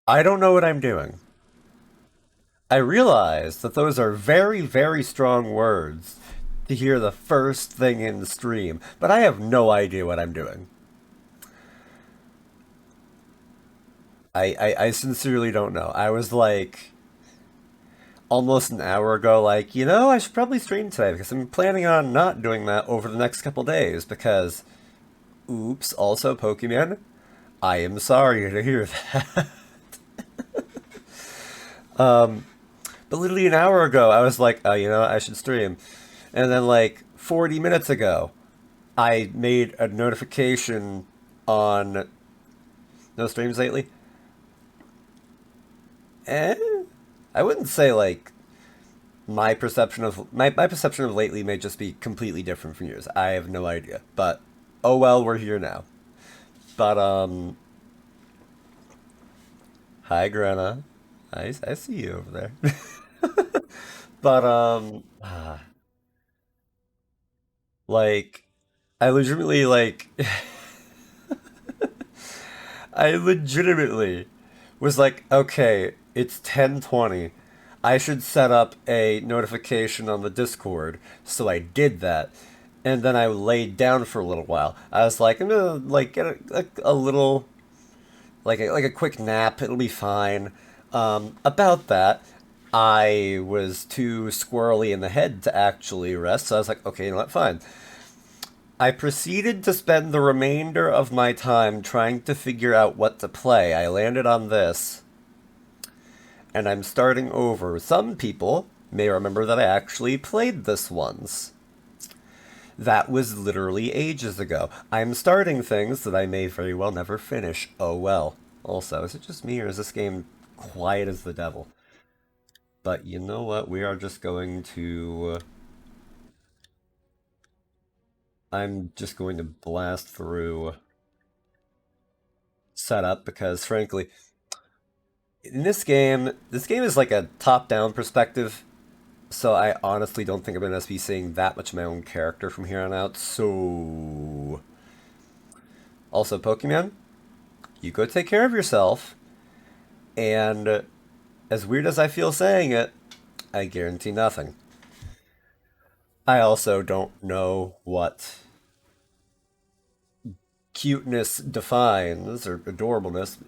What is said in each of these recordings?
I don't know what I'm doing. I realize that those are very, very strong words to hear the first thing in the stream, but I have no idea what I'm doing. I sincerely don't know. I was like almost an hour ago, like, I should probably stream today because I'm planning on not doing that over the next couple days because, oops, also Pokemon, I am sorry to hear that. But literally an hour ago, I was like, oh, I should stream. And then, like, 40 minutes ago, I made a notification on no streams lately. Eh, I wouldn't say like my perception of lately may just be completely different from yours. I have no idea. But oh well, we're here now. But hi Grana. I see you over there. But like I legitimately like I legitimately was like, okay, it's 10:20. I should set up a notification on the Discord. So I did that. And then I laid down for a little while. I was like, I'm gonna like get a little like a quick nap. It'll be fine. About that, I was too squirrely in the head to actually rest. So I was like, okay, you know what, fine. I proceeded to spend the remainder of my time trying to figure out what to play. I landed on this, and I'm starting over. Some people may remember that I actually played this once. That was literally ages ago. I'm starting things that I may very well never finish. Oh well. Also, is it just me or is this game quiet as the devil? But you know what? We are just going to. I'm just going to blast through setup because, frankly, in this game is like a top-down perspective, so I honestly don't think I'm going to be seeing that much of my own character from here on out. So, also Pokemon, you go take care of yourself. And as weird as I feel saying it, I guarantee nothing. I also don't know what cuteness defines or adorableness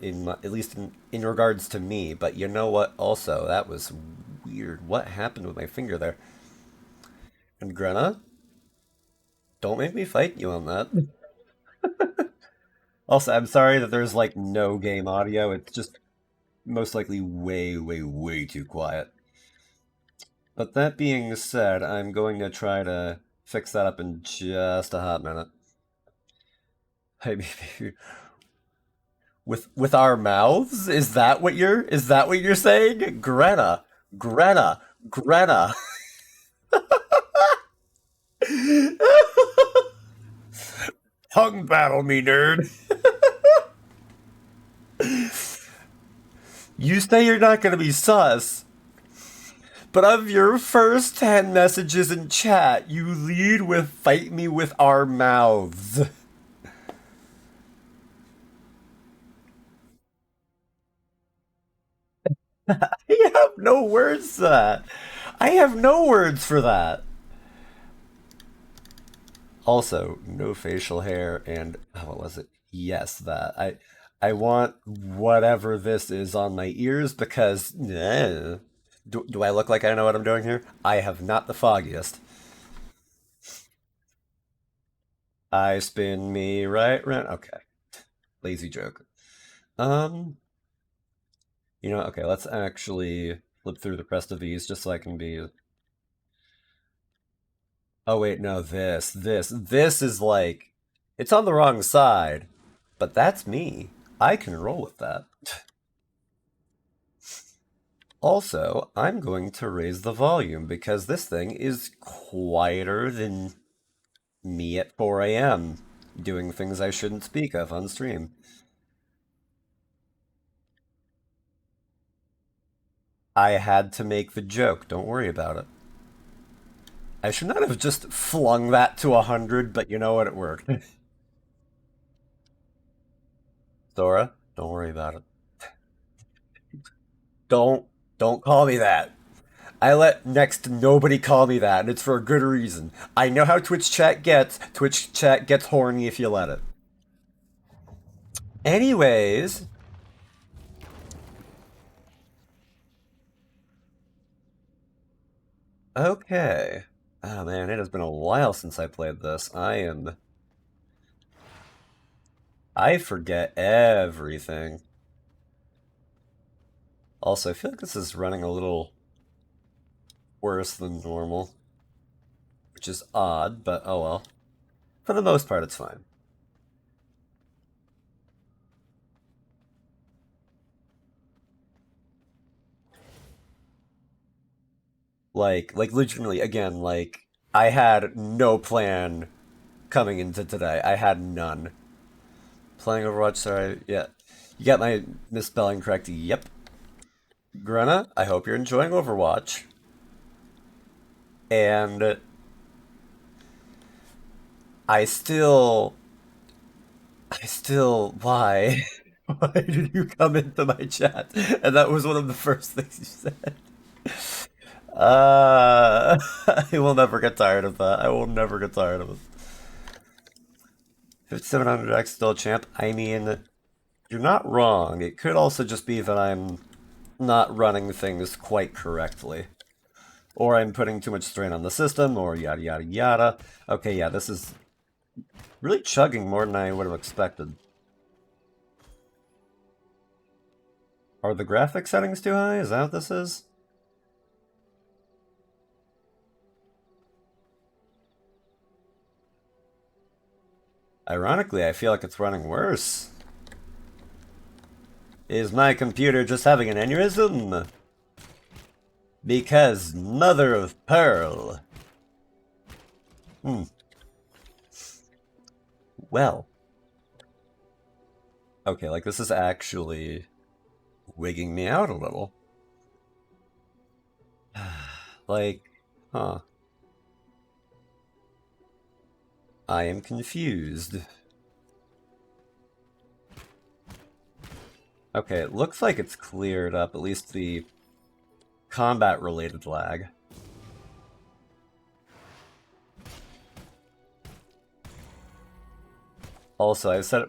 at least in regards to me. But you know what? Also, that was weird. What happened with my finger there? And Grenna, don't make me fight you on that. Also, I'm sorry that there's like no game audio. It's just most likely way, way, way too quiet. But that being said, I'm going to try to fix that up in just a hot minute. Maybe with our mouths? Is that what you're saying? Greta, Greta, Greta. Tongue battle me, nerd. You say you're not gonna be sus, but of your first 10 messages in chat, you lead with fight me with our mouths. I have no words for that. I have no words for that. Also, no facial hair and what was it? Yes, that. I want whatever this is on my ears because do I look like I know what I'm doing here? I have not the foggiest. I spin me right round. Okay, lazy joke. Um, okay, let's actually flip through the rest of these just so I can be. Oh wait, no, this is like, it's on the wrong side, but that's me. I can roll with that. Also, I'm going to raise the volume because this thing is quieter than me at 4 a.m. doing things I shouldn't speak of on stream. I had to make the joke, don't worry about it. I should not have just flung that to 100, but you know what, it worked. Dora, don't worry about it. Don't don't call me that. I let next to nobody call me that, and it's for a good reason. I know how Twitch chat gets. Twitch chat gets horny if you let it. Anyways, okay. Oh man, it has been a while since I played this. I forget everything. Also, I feel like this is running a little worse than normal, which is odd, but oh well. For the most part, it's fine. Like legitimately, again, like I had no plan coming into today. I had none. Playing Overwatch, sorry. Yeah. You got my misspelling correct. Yep. Grenna, I hope you're enjoying Overwatch. And I still. Why? Why did you come into my chat? And that was one of the first things you said. I will never get tired of that. I will never get tired of it. 5700X still champ. I mean, you're not wrong. It could also just be that I'm not running things quite correctly. Or I'm putting too much strain on the system, or yada yada yada. Okay, yeah, this is really chugging more than I would have expected. Are the graphic settings too high? Is that what this is? Ironically, I feel like it's running worse. Is my computer just having an aneurysm? Because mother of pearl. Well. Okay, like this is actually wigging me out a little. Like, huh. I am confused. Okay, it looks like it's cleared up, at least the combat-related lag. Also, I've said...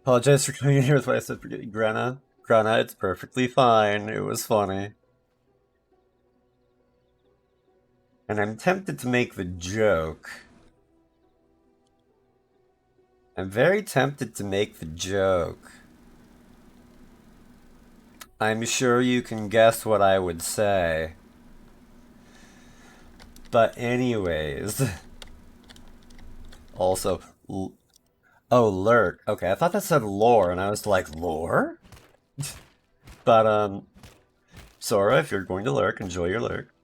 Apologize for coming in here with what I said for getting Grenna. Grenna, it's perfectly fine. It was funny. And I'm tempted to make the joke. I'm very tempted to make the joke. I'm sure you can guess what I would say. But anyways. Also, oh, lurk. Okay, I thought that said lore, and I was like, lore? But, Sora, if you're going to lurk, enjoy your lurk.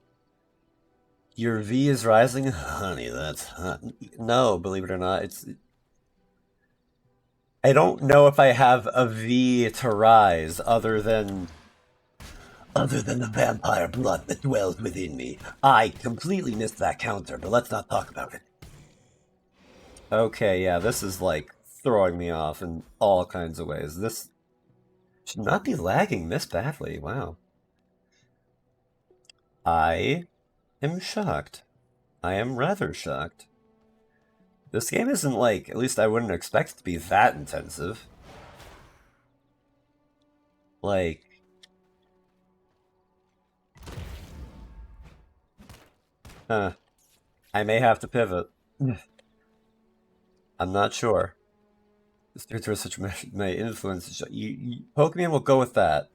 Your V is rising? Honey, that's hot. No, believe it or not, it's... I don't know if I have a V to rise other than the vampire blood that dwells within me. I completely missed that counter, but let's not talk about it. Okay, yeah, this is like throwing me off in all kinds of ways. This should not be lagging this badly. Wow. I am shocked. I am rather shocked. This game isn't like, at least I wouldn't expect it to be that intensive. Like, I may have to pivot. I'm not sure. This character has such my influence. Pokemon will go with that.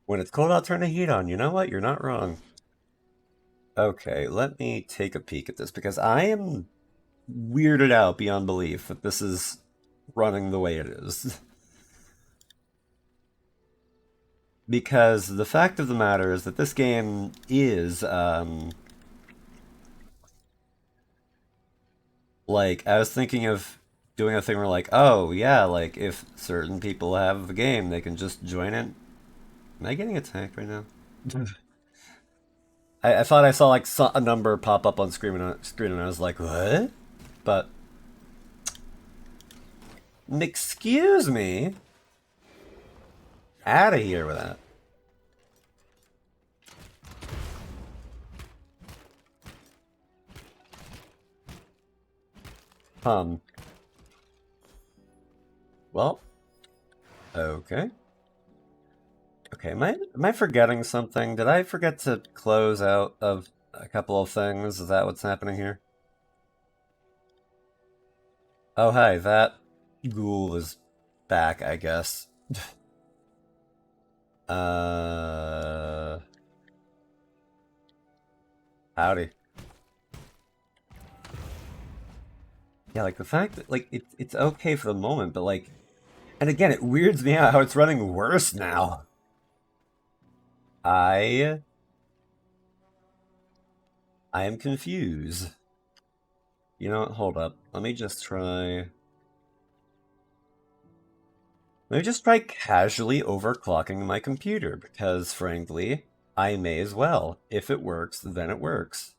When it's cold, I'll turn the heat on. You know what? You're not wrong. Okay, let me take a peek at this because I am weirded out beyond belief that this is running the way it is. Because the fact of the matter is that this game is, like, I was thinking of doing a thing where, like, oh, yeah, like, if certain people have the game, they can just join it. Am I getting attacked right now? I thought I saw, like, a number pop up on screen and I was like, what? But Excuse me? Out of here with that. Well, okay. Okay, am I forgetting something? Did I forget to close out of a couple of things? Is that what's happening here? Oh, hi, that ghoul is back, I guess. Howdy. Yeah, like the fact that like it's okay for the moment, but like, and again, it weirds me out how it's running worse now. I am confused. You know what? Hold up. Let me just try casually overclocking my computer, because frankly, I may as well. If it works, then it works.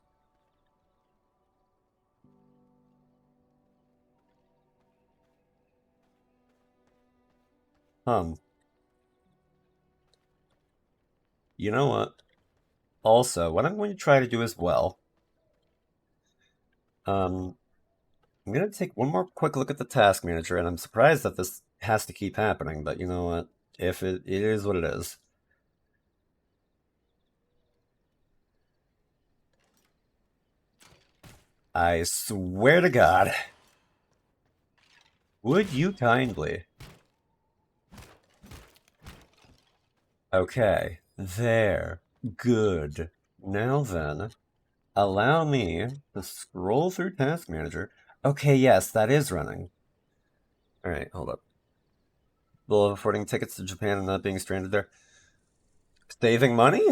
You know what? Also, what I'm going to try to do as well, I'm going to take one more quick look at the task manager, and I'm surprised that this has to keep happening, but you know what? If it is what it is. I swear to God. Would you kindly? Okay, there. Good. Now then, allow me to scroll through Task Manager. Okay, yes, that is running. Alright, hold up. Bill of affording tickets to Japan and not being stranded there. Saving money?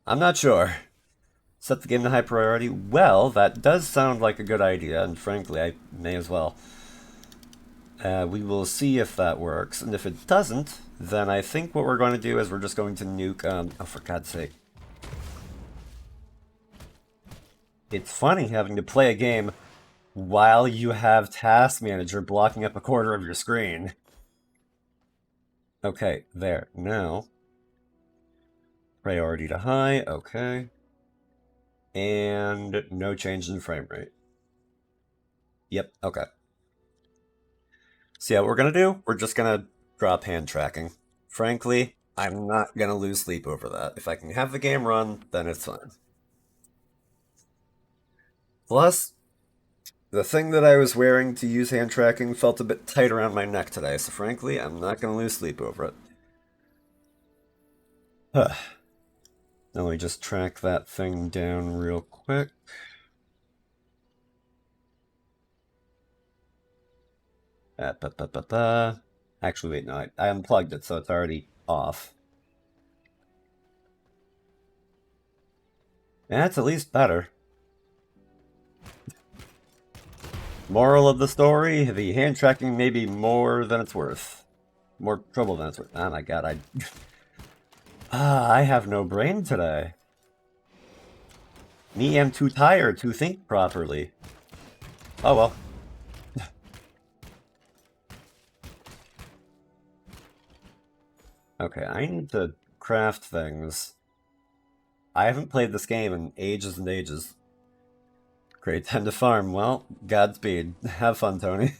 I'm not sure. Set the game to high priority. Well, that does sound like a good idea, and frankly, I may as well. We will see if that works, and if it doesn't, then I think what we're going to do is we're just going to nuke, oh, for God's sake. It's funny having to play a game while you have Task Manager blocking up a quarter of your screen. Okay, there. Now, priority to high, okay. And no change in frame rate. Yep, okay. So yeah, what we're gonna do, we're just gonna drop hand tracking. Frankly, I'm not gonna lose sleep over that. If I can have the game run, then it's fine. Plus, the thing that I was wearing to use hand tracking felt a bit tight around my neck today, so frankly, I'm not gonna lose sleep over it. Now let me just track that thing down real quick. Actually, wait, no, I unplugged it, so it's already off. That's at least better. Moral of the story, the hand tracking may be more than it's worth. More trouble than it's worth. Oh my god, I have no brain today. Me am too tired to think properly. Oh well. Okay, I need to craft things. I haven't played this game in ages and ages. Great time to farm. Well, Godspeed. Have fun, Tony.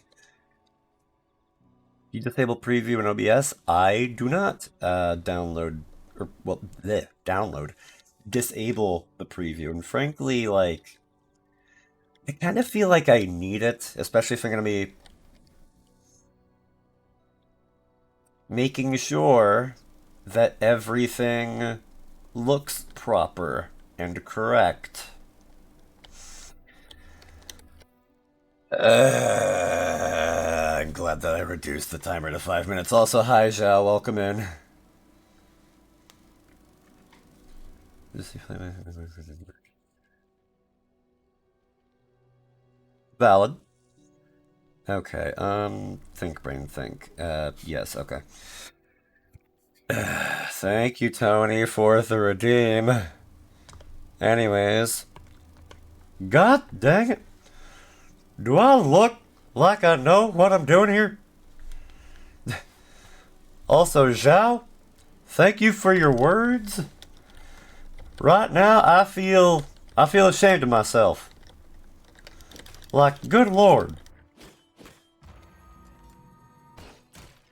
You disable preview in OBS? I do not download, or, well, download. Disable the preview. And frankly, like, I kind of feel like I need it, especially if I'm going to be making sure that everything looks proper and correct. I'm glad that I reduced the timer to 5 minutes. Also, hi, Zhao. Welcome in. Valid. Okay, think, brain, think. Yes, okay. Thank you, Tony, for the redeem. Anyways. God dang it. Do I look like I know what I'm doing here? Also, Zhao, thank you for your words. Right now, I feel ashamed of myself. Like, good lord.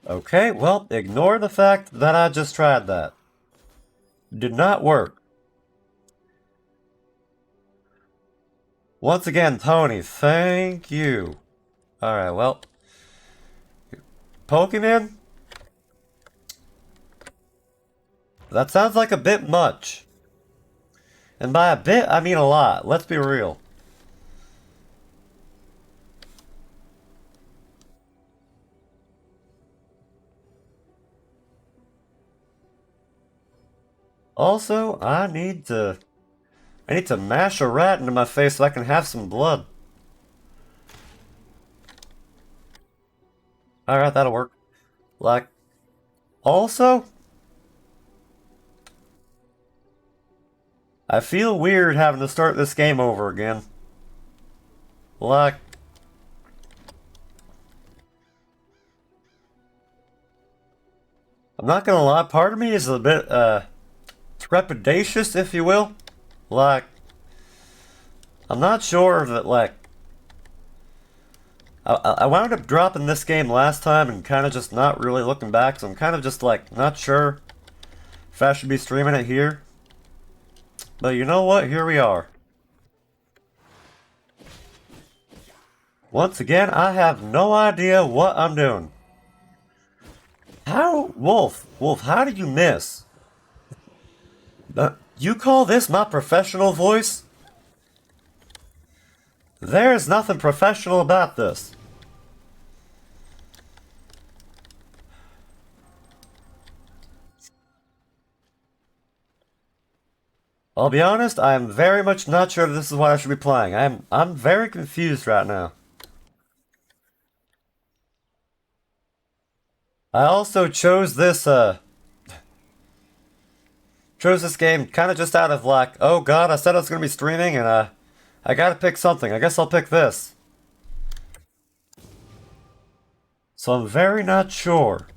Okay, well, ignore the fact that I just tried that. Did not work. Once again, Tony, thank you. Alright, well. Pokemon? That sounds like a bit much. And by a bit, I mean a lot. Let's be real. Also, I need to mash a rat into my face so I can have some blood. Alright, that'll work. Like, also, I feel weird having to start this game over again. Like, I'm not gonna lie, part of me is a bit, trepidatious, if you will. Like, I'm not sure that, like, I wound up dropping this game last time and kind of just not really looking back, so I'm kind of just, like, not sure if I should be streaming it here. But you know what? Here we are. Once again, I have no idea what I'm doing. How? Wolf, how did you miss? You call this my professional voice? There's nothing professional about this. I'll be honest, I'm very much not sure this is what I should be playing. I'm very confused right now. I also chose this game kind of just out of like, oh god, I said I was gonna be streaming and I gotta pick something. I guess I'll pick this. So I'm very not sure.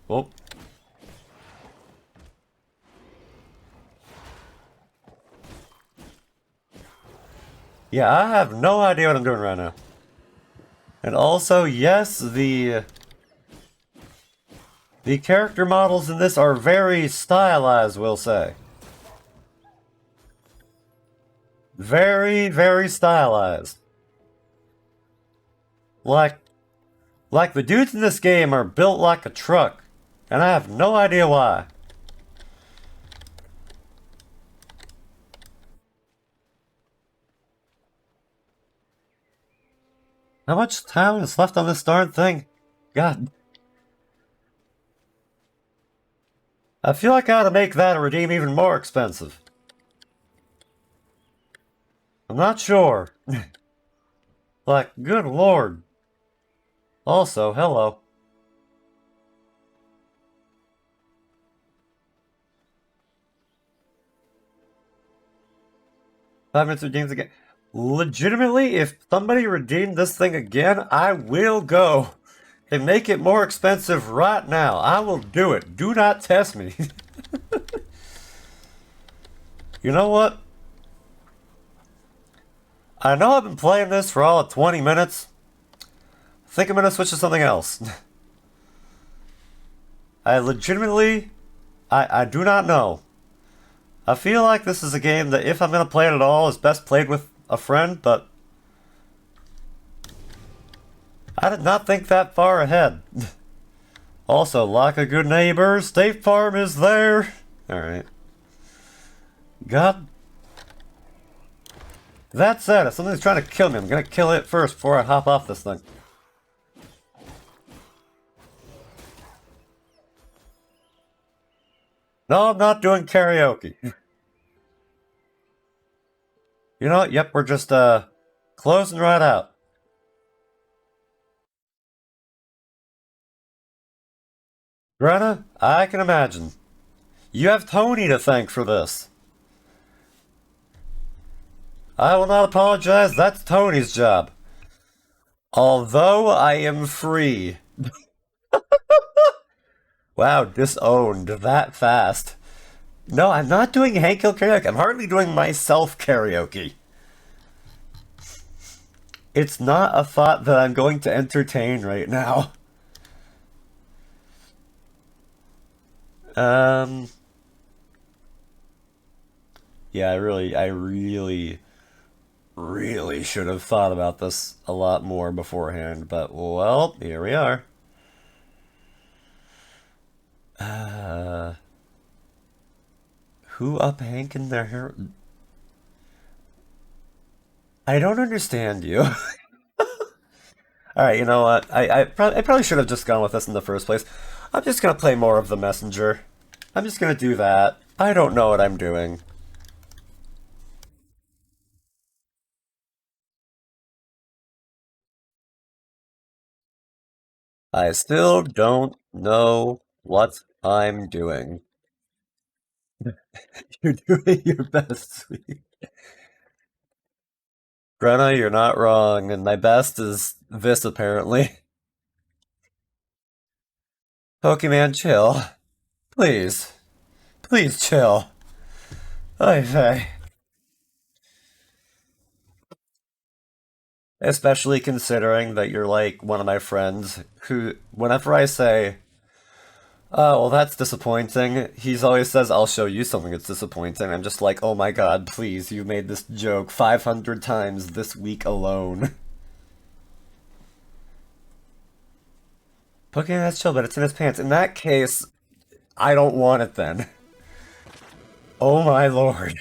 Oh. Yeah, I have no idea what I'm doing right now. And also, yes, the character models in this are very stylized, we'll say. Very, very stylized. Like the dudes in this game are built like a truck, and I have no idea why. How much time is left on this darn thing? God. I feel like I ought to make that a redeem even more expensive. I'm not sure. Like, good lord. Also, hello. Five minutes redeems again. Legitimately, if somebody redeemed this thing again, I will go and make it more expensive right now. I will do it. Do not test me. You know what? I know I've been playing this for all of 20 minutes. I think I'm gonna switch to something else. I legitimately, I do not know. I feel like this is a game that if I'm gonna play it at all, is best played with a friend, but I did not think that far ahead. Also, like a good neighbor, State Farm is there. Alright. God. That said, if something's trying to kill me, I'm gonna kill it first before I hop off this thing. No, I'm not doing karaoke. You know what? Yep, we're just, closing right out. Greta, I can imagine. You have Tony to thank for this. I will not apologize, that's Tony's job. Although I am free. Wow, disowned that fast. No, I'm not doing Hank Hill karaoke. I'm hardly doing myself karaoke. It's not a thought that I'm going to entertain right now. Um, yeah, really should have thought about this a lot more beforehand, but well, here we are. Uh, who up Hank in their hair? I don't understand you. All right, you know what? I probably should have just gone with this in the first place. I'm just gonna play more of the messenger. I'm just gonna do that. I don't know what I'm doing. I still don't know what I'm doing. You're doing your best, sweet. Brenna, you're not wrong, and my best is this apparently. Pokemon, chill. Please. Please chill. I. Especially considering that you're like one of my friends who, whenever I say, oh, well, that's disappointing, he's always says, I'll show you something that's disappointing. I'm just like, oh my god, please, you made this joke 500 times this week alone. Pokemon has chill, but it's in his pants. In that case, I don't want it then. Oh my lord.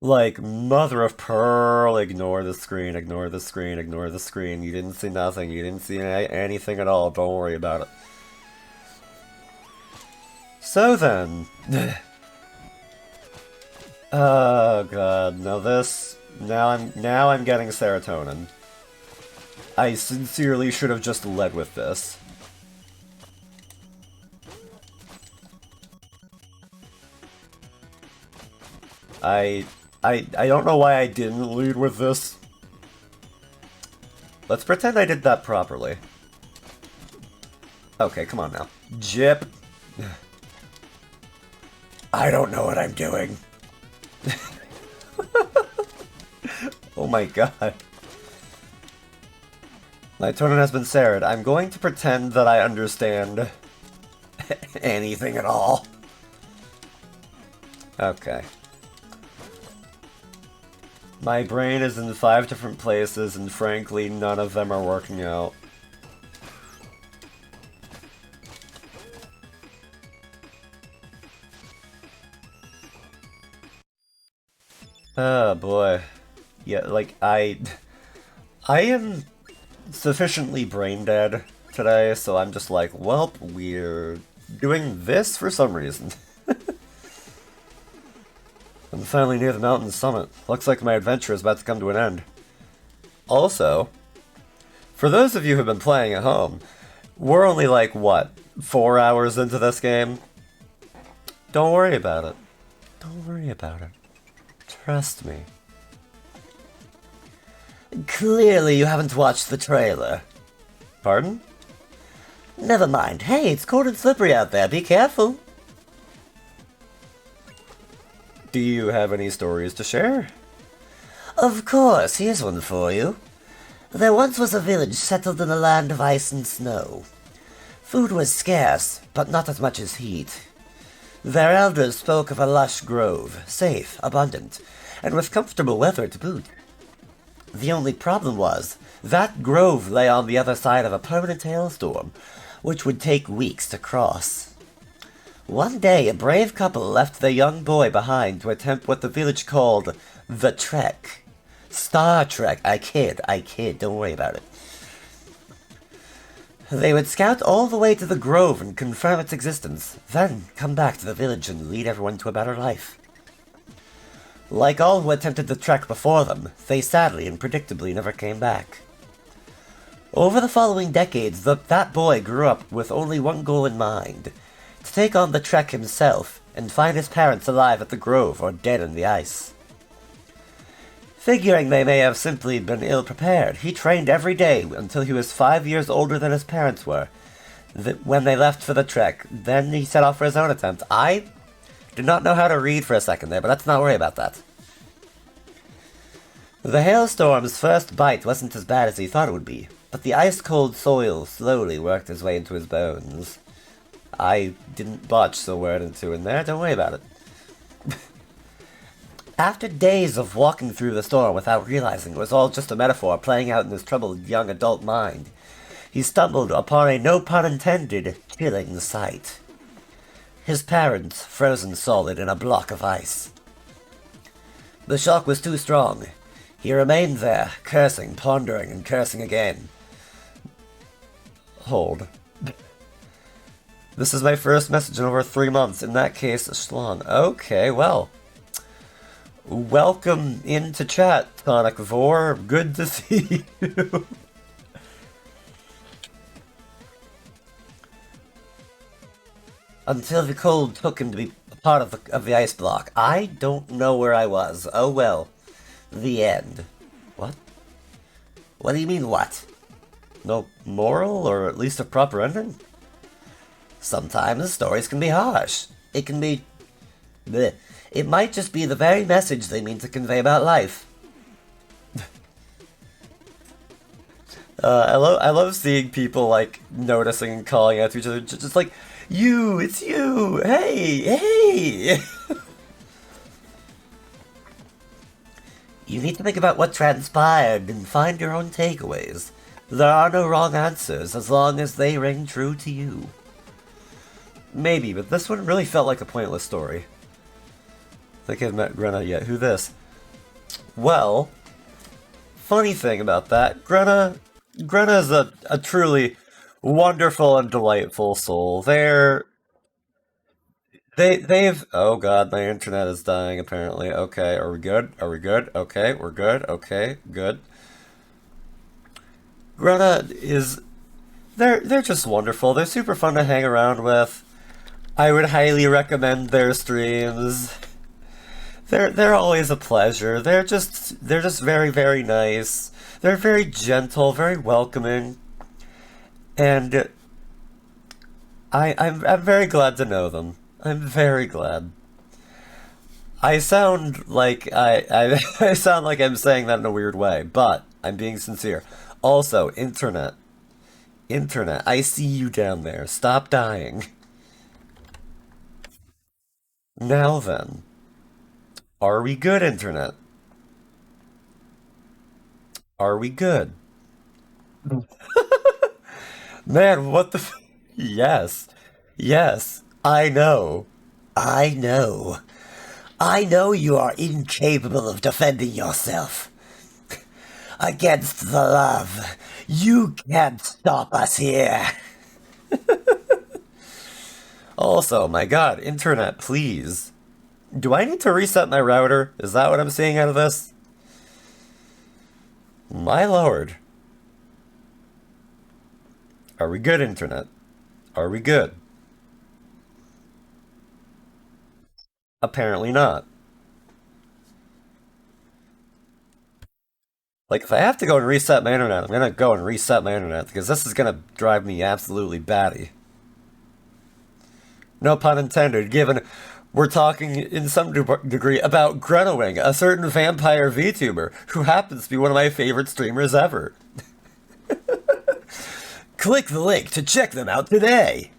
Like, mother of pearl, ignore the screen, ignore the screen, ignore the screen. You didn't see nothing, you didn't see anything at all, don't worry about it. So then... oh god, now I'm getting serotonin. I sincerely should have just led with this. I I don't know why I didn't lead with this. Let's pretend I did that properly. Okay, come on now. Jip. I don't know what I'm doing. Oh my god. My tournament has been seared. I'm going to pretend that I understand anything at all. Okay. My brain is in 5 different places, and frankly, none of them are working out. Oh boy. Yeah, like, I am sufficiently brain dead today, so I'm just like, welp, we're doing this for some reason. I'm finally near the mountain summit. Looks like my adventure is about to come to an end. Also, for those of you who've been playing at home, we're only like, what, 4 hours into this game? Don't worry about it. Don't worry about it. Trust me. Clearly you haven't watched the trailer. Pardon? Never mind. Hey, it's cold and slippery out there. Be careful. Do you have any stories to share? Of course. Here's one for you. There once was a village settled in a land of ice and snow. Food was scarce, but not as much as heat. Their elders spoke of a lush grove, safe, abundant, and with comfortable weather to boot. The only problem was, that grove lay on the other side of a permanent hailstorm, which would take weeks to cross. One day, a brave couple left their young boy behind to attempt what the village called the Trek. Star Trek, I kid, don't worry about it. They would scout all the way to the grove and confirm its existence, then come back to the village and lead everyone to a better life. Like all who attempted the trek before them, they sadly and predictably never came back. Over the following decades, that boy grew up with only one goal in mind, to take on the trek himself and find his parents alive at the grove or dead in the ice. Figuring they may have simply been ill-prepared, he trained every day until he was 5 years older than his parents were. When they left for the trek, then he set off for his own attempt. I did not know how to read for a second there, but let's not worry about that. The hailstorm's first bite wasn't as bad as he thought it would be, but the ice-cold soil slowly worked its way into his bones. I didn't botch the word or two in there, don't worry about it. After days of walking through the storm without realizing it was all just a metaphor playing out in his troubled young adult mind, he stumbled upon a no-pun-intended chilling sight. His parents frozen solid in a block of ice. The shock was too strong. He remained there, cursing, pondering, and cursing again. Hold. This is my first message in over 3 months. In that case, Schlong. Okay, well. Welcome into chat, Tonic Vor. Good to see you. Until the cold took him to be a part of the ice block. I don't know where I was. Oh well. The end. What? What do you mean, what? No moral, or at least a proper ending? Sometimes stories can be harsh. It can be... bleh. It might just be the very message they mean to convey about life. I love seeing people, like, noticing and calling out to each other. Just like, you, it's you, hey, hey! You need to think about what transpired and find your own takeaways. There are no wrong answers as long as they ring true to you. Maybe, but this one really felt like a pointless story. I think I've met Grenna yet. Who this? Well, funny thing about that, Grenna's a truly wonderful and delightful soul. They've oh god, my internet is dying apparently. Okay, are we good? Are we good? Okay, we're good. Okay, good. Grenna is they're just wonderful. They're super fun to hang around with. I would highly recommend their streams. They're always a pleasure. They're just very, very nice. They're very gentle, very welcoming. And I'm very glad to know them. I'm very glad. I sound like I sound like I'm saying that in a weird way, but I'm being sincere. Also, internet. Internet, I see you down there. Stop dying. Now then. Are we good, internet? Are we good? Man, what the yes. Yes. I know. I know. I know you are incapable of defending yourself. Against the love. You can't stop us here. Also, my god, internet, please. Do I need to reset my router? Is that what I'm seeing out of this? My lord. Are we good, internet? Are we good? Apparently not. Like, if I have to go and reset my internet, I'm gonna go and reset my internet, because this is gonna drive me absolutely batty. No pun intended, given we're talking in some degree about Grenowing, a certain vampire VTuber, who happens to be one of my favorite streamers ever. Click the link to check them out today!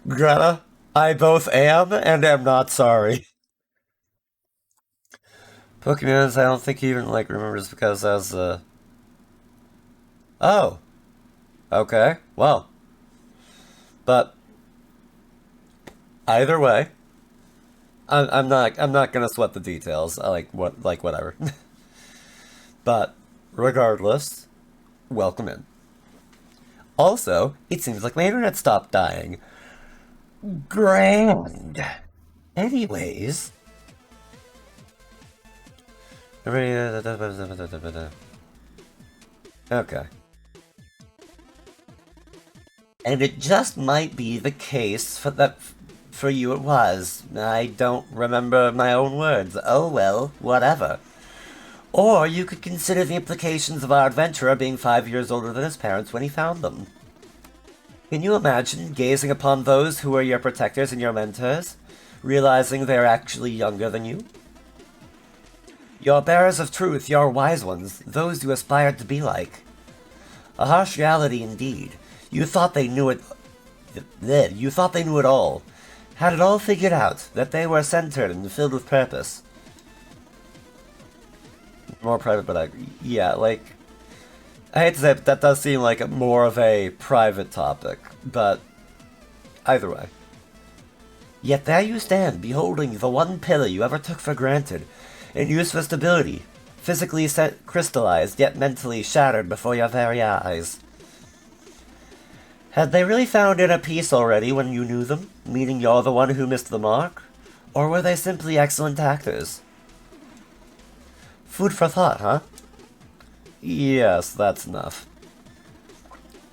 Greta, I both am and am not sorry. Pokemon, I don't think he even, like, remembers because as, Oh. Okay, well. But either way, I'm not gonna sweat the details. I like whatever. But regardless, welcome in. Also, it seems like my internet stopped dying. Grand. Anyways. Okay. And it just might be the case for you it was. I don't remember my own words. Oh well, whatever. Or you could consider the implications of our adventurer being 5 years older than his parents when he found them. Can you imagine gazing upon those who were your protectors and your mentors, realizing they are actually younger than you? Your bearers of truth, your wise ones, those you aspired to be like. A harsh reality indeed. You thought they knew it. You thought they knew it all. Had it all figured out, that they were centered and filled with purpose. More private, but yeah, like, I hate to say it, but that does seem like more of a private topic, but either way. Yet there you stand, beholding the one pillar you ever took for granted, in use for stability, physically crystallized, yet mentally shattered before your very eyes. Had they really found inner peace already when you knew them, meaning you're the one who missed the mark? Or were they simply excellent actors? Food for thought, huh? Yes, that's enough.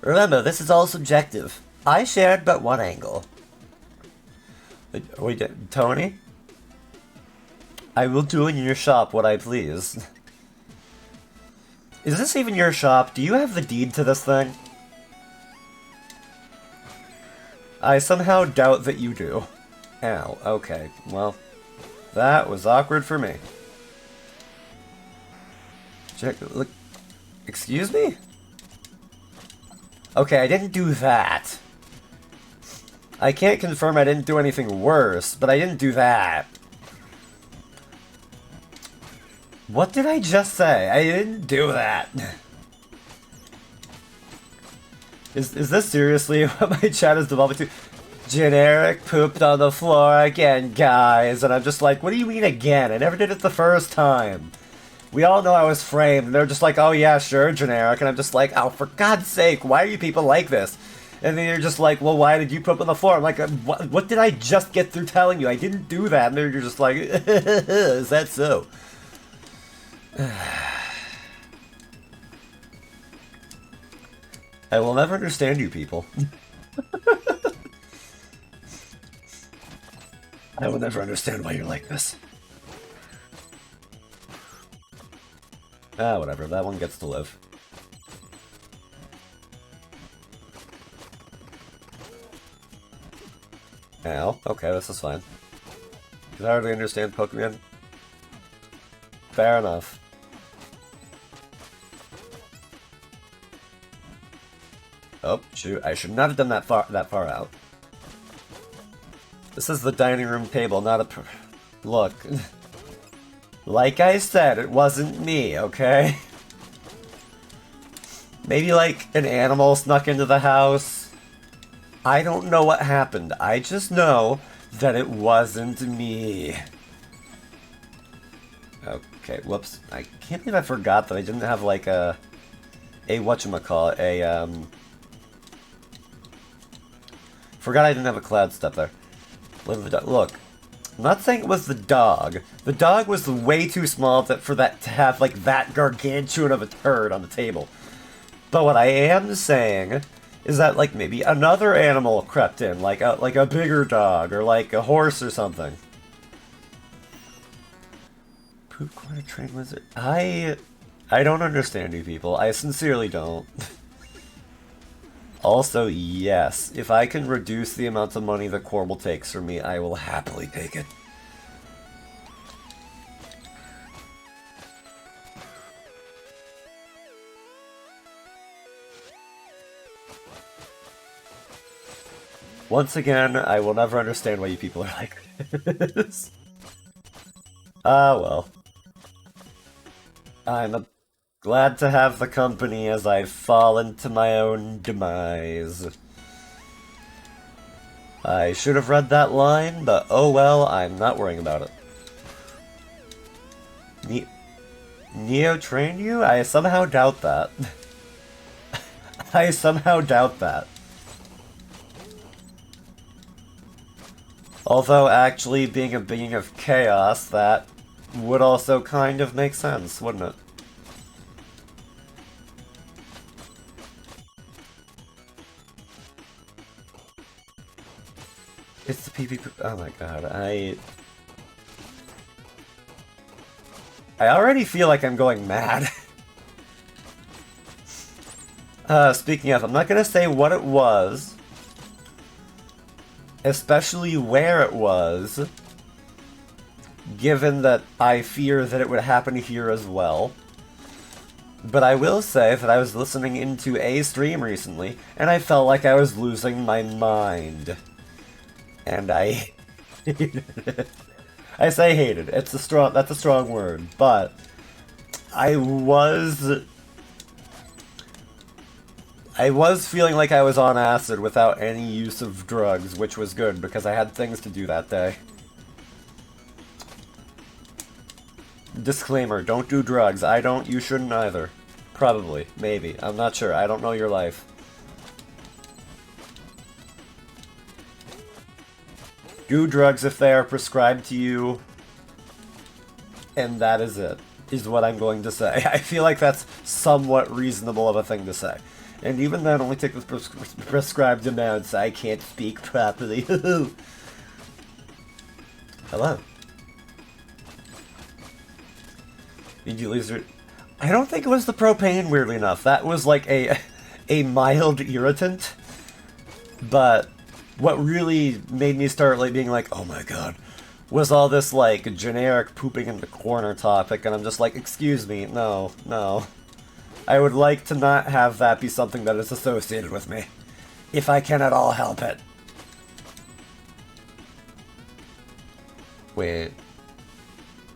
Remember, this is all subjective. I shared but one angle. Wait, Tony? I will do in your shop what I please. Is this even your shop? Do you have the deed to this thing? I somehow doubt that you do. Ow, okay. Well, that was awkward for me. Check, look. Excuse me? Okay, I didn't do that. I can't confirm I didn't do anything worse, but I didn't do that. What did I just say? I didn't do that. Is this seriously what my chat is developing to? Generic pooped on the floor again, guys. And I'm just like, what do you mean again? I never did it the first time. We all know I was framed, and they're just like, oh yeah, sure, generic. And I'm just like, oh, for God's sake, why are you people like this? And then you're just like, well, why did you poop on the floor? I'm like, what did I just get through telling you? I didn't do that. And then you're just like, is that so? I will never understand you people. I will never understand why you're like this. Ah, whatever. That one gets to live. Ow. Okay, this is fine. I hardly understand Pokemon. Fair enough. Oh, shoot. I should not have done that far out. This is the dining room table, not a... Look. Like I said, it wasn't me, okay? Maybe, like, an animal snuck into the house. I don't know what happened. I just know that it wasn't me. Okay, whoops. I can't believe I forgot that I didn't have, like, a whatchamacallit, Forgot I didn't have a cloud step there. Look, I'm not saying it was the dog. The dog was way too small for that to have, like, that gargantuan of a turd on the table. But what I am saying is that, like, maybe another animal crept in, like a bigger dog, or like a horse or something. Poop corn train lizard. I don't understand you people. I sincerely don't. Also, yes, if I can reduce the amount of money that Corbel takes from me, I will happily take it. Once again, I will never understand why you people are like this. Ah, well. I'm glad to have the company as I fall into my own demise. I should have read that line, but oh well, I'm not worrying about it. Neo trained you? I somehow doubt that. I somehow doubt that. Although actually being a being of chaos, that would also kind of make sense, wouldn't it? It's the Oh my god, I already feel like I'm going mad. Speaking of, I'm not gonna say what it was, especially where it was, given that I fear that it would happen here as well. But I will say that I was listening into a stream recently, and I felt like I was losing my mind. And I hated it. I say hated. That's a strong word, but I was feeling like I was on acid without any use of drugs, which was good because I had things to do that day. Disclaimer, don't do drugs. I don't, you shouldn't either. Probably, maybe. I'm not sure. I don't know your life. Do drugs if they are prescribed to you, and that is it, is what I'm going to say. I feel like that's somewhat reasonable of a thing to say. And even then, only take the prescribed amounts. I can't speak properly. Hello. Did you lose your... I don't think it was the propane, weirdly enough. That was like a mild irritant. But what really made me start like being like, oh my god, was all this like generic pooping in the corner topic, and I'm just like, excuse me, no, no. I would like to not have that be something that is associated with me, if I can at all help it. Wait.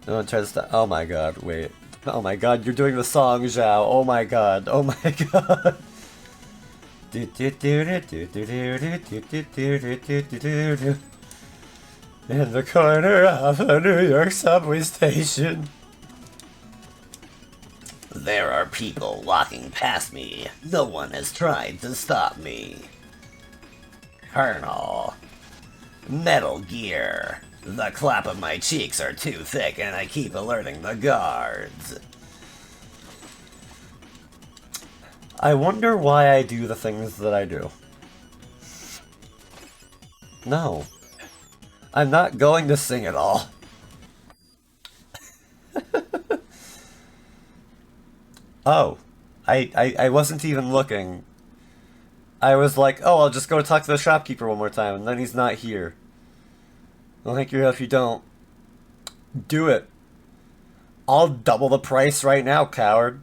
No one tries to... Oh my god, wait. Oh my god, you're doing the song, Zhao. Oh my god, oh my god. In the corner of a New York subway station, there are people walking past me. No one has tried to stop me. Colonel. Metal Gear. The clap of my cheeks are too thick and I keep alerting the guards. I wonder why I do the things that I do. No. I'm not going to sing at all. Oh. I wasn't even looking. I was like, oh, I'll just go talk to the shopkeeper one more time, and then he's not here. I'll thank you if you don't. Do it. I'll double the price right now, coward.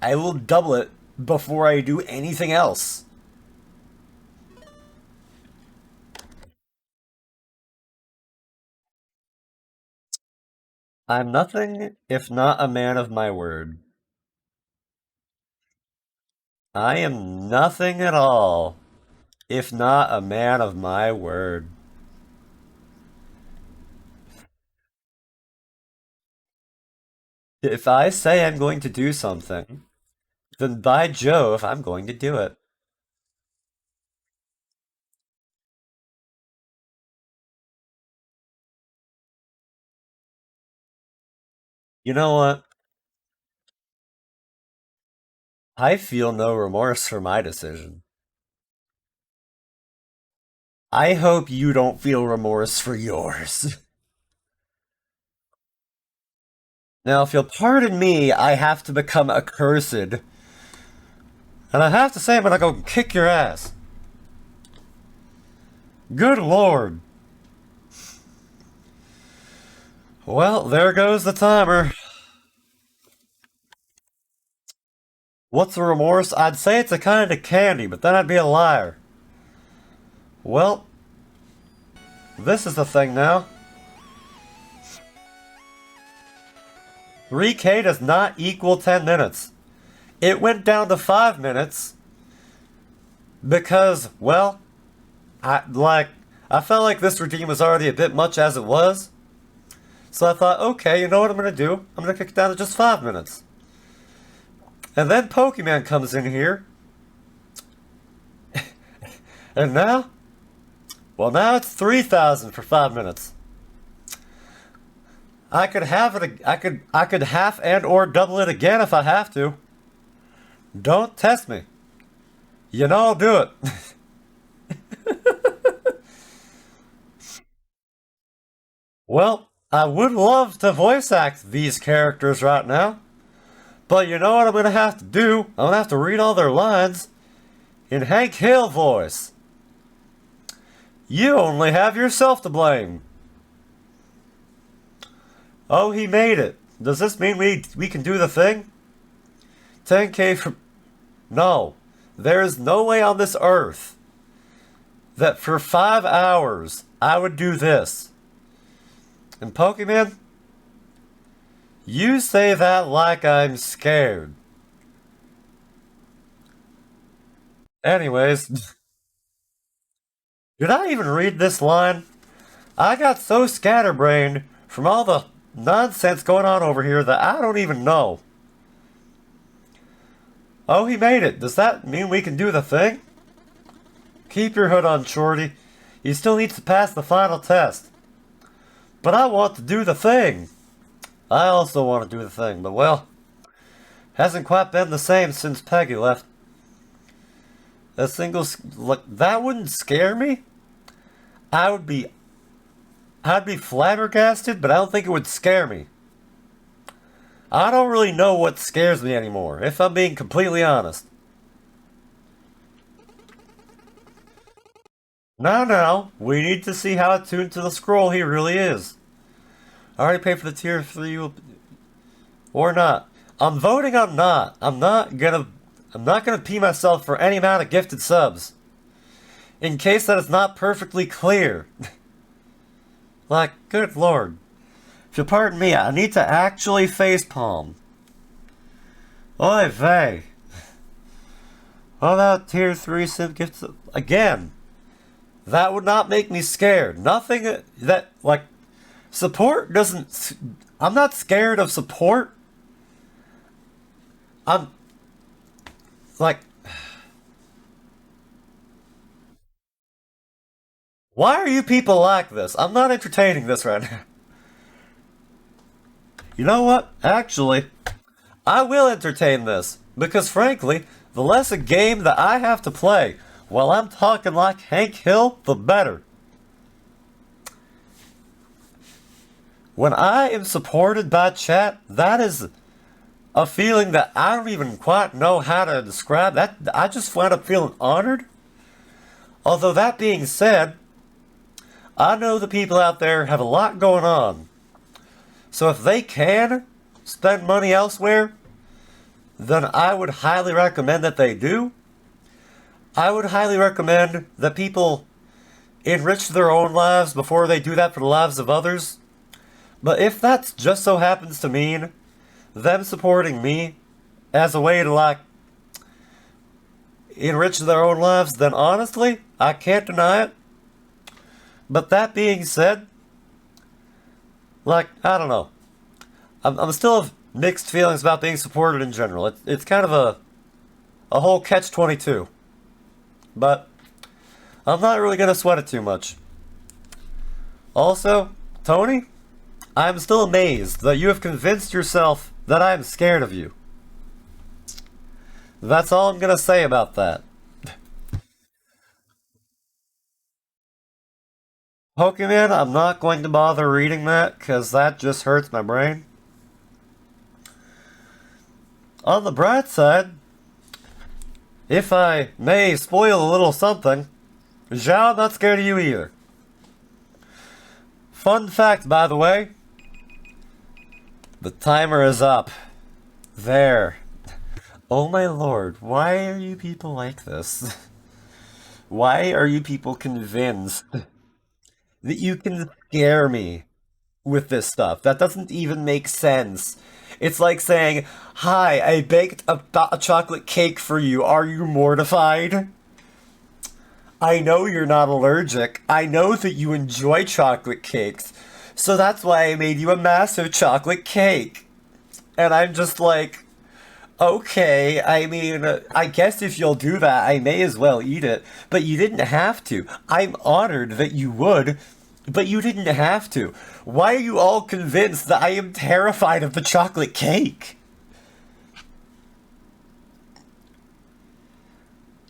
I will double it before I do anything else. I'm nothing if not a man of my word. I am nothing at all if not a man of my word. If I say I'm going to do something, then by Jove, I'm going to do it. You know what? I feel no remorse for my decision. I hope you don't feel remorse for yours. Now, if you'll pardon me, I have to become accursed. And I have to say, I'm gonna go kick your ass. Good lord. Well, there goes the timer. What's a remorse? I'd say it's a kind of candy, but then I'd be a liar. Well, this is the thing now. 3K does not equal 10 minutes. It went down to 5 minutes because, well, I felt like this redeem was already a bit much as it was. So I thought, okay, you know what I'm gonna do? I'm gonna kick it down to just 5 minutes. And then Pokemon comes in here. And now? Well, now it's 3,000 for 5 minutes. I could have it. I could half and or double it again if I have to. Don't test me. You know I'll do it. Well, I would love to voice act these characters right now, but you know what I'm gonna have to do? I'm gonna have to read all their lines in Hank Hill voice. You only have yourself to blame. Oh, he made it. Does this mean we can do the thing? 10K for... No. There is no way on this earth that for 5 hours I would do this. And Pokemon, you say that like I'm scared. Anyways, did I even read this line? I got so scatterbrained from all the nonsense going on over here that I don't even know. Oh, he made it. Does that mean we can do the thing? Keep your hood on, Shorty. You still need to pass the final test. But I want to do the thing. I also want to do the thing, but well, hasn't quite been the same since Peggy left. A single... Look, that wouldn't scare me. I would be... I'd be flabbergasted, but I don't think it would scare me. I don't really know what scares me anymore, if I'm being completely honest. Now, we need to see how attuned to the scroll he really is. I already paid for the tier 3, or not. I'm voting on not. I'm not gonna pee myself for any amount of gifted subs. In case that is not perfectly clear. Like, good lord. If you'll pardon me, I need to actually facepalm. Oy vey. What about tier 3 sim gifts? Again, that would not make me scared. Nothing that, like, support doesn't... I'm not scared of support. I'm... Like... Why are you people like this? I'm not entertaining this right now. You know what? Actually, I will entertain this. Because frankly, the less a game that I have to play while I'm talking like Hank Hill, the better. When I am supported by chat, that is a feeling that I don't even quite know how to describe. That I just wind up feeling honored. Although that being said, I know the people out there have a lot going on. So if they can spend money elsewhere, then I would highly recommend that they do. I would highly recommend that people enrich their own lives before they do that for the lives of others. But if that just so happens to mean them supporting me as a way to, like, enrich their own lives, then honestly, I can't deny it. But that being said, like, I don't know. I'm still of mixed feelings about being supported in general. It's kind of a whole catch-22. But I'm not really going to sweat it too much. Also, Tony, I'm still amazed that you have convinced yourself that I am scared of you. That's all I'm going to say about that. Pokemon, I'm not going to bother reading that, because that just hurts my brain. On the bright side, if I may spoil a little something, Zhao, I'm not scared of you either. Fun fact, by the way, the timer is up. There. Oh my lord, why are you people like this? Why are you people convinced that you can scare me with this stuff? That doesn't even make sense. It's like saying, hi, I baked a chocolate cake for you. Are you mortified? I know you're not allergic. I know that you enjoy chocolate cakes. So that's why I made you a massive chocolate cake. And I'm just like, okay, I mean, I guess if you'll do that, I may as well eat it. But you didn't have to. I'm honored that you would, but you didn't have to. Why are you all convinced that I am terrified of the chocolate cake?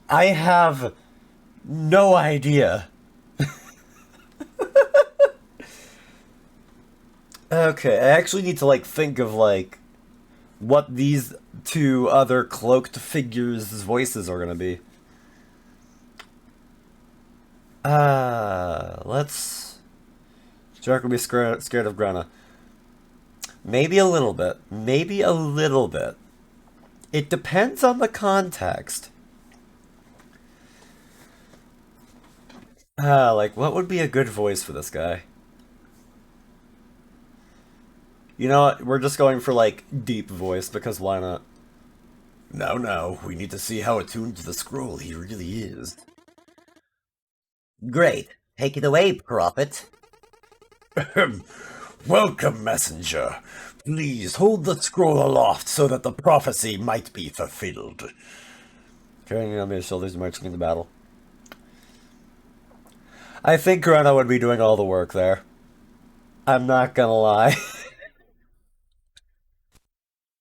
I have no idea. Okay, I actually need to like think of like what these two other cloaked figures' voices are gonna be. Let's. Jark will be scared of Grana. Maybe a little bit. Maybe a little bit. It depends on the context. Like, what would be a good voice for this guy? You know what? We're just going for, like, deep voice, because why not? Now, we need to see how attuned to the scroll he really is. Great. Take it away, Prophet. Welcome, messenger. Please hold the scroll aloft so that the prophecy might be fulfilled. Carrying on his shoulders, marching into battle. I think Grana would be doing all the work there. I'm not gonna lie.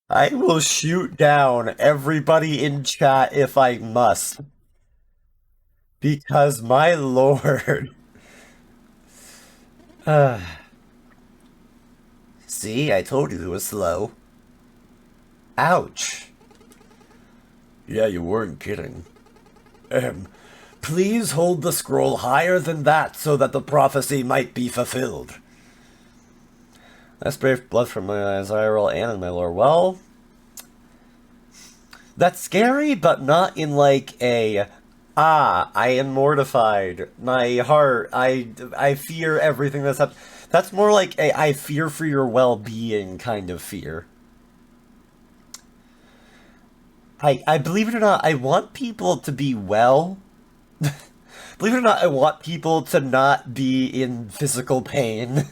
I will shoot down everybody in chat if I must. Because, my lord. See, I told you it was slow. Ouch. Yeah, you weren't kidding. Please hold the scroll higher than that so that the prophecy might be fulfilled. That's brave blood from my eyes, I roll and in my lore. Well, that's scary, but not in like a I am mortified. My heart, I fear everything that's happened. That's more like a I fear for your well-being kind of fear. I believe it or not, I want people to be well. Believe it or not, I want people to not be in physical pain.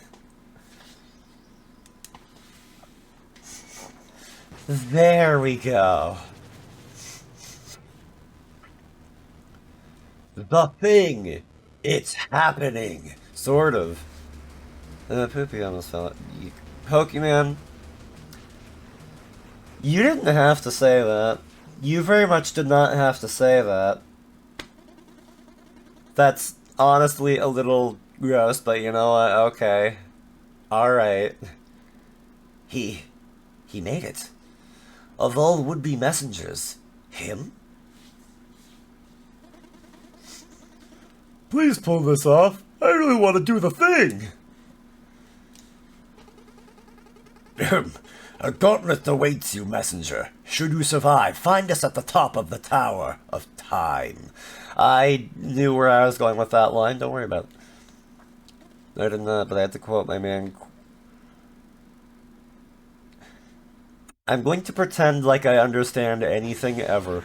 There we go. The thing! It's happening! Sort of. Poopy almost fell. Pokemon, you didn't have to say that. You very much did not have to say that. That's honestly a little gross, but you know what? Okay. Alright. He... he made it. Of all would-be messengers, him? Please pull this off. I really want to do the thing. A gauntlet awaits you, messenger. Should you survive, find us at the top of the Tower of Time. I knew where I was going with that line. Don't worry about it. I did not, but I had to quote my man. I'm going to pretend like I understand anything ever.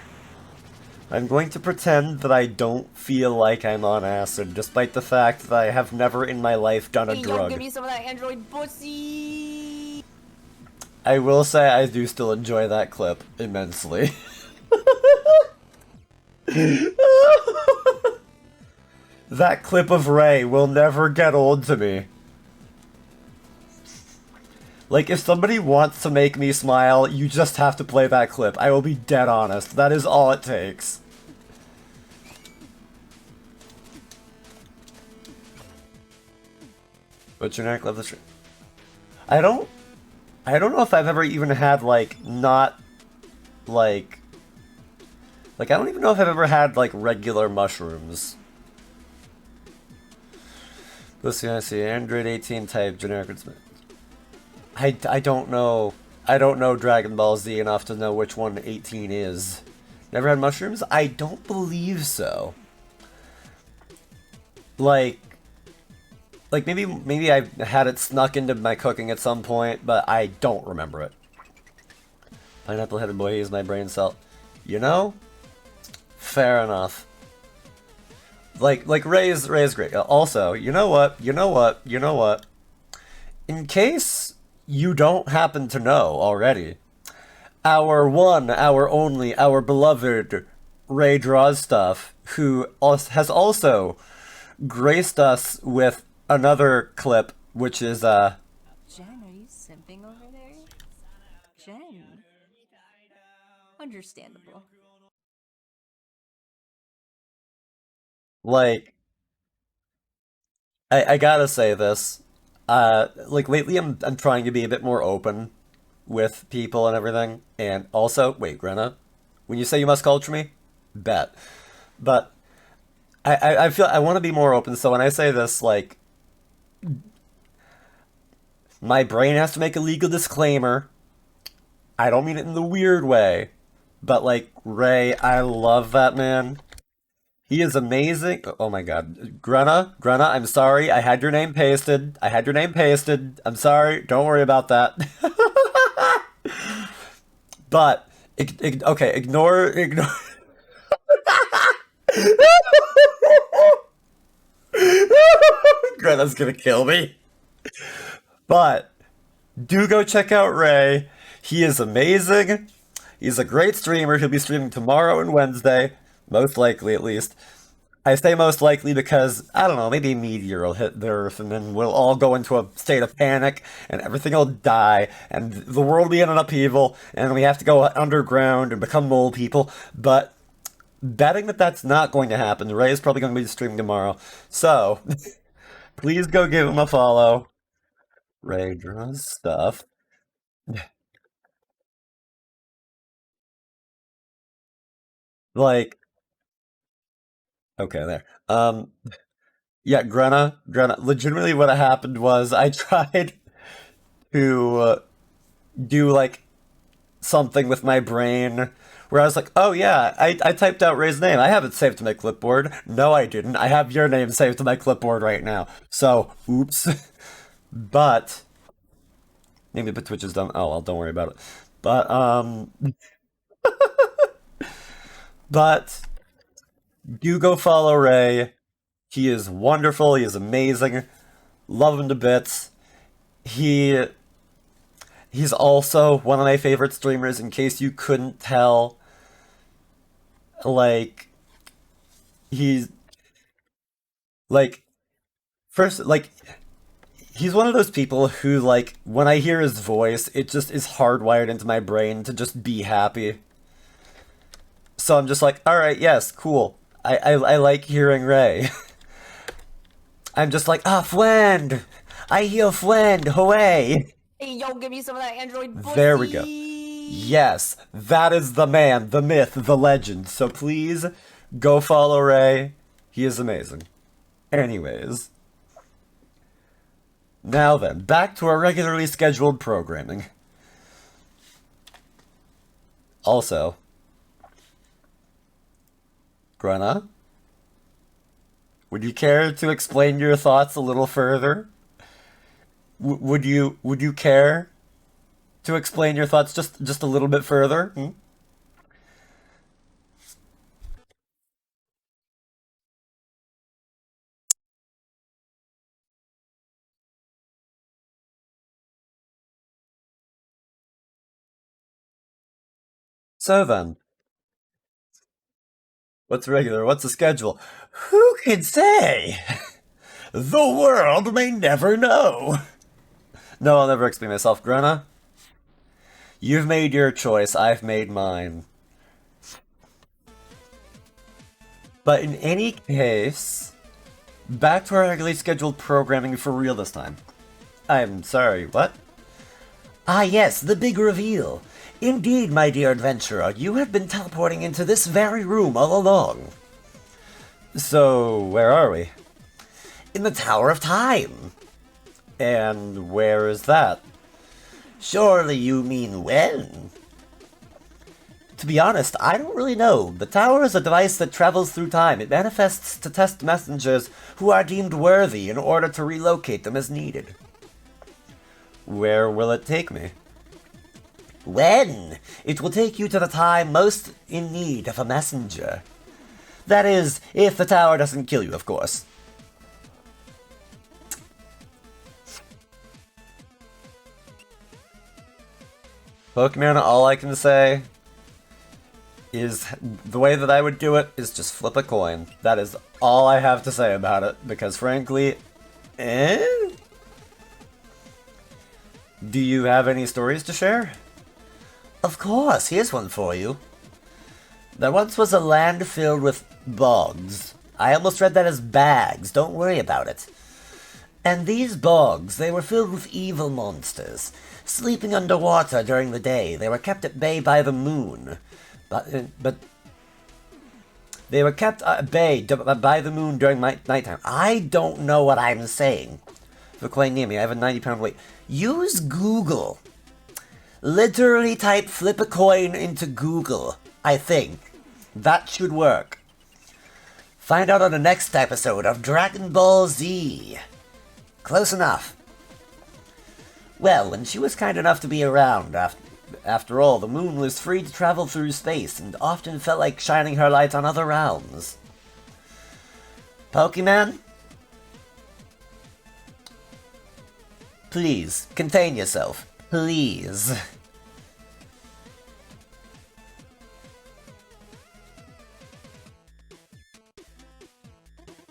I'm going to pretend that I don't feel like I'm on acid, despite the fact that I have never in my life done a Hey, drug. y'all, give me some of that Android pussy. I will say I do still enjoy that clip immensely. That clip of Ray will never get old to me. Like, if somebody wants to make me smile, you just have to play that clip. I will be dead honest. That is all it takes. But your neck love the stream. I don't know if I've ever even had like not like I don't even know if I've ever had like regular mushrooms. Let's see, I see Android 18 type generic. I don't know. I don't know Dragon Ball Z enough to know which one 18 is. Never had mushrooms? I don't believe so. Like maybe I had it snuck into my cooking at some point, but I don't remember it. Pineapple headed boy is my brain cell. You know? Fair enough. Like Ray's great. Also, you know what? In case you don't happen to know already, our one, our only, our beloved Ray Draws Stuff, who has also graced us with another clip, which is Jen, are you simping over there? Jen. Understandable. like I gotta say this. Like lately I'm trying to be a bit more open with people and everything. And also, wait, Grenna, when you say you must culture me, bet. But I feel I want to be more open. So when I say this, like, my brain has to make a legal disclaimer. I don't mean it in the weird way, but like Ray, I love that man. He is amazing. Oh my God, Grenna, I'm sorry. I had your name pasted. I had your name pasted. I'm sorry. Don't worry about that. But okay, ignore. Grenna's gonna kill me. But do go check out Ray. He is amazing. He's a great streamer. He'll be streaming tomorrow and Wednesday, most likely at least. I say most likely because, I don't know, maybe a meteor will hit the Earth and then we'll all go into a state of panic and everything will die and the world will be in an upheaval and we have to go underground and become mole people. But betting that that's not going to happen, Ray is probably going to be streaming tomorrow. So, please go give him a follow. Ray draws stuff. Like, okay, there. Yeah, Grenna, legitimately what happened was I tried to do like something with my brain where I was like, oh yeah, I typed out Ray's name. I have it saved to my clipboard. No, I didn't. I have your name saved to my clipboard right now. So, oops. But maybe the Twitch is done. Oh well, don't worry about it. But but do go follow Ray. He is wonderful. He is amazing. Love him to bits. He he's also one of my favorite streamers. In case you couldn't tell, like he's like first like he's one of those people who like when I hear his voice, it just is hardwired into my brain to just be happy. So I'm just like, all right, yes, cool. I like hearing Ray. I'm just like, ah, friend. I hear friend. Hooray. Hey, yo, give me some of that Android pussy. There we go. Yes, that is the man, the myth, the legend. So please go follow Ray. He is amazing. Anyways. Now then, back to our regularly scheduled programming. Also, Grana, would you care to explain your thoughts a little further? Would you care to explain your thoughts just a little bit further? Hmm? So then, what's regular? What's the schedule? Who can say? The world may never know. No, I'll never explain myself, Grana. You've made your choice, I've made mine. But in any case, back to our regularly scheduled programming for real this time. I'm sorry, what? Ah, yes, the big reveal. Indeed, my dear adventurer, you have been teleporting into this very room all along. So, where are we? In the Tower of Time. And where is that? Surely you mean when? To be honest, I don't really know. The tower is a device that travels through time. It manifests to test messengers who are deemed worthy in order to relocate them as needed. Where will it take me? When? It will take you to the time most in need of a messenger. That is, if the tower doesn't kill you, of course. Pokemon, all I can say is the way that I would do it is just flip a coin. That is all I have to say about it, because frankly, eh? Do you have any stories to share? Of course, here's one for you. There once was a land filled with bogs. I almost read that as bags, don't worry about it. And these bogs, they were filled with evil monsters. Sleeping underwater during the day, they were kept at bay by the moon. But they were kept at bay by the moon during nighttime. I don't know what I'm saying. For quite near me, I have a 90-pound weight. Use Google. Literally type flip a coin into Google, I think. That should work. Find out on the next episode of Dragon Ball Z. Close enough. Well, when she was kind enough to be around, after all, the moon was free to travel through space and often felt like shining her light on other realms. Pokemon? Please, contain yourself. Please.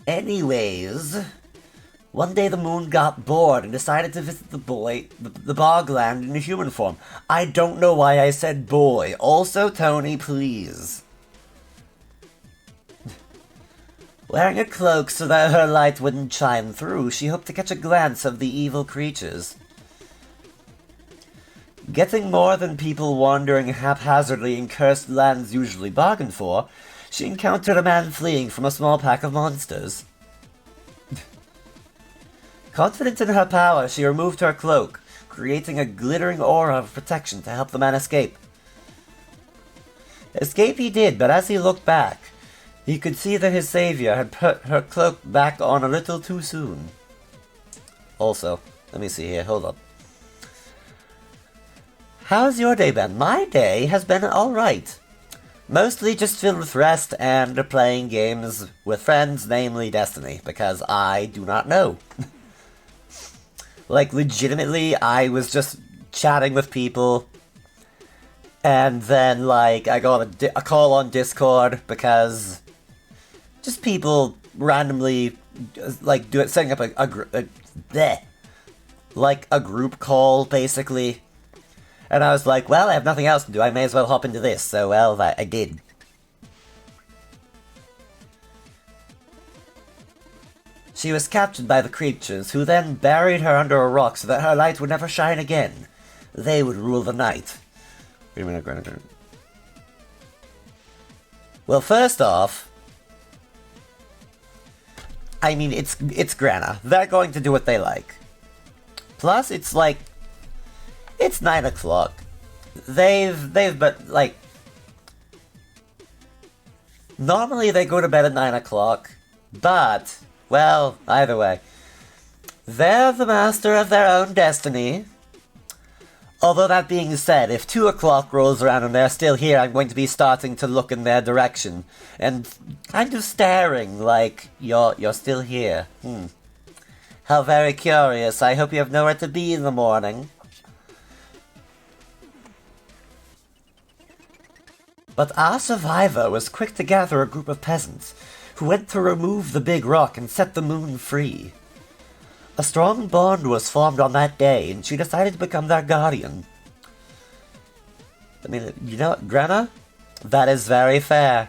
Anyways, one day the moon got bored and decided to visit the bogland in a human form. I don't know why I said boy. Also, Tony, please. Wearing a cloak so that her light wouldn't shine through, she hoped to catch a glance of the evil creatures. Getting more than people wandering haphazardly in cursed lands usually bargain for, she encountered a man fleeing from a small pack of monsters. Confident in her power, she removed her cloak, creating a glittering aura of protection to help the man escape. Escape he did, but as he looked back, he could see that his savior had put her cloak back on a little too soon. Also, let me see here, hold up. How's your day been? My day has been alright. Mostly just filled with rest and playing games with friends, namely Destiny, because I do not know. Like, legitimately, I was just chatting with people, and then, like, I got a call on Discord, because just people randomly, like, setting up a group call, basically. And I was like, well, I have nothing else to do, I may as well hop into this, so, well, I did. She was captured by the creatures, who then buried her under a rock so that her light would never shine again. They would rule the night. Wait a minute, Granna. Well, first off, I mean, it's Granna. They're going to do what they like. Plus, it's like, it's 9 o'clock. But, like, normally they go to bed at 9 o'clock, but, well, either way, they're the master of their own destiny. Although that being said, if 2 o'clock rolls around and they're still here, I'm going to be starting to look in their direction, and kind of staring like, you're still here. How very curious. I hope you have nowhere to be in the morning. But our survivor was quick to gather a group of peasants, who went to remove the big rock and set the moon free. A strong bond was formed on that day, and she decided to become their guardian. I mean, you know what, Granna? That is very fair.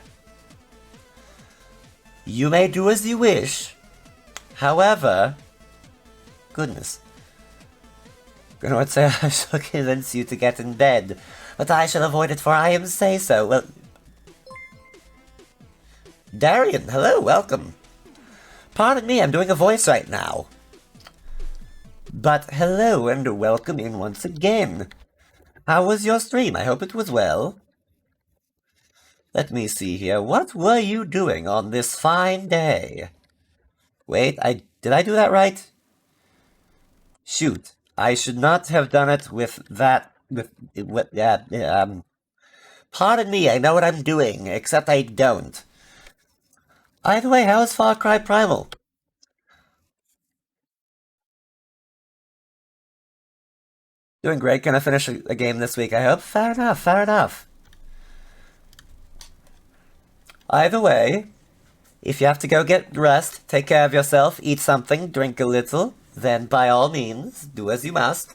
You may do as you wish. However... Goodness. Granna would say I shall convince you to get in bed, but I shall avoid it, for I am say-so. Well... Darian, hello, welcome. Pardon me, I'm doing a voice right now. But hello and welcome in once again. How was your stream? I hope it was well. Let me see here. What were you doing on this fine day? Wait, did I do that right? Shoot, I should not have done it with that. Pardon me, I know what I'm doing, except I don't. Either way, how is Far Cry Primal? Doing great. Gonna finish a game this week, I hope. Fair enough, fair enough. Either way, if you have to go get rest, take care of yourself, eat something, drink a little, then by all means, do as you must.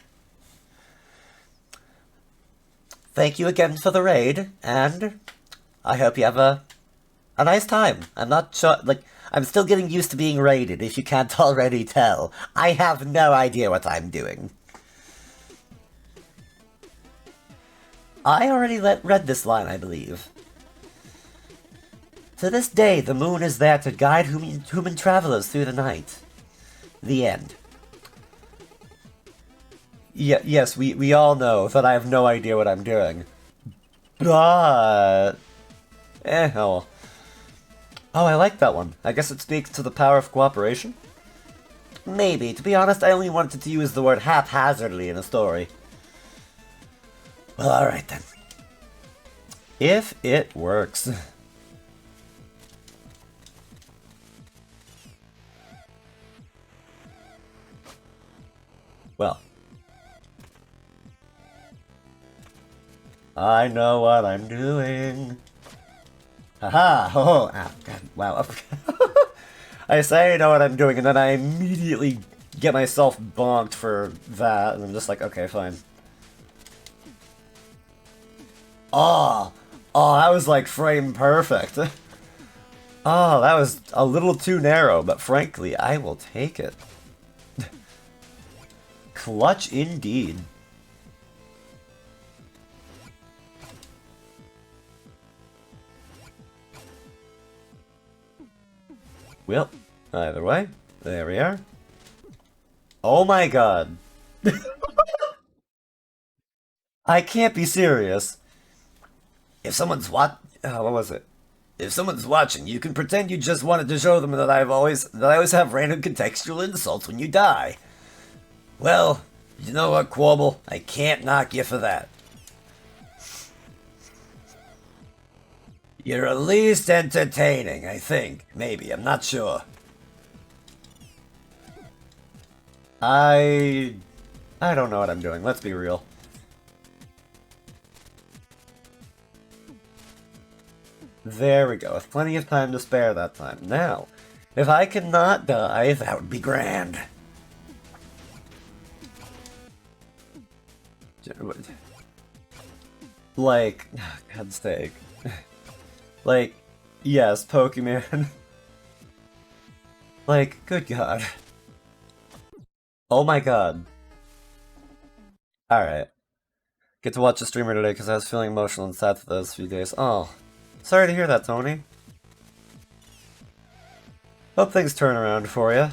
Thank you again for the raid, and I hope you have a nice time. I'm not sure, like, I'm still getting used to being raided, if you can't already tell. I have no idea what I'm doing. I already read this line, I believe. To this day, the moon is there to guide human travelers through the night. The end. Yeah, yes, we all know that I have no idea what I'm doing. But... oh well. Oh, I like that one. I guess it speaks to the power of cooperation? Maybe. To be honest, I only wanted to use the word haphazardly in a story. Well, alright then. If it works. Well. I know what I'm doing. Haha! Oh, ah, God, wow. I say I know what I'm doing, and then I immediately get myself bonked for that, and I'm just like, okay, fine. Oh, that was like frame perfect. Oh, that was a little too narrow, but frankly, I will take it. Clutch indeed. Well, either way, there we are. Oh my god. I can't be serious. If someone's what was it? If someone's watching, you can pretend you just wanted to show them that I always have random contextual insults when you die. Well, you know what, Quabble? I can't knock you for that. You're at least entertaining, I think. Maybe, I'm not sure. I don't know what I'm doing, let's be real. There we go, with plenty of time to spare that time. Now, if I can not die, that would be grand. Like, God's sake. Like, yes, Pokemon. Like, good god. Oh my god. Alright. Get to watch a streamer today because I was feeling emotional and sad for those few days. Oh. Sorry to hear that, Tony. Hope things turn around for you.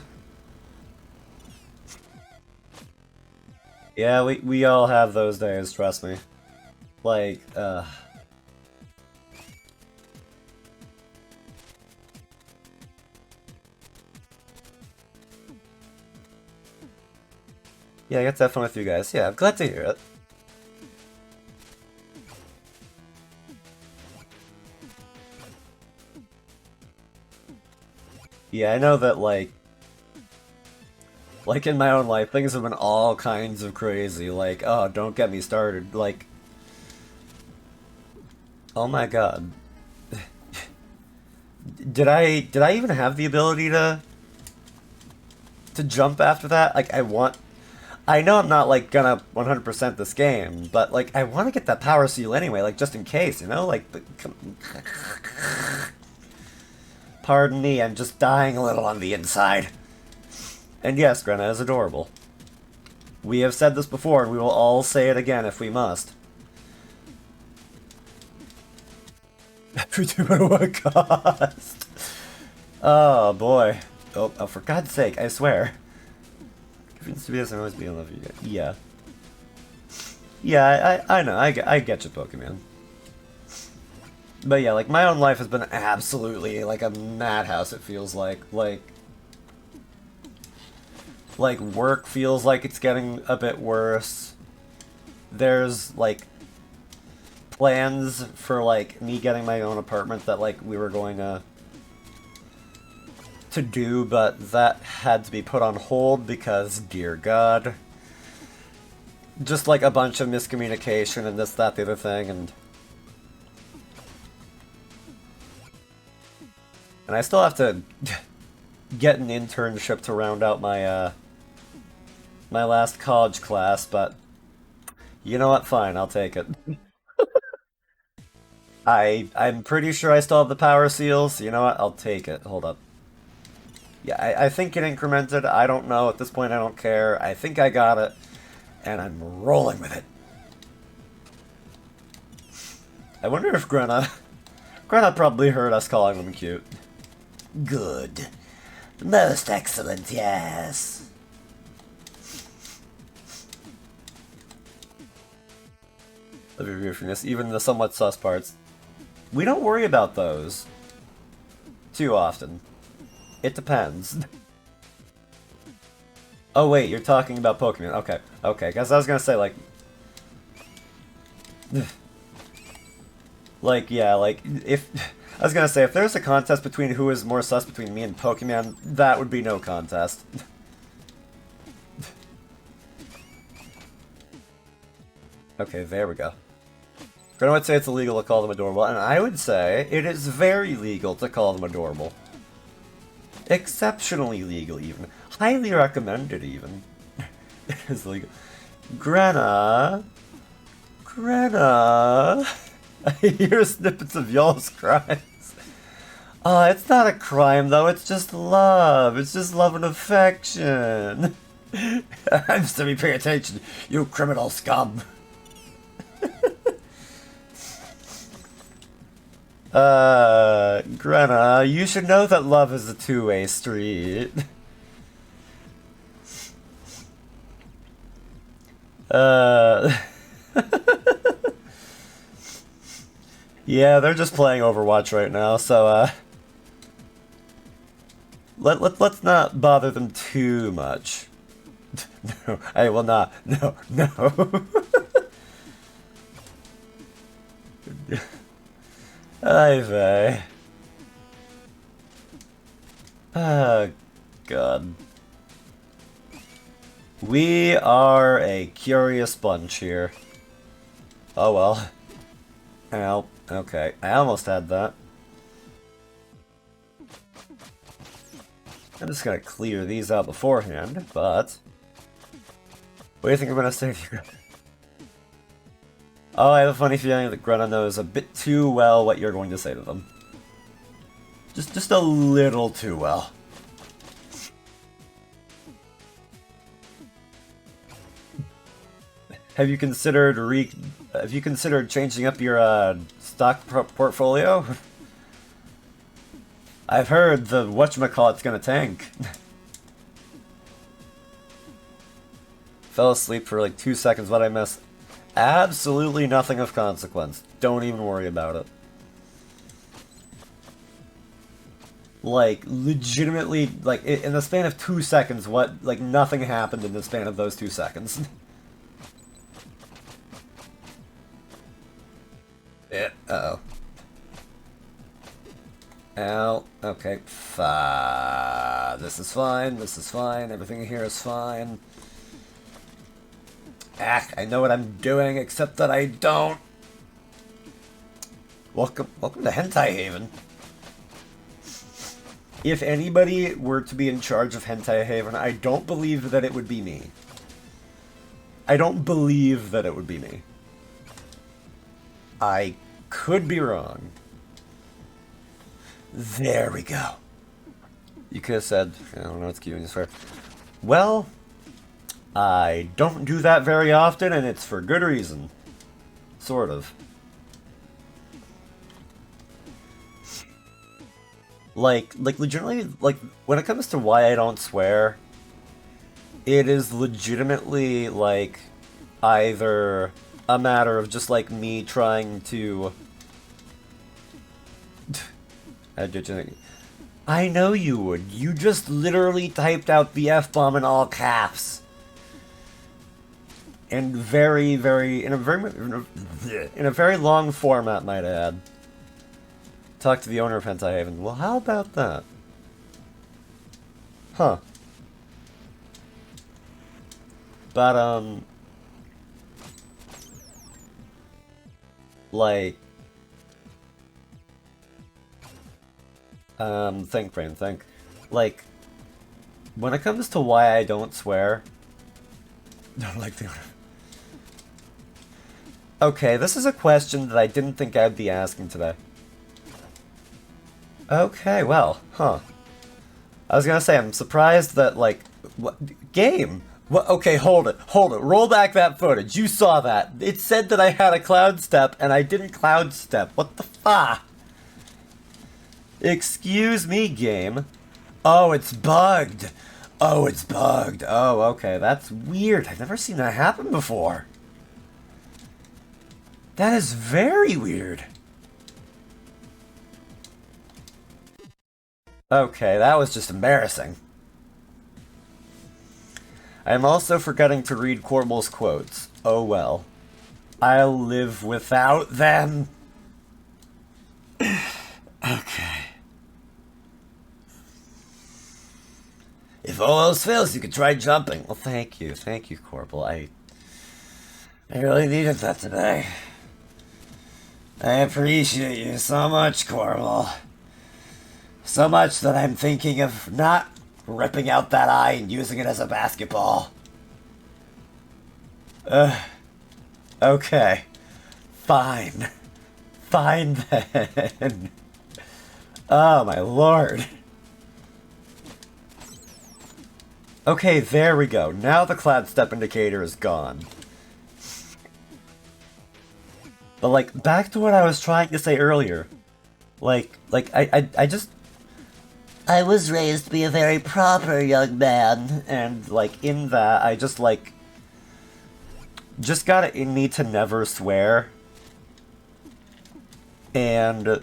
Yeah, we all have those days, trust me. Like, yeah, I got that fun with you guys. Yeah, I'm glad to hear it. Yeah, I know that, like in my own life, things have been all kinds of crazy. Like, oh, don't get me started. Like, oh my god. Did I even have the ability to jump after that? Like, I know I'm not, like, gonna 100% this game, but, like, I want to get that power seal anyway, like, just in case, you know? Like, pardon me, I'm just dying a little on the inside. And yes, Grenna is adorable. We have said this before, and we will all say it again if we must. Every two at what cost? Oh, boy. Oh, for God's sake, I swear. Convenience to be as I always be in love with you guys. Yeah. Yeah, I know, I get you, Pokemon. But yeah, like, my own life has been absolutely, like, a madhouse, it feels like. Like, work feels like it's getting a bit worse. There's, like, plans for, like, me getting my own apartment that, like, we were going to do, but that had to be put on hold because, dear God, just, like, a bunch of miscommunication and this, that, the other thing, and I still have to get an internship to round out my, my last college class, but you know what? Fine, I'll take it. I'm pretty sure I still have the power seals. You know what? I'll take it. Hold up. Yeah, I think it incremented. I don't know. At this point, I don't care. I think I got it. And I'm rolling with it. I wonder if Grenna... Grenna probably heard us calling them cute. Good. Most excellent, yes. Love your goofiness, even the somewhat sus parts. We don't worry about those too often. It depends. Oh wait, you're talking about Pokemon. Okay, okay, because I was gonna say, like... like, yeah, like, if... I was gonna say, if there's a contest between who is more sus between me and Pokemon, that would be no contest. Okay, there we go. I would say it's illegal to call them adorable, and I would say it is very legal to call them adorable. Exceptionally legal, even. Highly recommended, even. It is legal. Grenna... Grenna... I hear snippets of y'all's cries. It's not a crime, though. It's just love. It's just love and affection. I'm still paying attention, you criminal scum. Grenna, you should know that love is a two-way street. Yeah, they're just playing Overwatch right now, so, let's not bother them too much. No, I will not. No, no. Ivy. Oh, God. We are a curious bunch here. Oh well. Ow. Okay, I almost had that. I'm just gonna clear these out beforehand, but... What do you think I'm gonna say to you? Oh, I have a funny feeling that Grenna knows a bit too well what you're going to say to them. Just a little too well. Have you considered changing up your stock portfolio? I've heard the whatchamacallit's gonna tank. Fell asleep for like 2 seconds. What'd I miss? Absolutely nothing of consequence. Don't even worry about it. Like, legitimately, like, in the span of 2 seconds, like, nothing happened in the span of those 2 seconds. Yeah, uh-oh. Ow. Okay, this is fine, everything here is fine. I know what I'm doing, except that I don't. Welcome to Hentai Haven. If anybody were to be in charge of Hentai Haven, I don't believe that it would be me. I don't believe that it would be me. I could be wrong. There we go. You could have said, I don't know what's keeping this for. Well, I don't do that very often, and it's for good reason. Sort of. Like legitimately, like, when it comes to why I don't swear, it is legitimately, like, either a matter of just, like, me trying to... I know you would. You just literally typed out the F-bomb in all caps. And in a very long format, might I add. Talk to the owner of Hentai Haven. Well, how about that? Huh. But, like... think, brain, think. Like, when it comes to why I don't swear... Don't like the owner. Okay, this is a question that I didn't think I'd be asking today. Okay, well, huh. I was gonna say, I'm surprised that, like, what game? What? Okay, hold it. Roll back that footage. You saw that. It said that I had a cloud step, and I didn't cloud step. What the fuck? Excuse me, game. Oh, it's bugged. Oh, it's bugged. Oh, okay, that's weird. I've never seen that happen before. That is very weird. Okay, that was just embarrassing. I am also forgetting to read Corbel's quotes. Oh well. I'll live without them. Okay. If all else fails, you could try jumping. Well, thank you, Corbel. I really needed that today. I appreciate you so much, Corbel. So much that I'm thinking of not ripping out that eye and using it as a basketball. Okay. Fine. Fine then. Oh my lord. Okay, there we go. Now the cloud step indicator is gone. But, like, back to what I was trying to say earlier. I was raised to be a very proper young man, and, like, in that, I just, like, just got it in me to never swear. And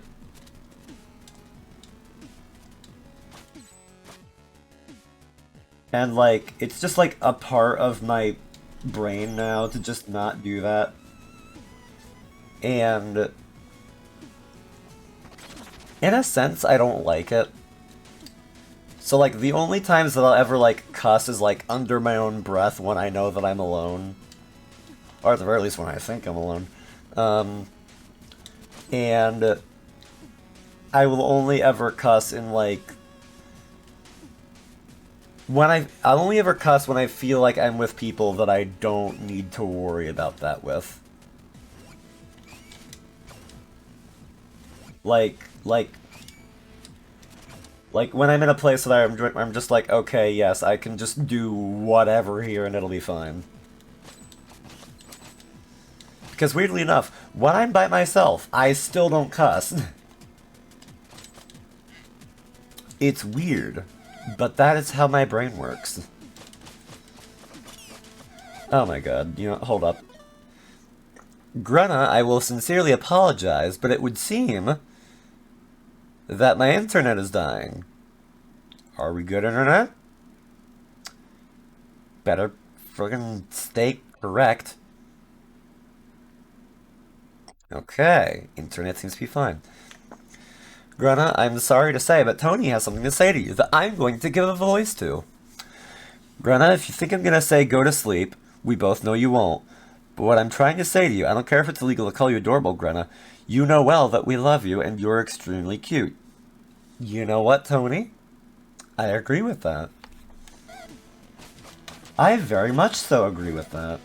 like, it's just, like, a part of my brain now to just not do that. And in a sense, I don't like it. So, like, the only times that I'll ever, like, cuss is, like, under my own breath when I know that I'm alone. Or at the very least when I think I'm alone. And I will only ever cuss in, like, I'll only ever cuss when I feel like I'm with people that I don't need to worry about that with. Like when I'm in a place that I'm just like, okay, yes, I can just do whatever here and it'll be fine. Because weirdly enough, when I'm by myself, I still don't cuss. It's weird, but that is how my brain works. Oh my god, you know, hold up. Grunna, I will sincerely apologize, but it would seem that my internet is dying. Are we good, internet? Better friggin' stay correct. Okay, internet seems to be fine. Grunna, I'm sorry to say, but Tony has something to say to you that I'm going to give a voice to. Grunna, if you think I'm gonna say go to sleep, we both know you won't. But what I'm trying to say to you, I don't care if it's illegal to call you adorable, Grunna. You know well that we love you and you're extremely cute. You know what, Tony? I agree with that. I very much so agree with that.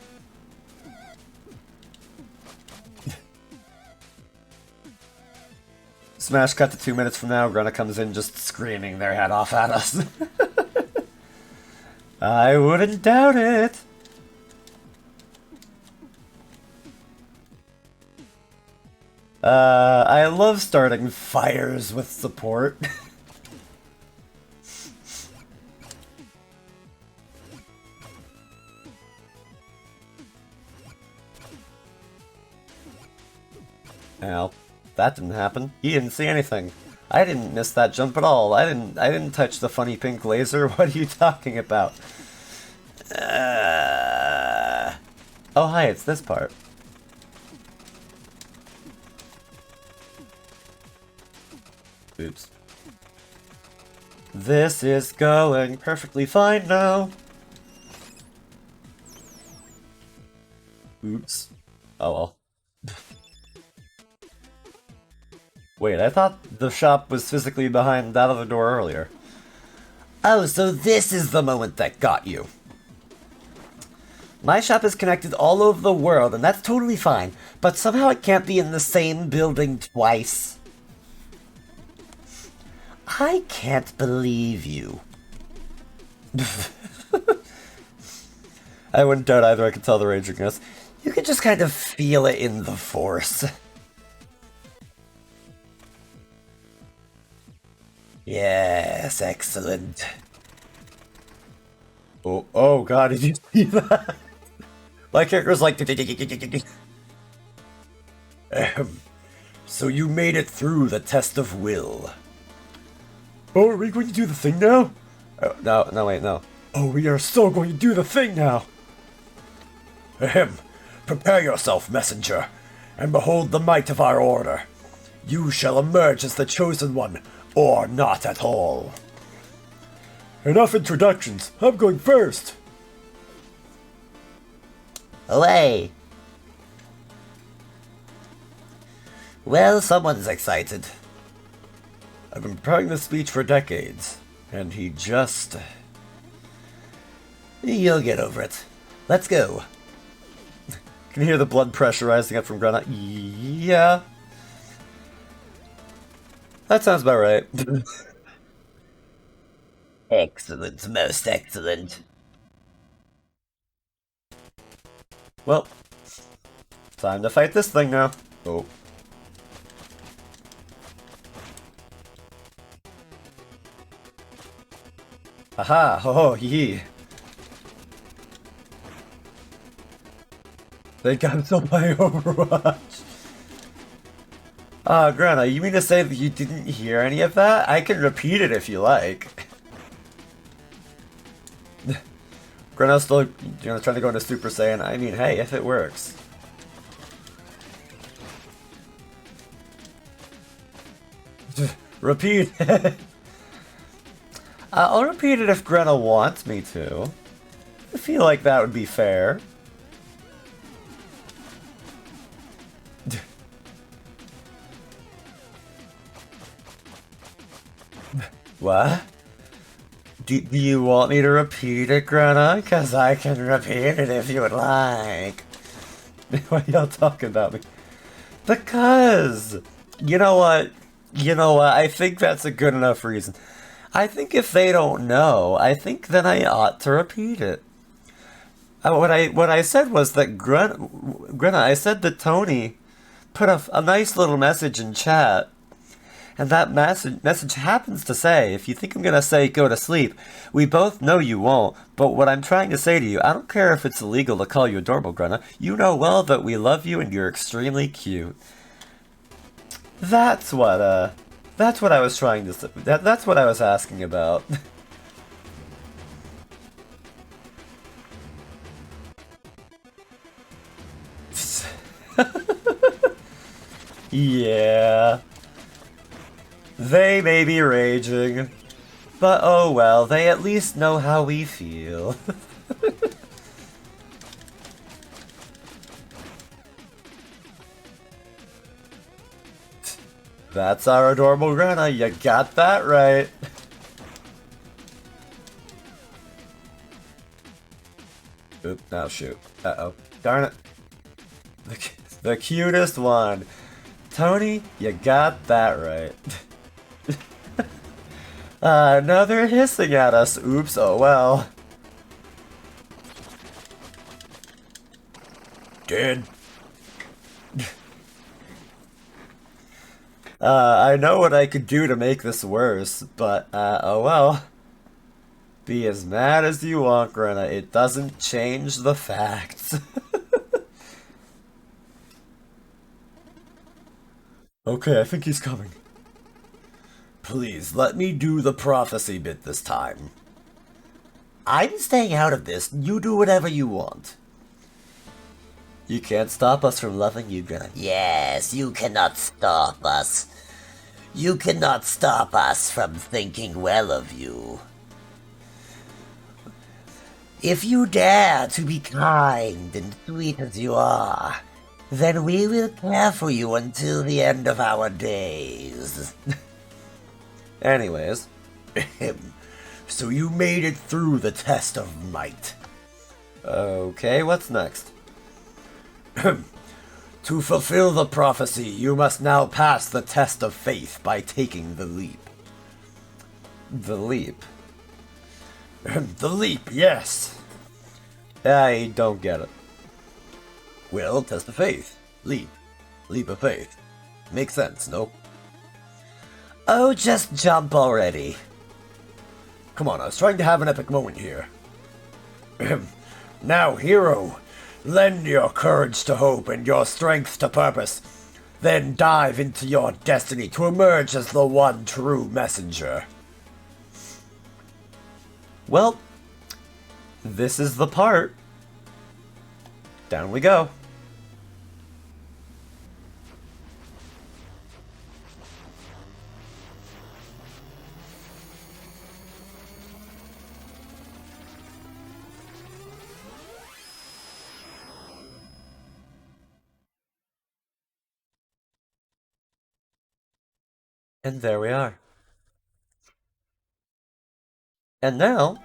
Smash cut to 2 minutes from now, Grunna comes in just screaming their head off at us. I wouldn't doubt it. I love starting fires with support. Well, that didn't happen. He didn't see anything. I didn't miss that jump at all. I didn't touch the funny pink laser. What are you talking about? Oh hi, it's this part. Oops. This is going perfectly fine now. Oops. Oh well. Wait, I thought the shop was physically behind that other door earlier. Oh, so this is the moment that got you. My shop is connected all over the world, and that's totally fine, but somehow it can't be in the same building twice. I can't believe you. I wouldn't doubt either, I could tell the ragingness. You can just kind of feel it in the force. Yes, excellent. Oh god, did you see that? My character's like... So you made it through the test of will. Oh, are we going to do the thing now? Oh, no, wait, no. Oh, we are so going to do the thing now! Ahem. Prepare yourself, messenger, and behold the might of our order. You shall emerge as the chosen one, or not at all. Enough introductions. I'm going first. Away. Well, someone's excited. I've been preparing this speech for decades, and he just... You'll get over it. Let's go. Can you hear the blood pressure rising up from Grana? Yeah. That sounds about right. Excellent, most excellent. Well, time to fight this thing now. Oh. Aha! Oh, yee. They got so by Overwatch. Ah, Grana, you mean to say that you didn't hear any of that? I can repeat it if you like. Grana's still, trying to go into Super Saiyan. I mean, hey, if it works. Repeat it. I'll repeat it if Grana wants me to. I feel like that would be fair. What? Do you want me to repeat it, Grana? Because I can repeat it if you would like. Why y'all talking about me? Because! You know what? I think that's a good enough reason. I think if they don't know, I think then I ought to repeat it. What I said was that Grana, I said that Tony put a nice little message in chat. And that message happens to say, if you think I'm going to say go to sleep, we both know you won't. But what I'm trying to say to you, I don't care if it's illegal to call you adorable, Grana. You know well that we love you and you're extremely cute. That's what I was trying to say. That's what I was asking about. Yeah. They may be raging, but oh well, they at least know how we feel. That's our adorable Grana, you got that right. Oop, now shoot. Uh-oh. Darn it. The cutest one. Tony, you got that right. Now they're hissing at us. Oops, oh well. Dead. I know what I could do to make this worse, but, oh well. Be as mad as you want, Grana. It doesn't change the facts. Okay, I think he's coming. Please, let me do the prophecy bit this time. I'm staying out of this. You do whatever you want. You can't stop us from loving you, Grana. Yes, you cannot stop us. You cannot stop us from thinking well of you. If you dare to be kind and sweet as you are, then we will care for you until the end of our days. Anyways. So you made it through the test of might. Okay, what's next? To fulfill the prophecy, you must now pass the test of faith by taking the leap. The leap? The leap, yes. I don't get it. Well, test of faith. Leap. Leap of faith. Makes sense, no? Oh, just jump already. Come on, I was trying to have an epic moment here. Now, hero, lend your courage to hope and your strength to purpose. Then dive into your destiny to emerge as the one true messenger. Well, this is the part. Down we go. And there we are. And now,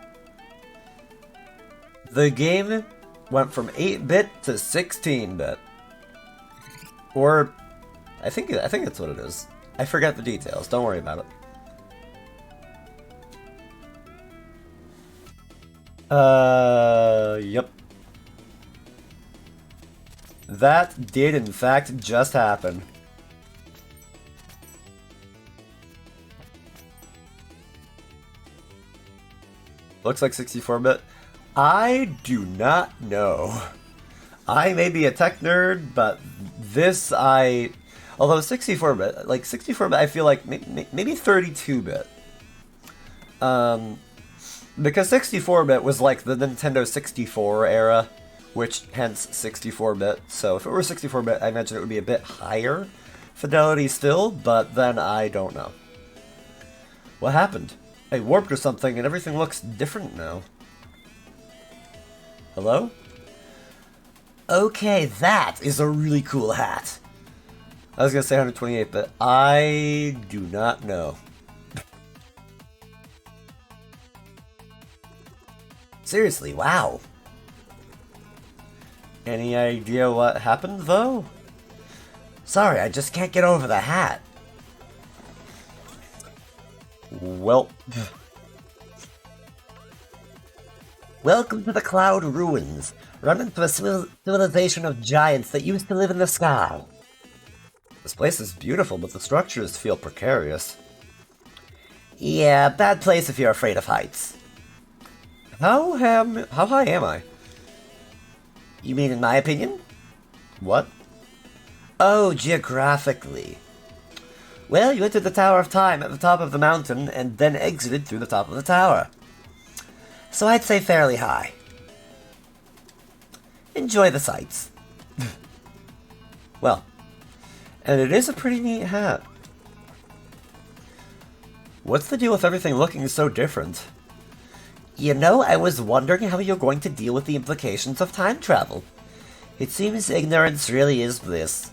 the game went from 8-bit to 16-bit. Or, I think that's what it is. I forget the details, don't worry about it. Yep. That did in fact just happen. Looks like 64-bit. I do not know. I may be a tech nerd, but this although 64-bit, like 64-bit, I feel like maybe 32-bit. Because 64-bit was like the Nintendo 64 era, which hence 64-bit. So if it were 64-bit, I imagine it would be a bit higher fidelity still, but then I don't know. What happened? I warped or something and everything looks different now. Hello? Okay, that is a really cool hat. I was gonna say 128, but I do not know. Seriously, wow. Any idea what happened, though? Sorry, I just can't get over the hat. Well... Welcome to the Cloud Ruins. Run into a civilization of giants that used to live in the sky. This place is beautiful, but the structures feel precarious. Yeah, bad place if you're afraid of heights. How high am I? You mean in my opinion? What? Oh, geographically. Well, you entered the Tower of Time at the top of the mountain and then exited through the top of the tower. So I'd say fairly high. Enjoy the sights. Well, and it is a pretty neat hat. What's the deal with everything looking so different? You know, I was wondering how you're going to deal with the implications of time travel. It seems ignorance really is bliss.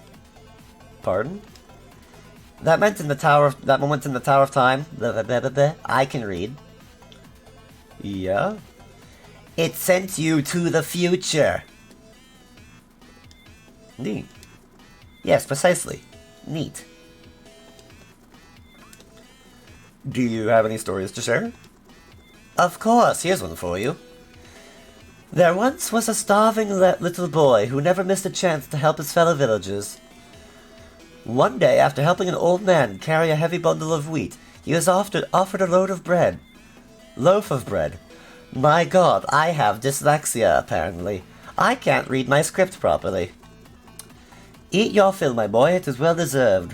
Pardon? That moment in the Tower of Time, blah, blah, blah, blah, I can read. Yeah? It sent you to the future. Neat. Yes, precisely. Neat. Do you have any stories to share? Of course, here's one for you. There once was a starving little boy who never missed a chance to help his fellow villagers. One day, after helping an old man carry a heavy bundle of wheat, he was offered a loaf of bread. My god, I have dyslexia, apparently. I can't read my script properly. Eat your fill, my boy, it is well deserved,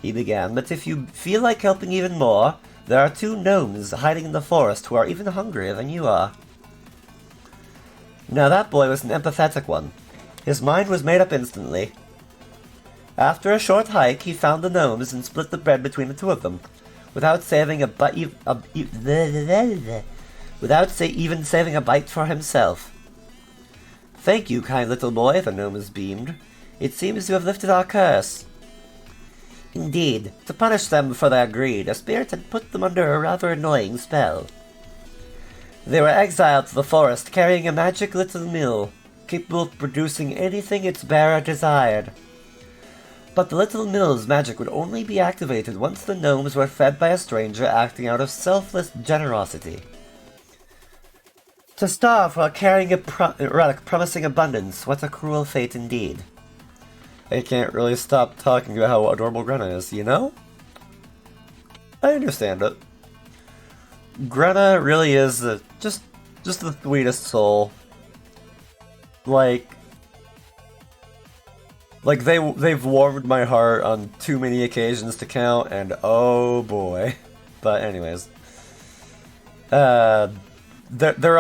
he began, but if you feel like helping even more, there are 2 gnomes hiding in the forest who are even hungrier than you are. Now that boy was an empathetic one. His mind was made up instantly. After a short hike, he found the gnomes and split the bread between the 2 of them, without even saving a bite for himself. Thank you, kind little boy, the gnomes beamed. It seems you have lifted our curse. Indeed, to punish them for their greed, a spirit had put them under a rather annoying spell. They were exiled to the forest, carrying a magic little mill, capable of producing anything its bearer desired. But the little mill's magic would only be activated once the gnomes were fed by a stranger acting out of selfless generosity. To starve while carrying a relic promising abundance, what a cruel fate indeed. I can't really stop talking about how adorable Grenna is, you know? I understand it. Grenna really is just the sweetest soul. Like they've warmed my heart on too many occasions to count, and oh boy. But anyways, they're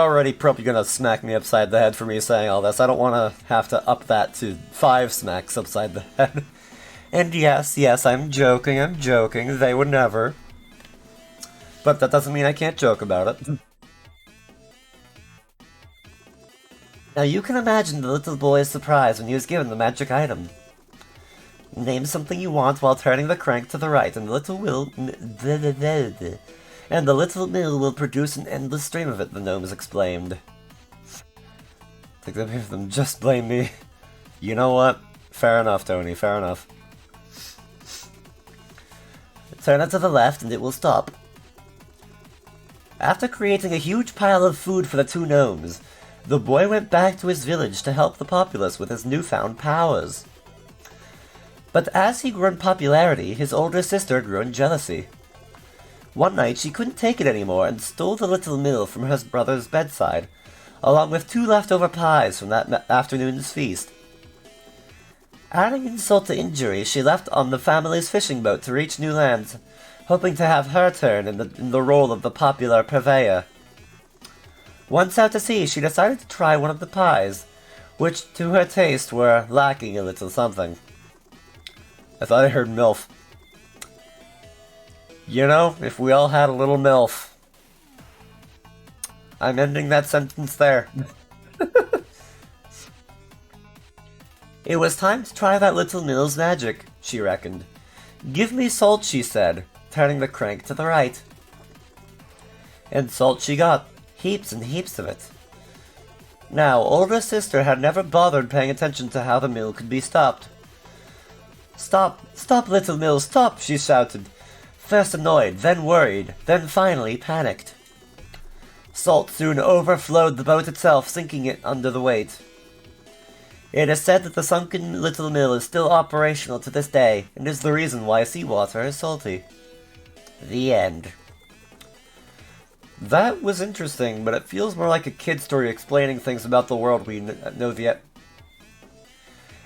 already probably gonna smack me upside the head for me saying all this. I don't want to have to up that to 5 smacks upside the head. And yes, I'm joking. They would never. But that doesn't mean I can't joke about it. Now you can imagine the little boy's surprise when he was given the magic item. Name something you want while turning the crank to the right, and the little mill will produce an endless stream of it, the gnomes exclaimed. I think that made them just blame me. You know what? Fair enough, Tony, fair enough. Turn it to the left and it will stop. After creating a huge pile of food for the 2 gnomes, the boy went back to his village to help the populace with his newfound powers. But as he grew in popularity, his older sister grew in jealousy. One night she couldn't take it anymore and stole the little mill from her brother's bedside, along with 2 leftover pies from that afternoon's feast. Adding insult to injury, she left on the family's fishing boat to reach new lands, hoping to have her turn in the role of the popular purveyor. Once out to sea, she decided to try one of the pies, which to her taste were lacking a little something. I thought I heard MILF. You know, if we all had a little MILF. I'm ending that sentence there. It was time to try that little mill's magic, she reckoned. Give me salt, she said, turning the crank to the right. And salt she got, heaps and heaps of it. Now, older sister had never bothered paying attention to how the mill could be stopped. Stop, little mill, stop, she shouted. First annoyed, then worried, then finally panicked. Salt soon overflowed the boat itself, sinking it under the weight. It is said that the sunken little mill is still operational to this day, and is the reason why seawater is salty. The end. That was interesting, but it feels more like a kid story explaining things about the world we know the...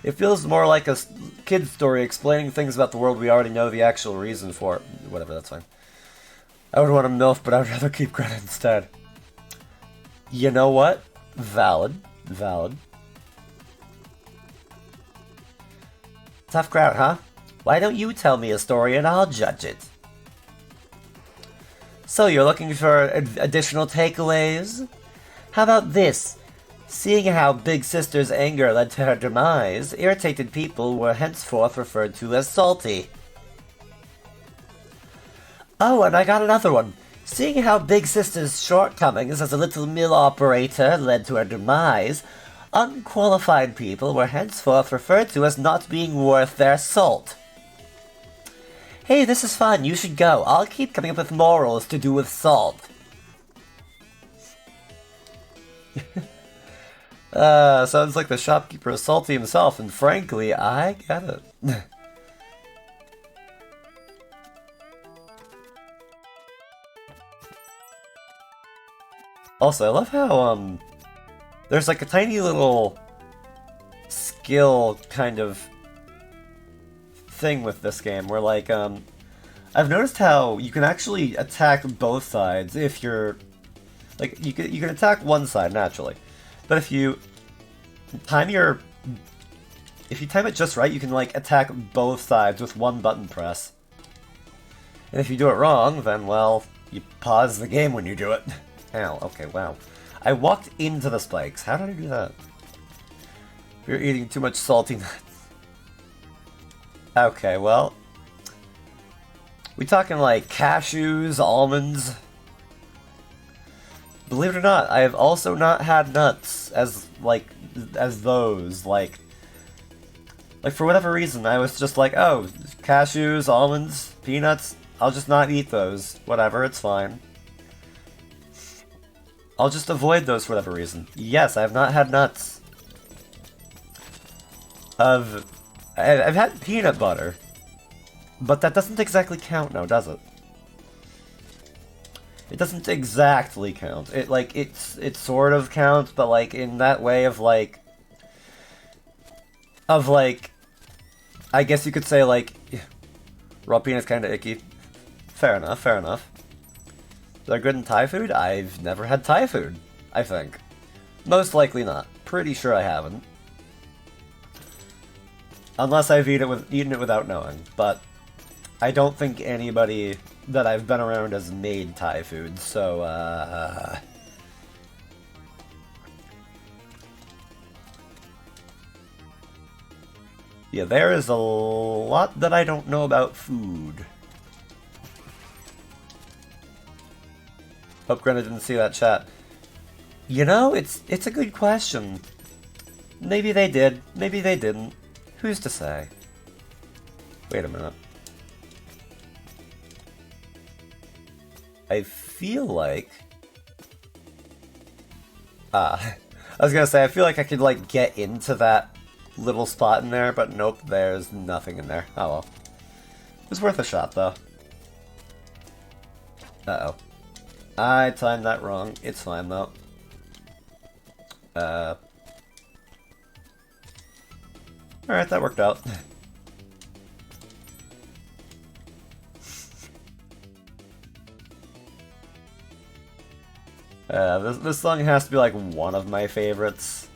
It feels more like a kid story explaining things about the world we already know the actual reason for. Whatever, that's fine. I would want a MILF, but I would rather keep Grenna instead. You know what? Valid. Tough crowd, huh? Why don't you tell me a story and I'll judge it? So you're looking for additional takeaways? How about this? Seeing how Big Sister's anger led to her demise, irritated people were henceforth referred to as salty. Oh, and I got another one. Seeing how Big Sister's shortcomings as a little mill operator led to her demise, unqualified people were henceforth referred to as not being worth their salt. Hey, this is fun, you should go. I'll keep coming up with morals to do with salt. Sounds like the shopkeeper is salty himself, and frankly, I get it. Also, I love how, there's like a tiny little skill kind of thing with this game, where like, I've noticed how you can actually attack both sides if you're, like, you can attack one side naturally, but if you time it just right, you can like attack both sides with one button press. And if you do it wrong, then well, you pause the game when you do it. Ow, okay, wow. I walked into the spikes. How did I do that? You're eating too much salty nuts. Okay, well. We talking like cashews, almonds? Believe it or not, I have also not had nuts as those. Like for whatever reason, I was just like, oh, cashews, almonds, peanuts, I'll just not eat those. Whatever, it's fine. I'll just avoid those for whatever reason. Yes, I have not had nuts. I've had peanut butter. But that doesn't exactly count now, does it? It doesn't exactly count. It sort of counts, but like in that way of like I guess you could say like raw peanut's kinda icky. Fair enough, fair enough. They're good in Thai food? I've never had Thai food, I think. Most likely not. Pretty sure I haven't. Unless I've eaten it without knowing, but I don't think anybody that I've been around has made Thai food, so, yeah, there is a lot that I don't know about food. Hope Greta didn't see that chat. You know, it's a good question. Maybe they did, maybe they didn't. Who's to say? Wait a minute. I feel like... I was gonna say, I feel like I could, like, get into that little spot in there, but nope, there's nothing in there. Oh well. It was worth a shot, though. Uh-oh. I timed that wrong. It's fine, though. Alright, that worked out. This song has to be like one of my favorites.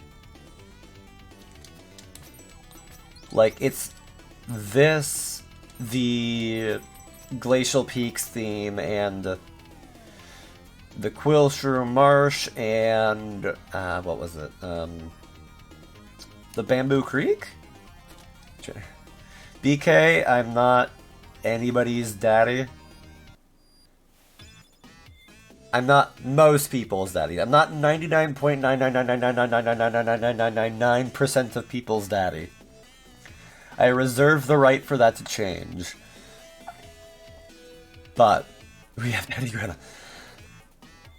Like, it's this, the Glacial Peaks theme, and the Quillshrew Marsh, and, what was it? The Bamboo Creek? BK, I'm not anybody's daddy. I'm not most people's daddy. I'm not 99.99999999999% of people's daddy. I reserve the right for that to change. But we have Daddy Greta.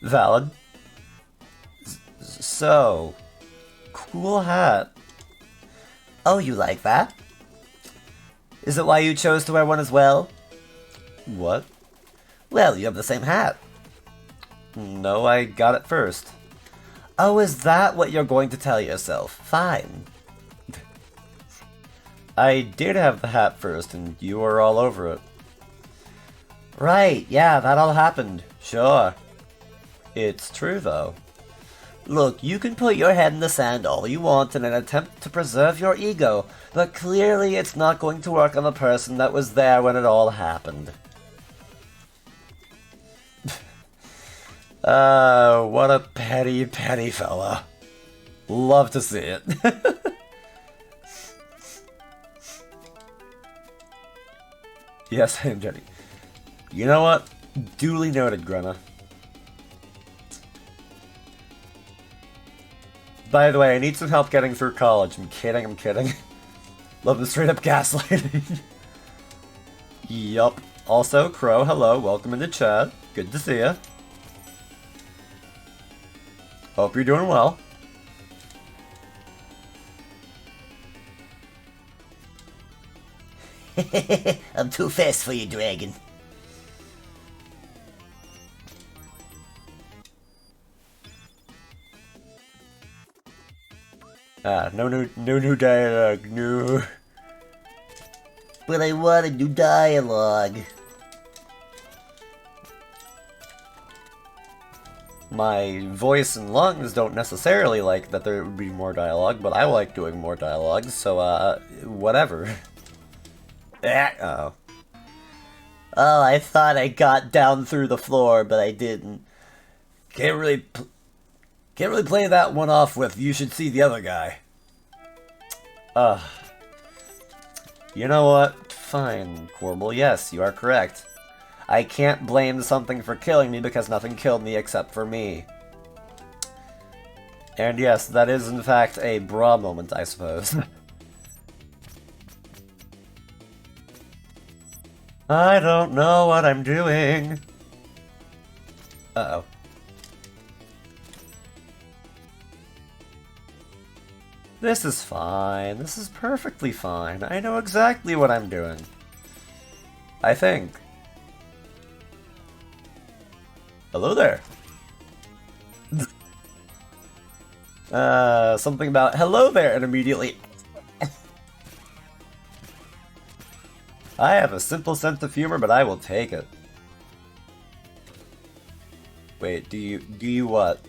Valid. So, cool hat. Oh, you like that? Is it why you chose to wear one as well? What? Well, you have the same hat. No, I got it first. Oh, is that what you're going to tell yourself? Fine. I did have the hat first, and you were all over it. Right, yeah, that all happened. Sure. It's true, though. Look, you can put your head in the sand all you want in an attempt to preserve your ego, but clearly it's not going to work on the person that was there when it all happened. What a petty, petty fella. Love to see it. Yes, I am Jenny. You know what? Duly noted, Grena. By the way, I need some help getting through college. I'm kidding, I'm kidding. Love the straight up gaslighting. Yup. Also, Crow, hello, welcome into chat. Good to see ya. Hope you're doing well. I'm too fast for you, dragon. No new dialogue, no. But I want a new dialogue. My voice and lungs don't necessarily like that there would be more dialogue, but I like doing more dialogue, so, whatever. Uh-oh. Oh, I thought I got down through the floor, but I didn't. Can't really play that one off with "you should see the other guy." You know what? Fine, Corbel, yes, you are correct. I can't blame something for killing me because nothing killed me except for me. And yes, that is in fact a bra moment, I suppose. I don't know what I'm doing. Uh-oh. This is fine. This is perfectly fine. I know exactly what I'm doing. I think. Hello there. Something about hello there and immediately. I have a simple sense of humor, but I will take it. Wait, do you what?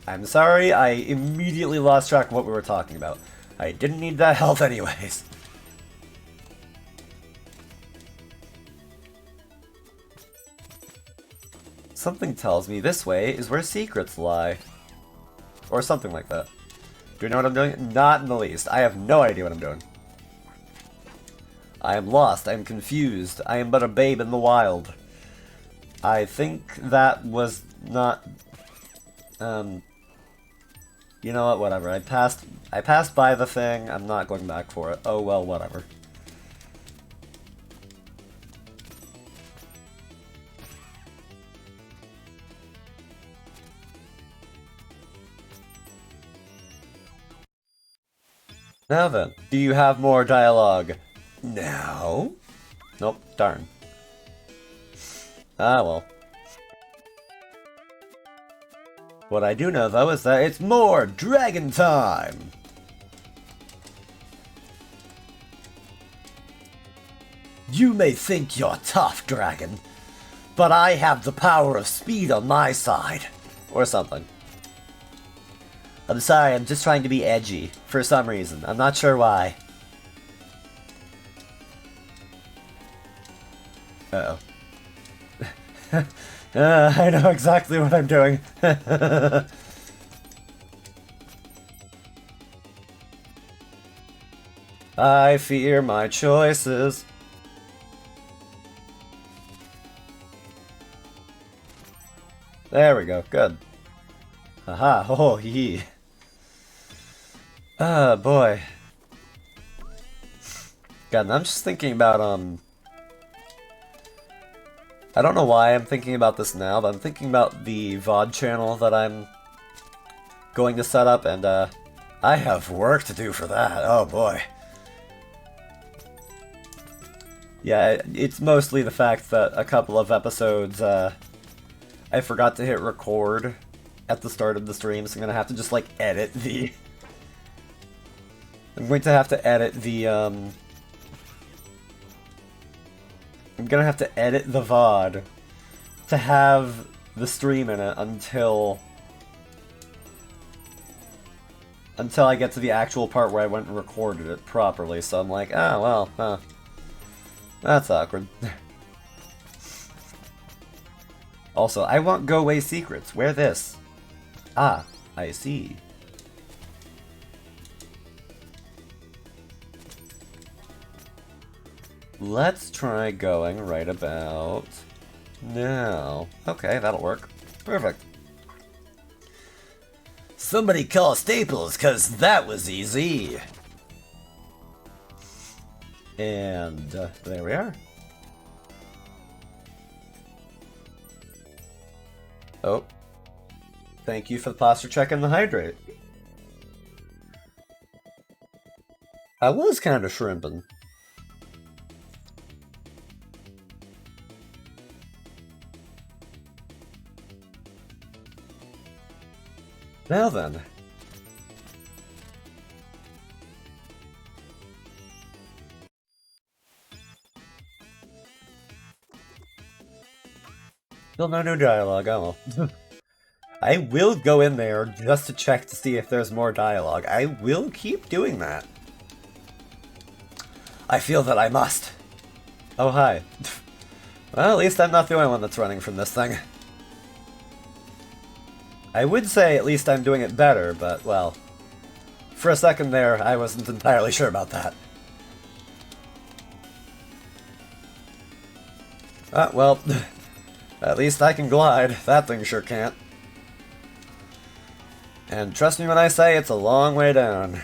I'm sorry, I immediately lost track of what we were talking about. I didn't need that health anyways. Something tells me this way is where secrets lie. Or something like that. Do you know what I'm doing? Not in the least. I have no idea what I'm doing. I am lost. I am confused. I am but a babe in the wild. I think that was not... You know what? Whatever. I passed by the thing. I'm not going back for it. Oh well, whatever. Now then, do you have more dialogue? No? Nope, darn. Ah well. What I do know though is that it's more dragon time! You may think you're tough, dragon, but I have the power of speed on my side. Or something. I'm sorry, I'm just trying to be edgy, for some reason. I'm not sure why. Uh-oh. I know exactly what I'm doing. I fear my choices. There we go, good. Aha, oh, yee. Ah, boy. God, and I'm just thinking about, I don't know why I'm thinking about this now, but I'm thinking about the VOD channel that I'm going to set up, and, I have work to do for that. Oh, boy. Yeah, it's mostly the fact that a couple of episodes, I forgot to hit record at the start of the stream, so I'm gonna have to just, like, edit the... I'm going to have to edit the, I'm gonna have to edit the VOD to have the stream in it until I get to the actual part where I went and recorded it properly, so I'm like, oh, well, that's awkward. Also, I want go-away secrets. Wear this. Ah, I see. Let's try going right about now. Okay, that'll work. Perfect. Somebody call Staples, cause that was easy. And there we are. Oh. Thank you for the posture check and the hydrate. I was kind of shrimping. Now then. Still no new dialogue, oh well. I will go in there just to check to see if there's more dialogue. I will keep doing that. I feel that I must. Oh, hi. Well, at least I'm not the only one that's running from this thing. I would say at least I'm doing it better, but, well, for a second there, I wasn't entirely sure about that. Well, at least I can glide. That thing sure can't. And trust me when I say it's a long way down.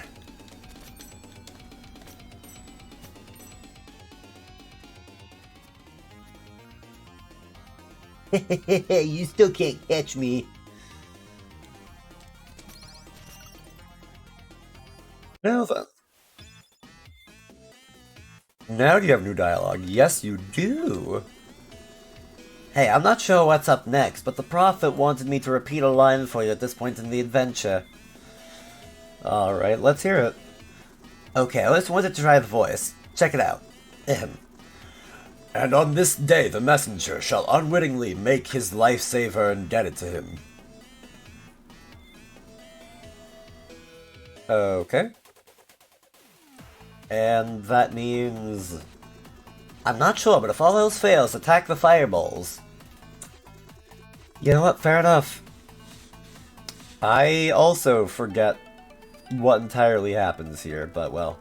You still can't catch me. Now then. Now do you have new dialogue? Yes, you do. Hey, I'm not sure what's up next, but the Prophet wanted me to repeat a line for you at this point in the adventure. Alright, let's hear it. Okay, I just wanted to try the voice. Check it out. Ahem. And on this day the messenger shall unwittingly make his lifesaver indebted to him. Okay. And that means... I'm not sure, but if all else fails, attack the fireballs. You know what? Fair enough. I also forget what entirely happens here, but well.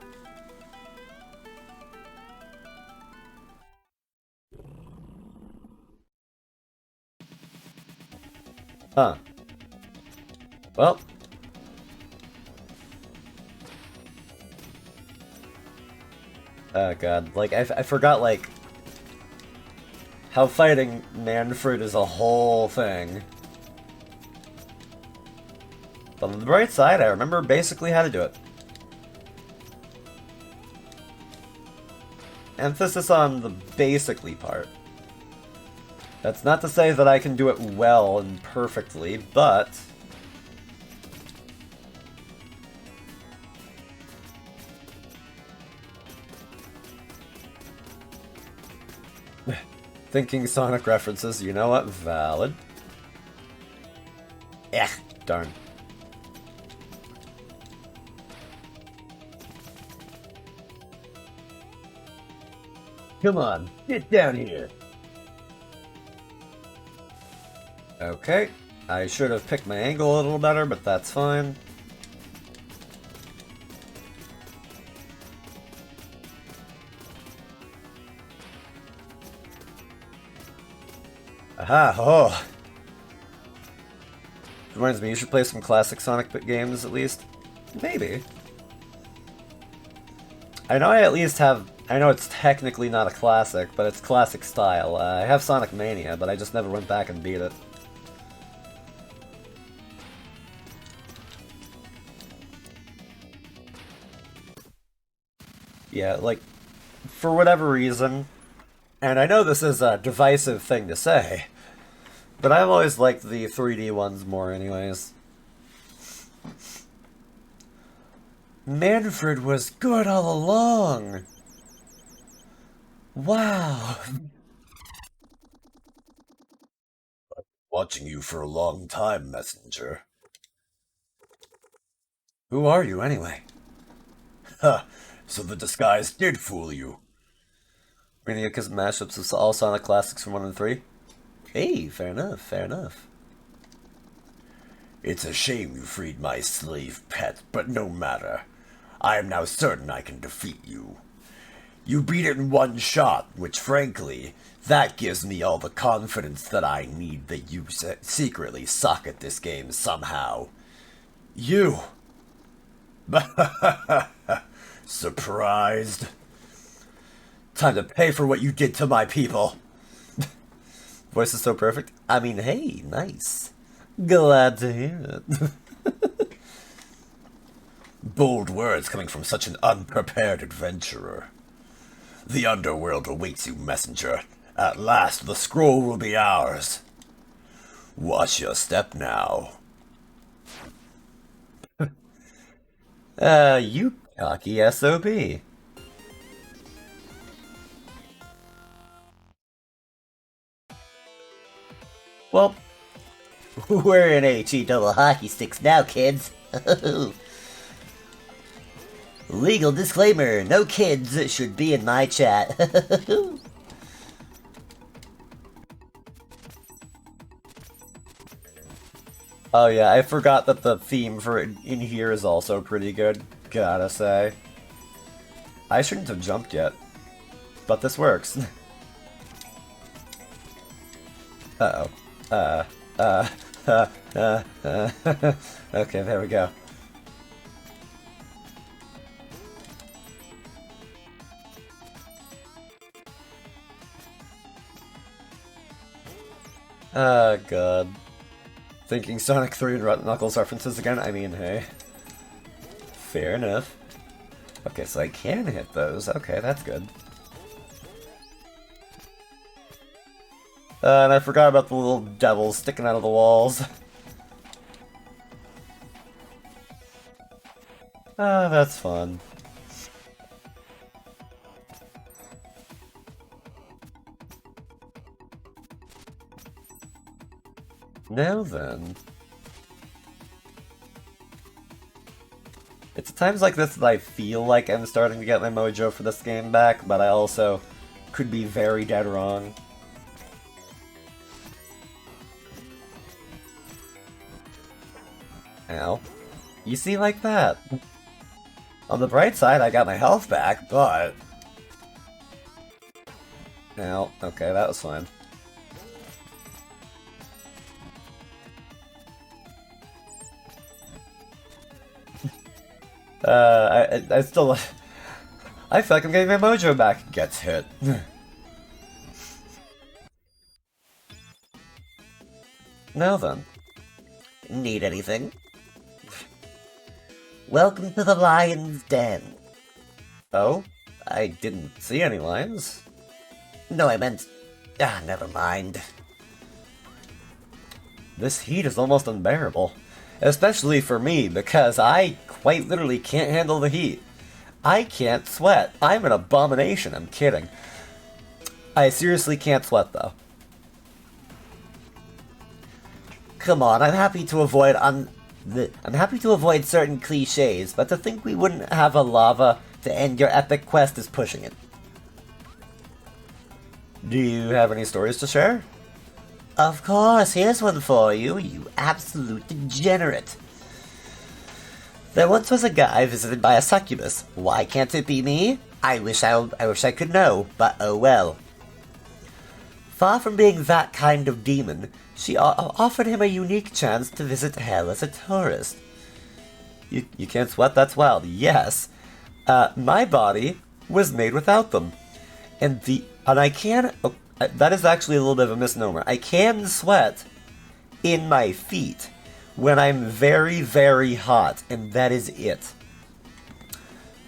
Huh. Well. Oh god, like, I forgot, like, how fighting Manfred is a whole thing. But on the bright side, I remember basically how to do it. Emphasis on the basically part. That's not to say that I can do it well and perfectly, but... Thinking Sonic references, you know what? Valid. Eh, Darn. come on, get down here. Okay. I should have picked my angle a little better, but that's fine. Aha! Oh! Reminds me, you should play some classic Sonic games, at least. Maybe. I know I at least have... I know it's technically not a classic, but it's classic style. I have Sonic Mania, but I just never went back and beat it. Yeah, like, for whatever reason, and I know this is a divisive thing to say, but I've always liked the 3D ones more anyways. Manfred was good all along! Wow! Watching you for a long time, Messenger. Who are you, anyway? Ha! So the disguise did fool you. Meaning because mashups of all Sonic classics from 1 and 3? Hey, fair enough, fair enough. It's a shame you freed my slave pet, but no matter. I am now certain I can defeat you. You beat it in one shot, which frankly, that gives me all the confidence that I need that you secretly suck at this game somehow. You! Surprised? Time to pay for what you did to my people. Voice is so perfect. I mean, hey, nice. Glad to hear it. Bold words coming from such an unprepared adventurer. The underworld awaits you, messenger. At last, the scroll will be ours. Watch your step now. You cocky SOB. Well, we're in HE double hockey sticks now, kids. Legal disclaimer, no kids should be in my chat. Oh yeah, I forgot that the theme for it in here is also pretty good, gotta say. I shouldn't have jumped yet, but this works. Uh-oh. Okay, there we go. Oh god. Thinking Sonic 3 and Knuckles references again? I mean, hey. Fair enough. Okay, so I can hit those. Okay, that's good. And I forgot about the little devils sticking out of the walls. Ah, that's fun. Now then... It's at times like this that I feel like I'm starting to get my mojo for this game back, but I also could be very dead wrong. Ow. You see, like that. On the bright side, I got my health back, but... Ow. Okay, that was fine. I still... I feel like I'm getting my mojo back. Gets hit. Now then. Need anything? Welcome to the Lion's Den. Oh? I didn't see any lions. No, I meant... Ah, never mind. This heat is almost unbearable. Especially for me, because I quite literally can't handle the heat. I can't sweat. I'm an abomination. I'm kidding. I seriously can't sweat, though. Come on, I'm happy to avoid certain cliches, but to think we wouldn't have a lava to end your epic quest is pushing it. Do you have any stories to share? Of course, here's one for you, you absolute degenerate. There once was a guy visited by a succubus. Why can't it be me? I wish I could know, but oh well. Far from being that kind of demon, she offered him a unique chance to visit hell as a tourist. You can't sweat? That's wild. Yes. My body was made without them. And I can... Oh, that is actually a little bit of a misnomer. I can sweat in my feet when I'm very, very hot, and that is it.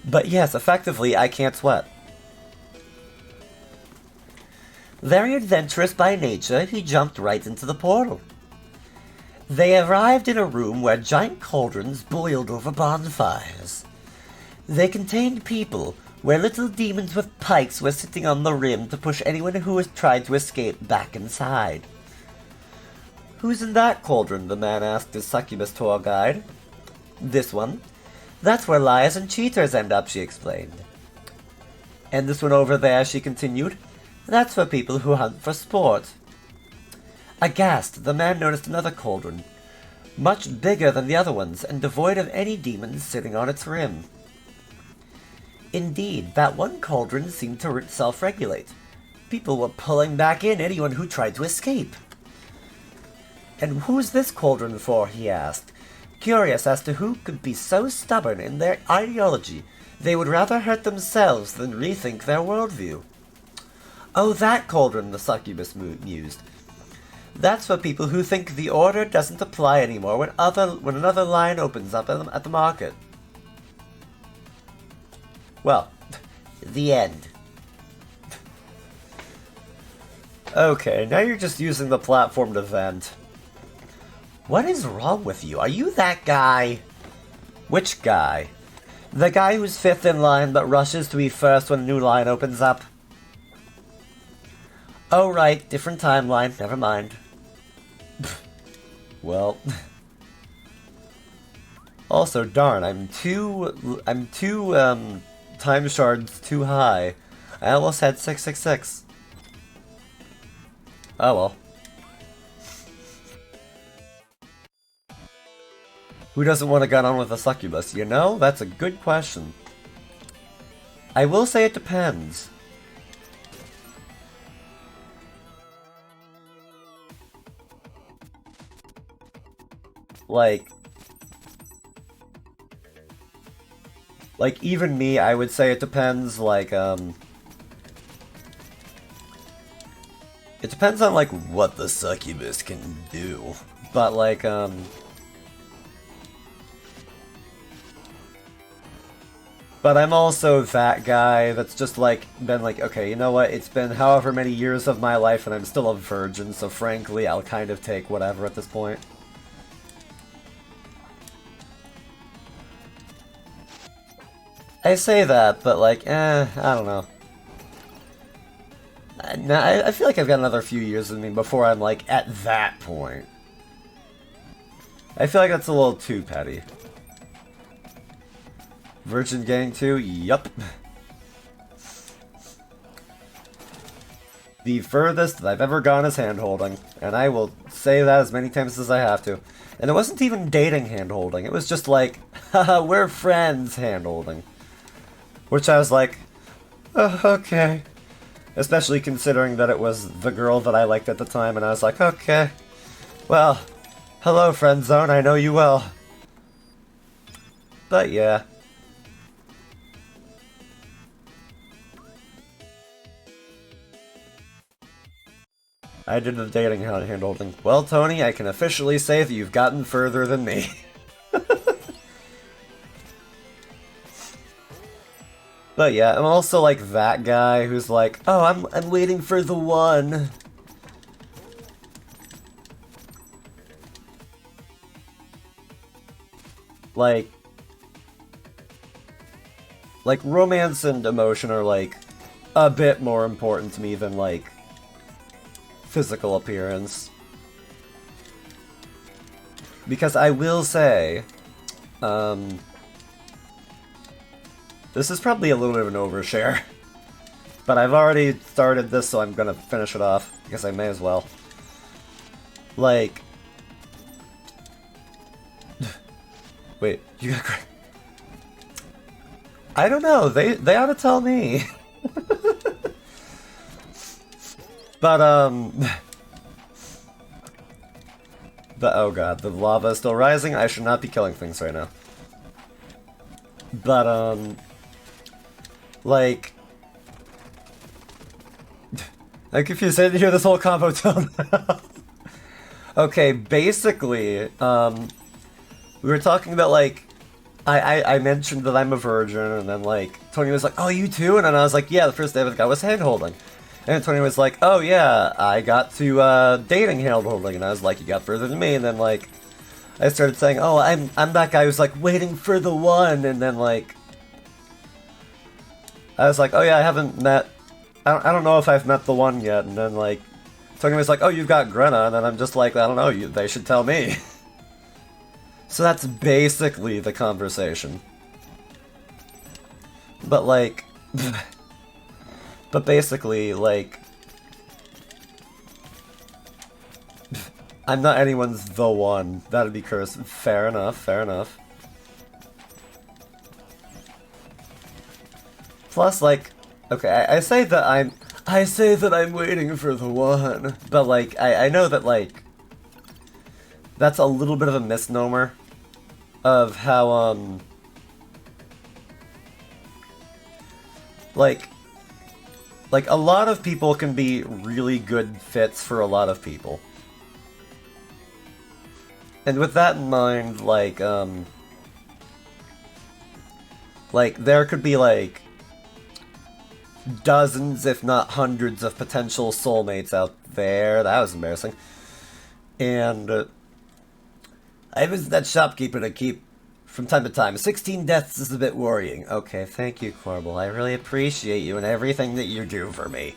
But yes, effectively, I can't sweat. Very adventurous by nature, he jumped right into the portal. They arrived in a room where giant cauldrons boiled over bonfires. They contained people, where little demons with pikes were sitting on the rim to push anyone who was tried to escape back inside. Who's in that cauldron? The man asked his succubus tour guide. This one. That's where liars and cheaters end up, she explained. And this one over there, she continued. That's for people who hunt for sport. Aghast, the man noticed another cauldron, much bigger than the other ones, and devoid of any demons sitting on its rim. Indeed, that one cauldron seemed to self-regulate. People were pulling back in anyone who tried to escape. And who's this cauldron for, he asked, curious as to who could be so stubborn in their ideology they would rather hurt themselves than rethink their worldview. Oh, that cauldron, the succubus mused. That's for people who think the order doesn't apply anymore when another line opens up at the market. Well, the end. Okay, now you're just using the platform to vent. What is wrong with you? Are you that guy? Which guy? The guy who's fifth in line but rushes to be first when a new line opens up. Oh right, different timeline, never mind. Well... Also, darn, I'm two time shards too high. I almost had 666. Oh well. Who doesn't want to get on with a succubus? You know, that's a good question. I will say it depends. Like even me, I would say it depends, like, it depends on, like, what the succubus can do. But, like, But I'm also that guy that's just like, been like, okay, you know what, it's been however many years of my life and I'm still a virgin, so frankly, I'll kind of take whatever at this point. I say that, but like, I don't know. I feel like I've got another few years in me before I'm like, at that point. I feel like that's a little too petty. Virgin Gang 2? Yup. The furthest that I've ever gone is hand-holding, and I will say that as many times as I have to. And it wasn't even dating hand-holding, it was just like, haha, we're friends hand-holding. Which I was like, oh, okay. Especially considering that it was the girl that I liked at the time, and I was like, okay. Well, hello, friend zone, I know you well. But yeah. I did the dating hand-holding. Well, Tony, I can officially say that you've gotten further than me. But yeah, I'm also like that guy who's like, oh, I'm waiting for the one. Like romance and emotion are like a bit more important to me than like physical appearance. Because I will say, this is probably a little bit of an overshare, but I've already started this, so I'm gonna finish it off, because I may as well. Like... Wait, you got... I don't know, they ought to tell me. But, but, oh god, the lava is still rising. I should not be killing things right now. But, like... I'm confused. I didn't hear this whole combo till now. Okay, basically, we were talking about, like, I mentioned that I'm a virgin, and then, like, Tony was like, oh, you too? And then I was like, yeah, the first day I got was hand-holding. And Tony was like, oh, yeah, I got to, dating hand-holding. And I was like, you got further than me. And then, like, I started saying, oh, I'm that guy who's, like, waiting for the one. And then, like, I was like, oh, yeah, I haven't met... I don't know if I've met the one yet. And then, like, Tony was like, oh, you've got Grenna. And then I'm just like, I don't know, they should tell me. So that's basically the conversation. But, like... but basically, like... I'm not anyone's the one. That'd be cursed. Fair enough, fair enough. Plus, like... Okay, I say that I'm waiting for the one. But, like, I know that, like... That's a little bit of a misnomer of how, like, a lot of people can be really good fits for a lot of people. And with that in mind, like, there could be, like, dozens, if not hundreds, of potential soulmates out there. That was embarrassing. And, I visit that shopkeeper to keep from time to time. 16 deaths is a bit worrying. Okay, thank you, Corbel. I really appreciate you and everything that you do for me.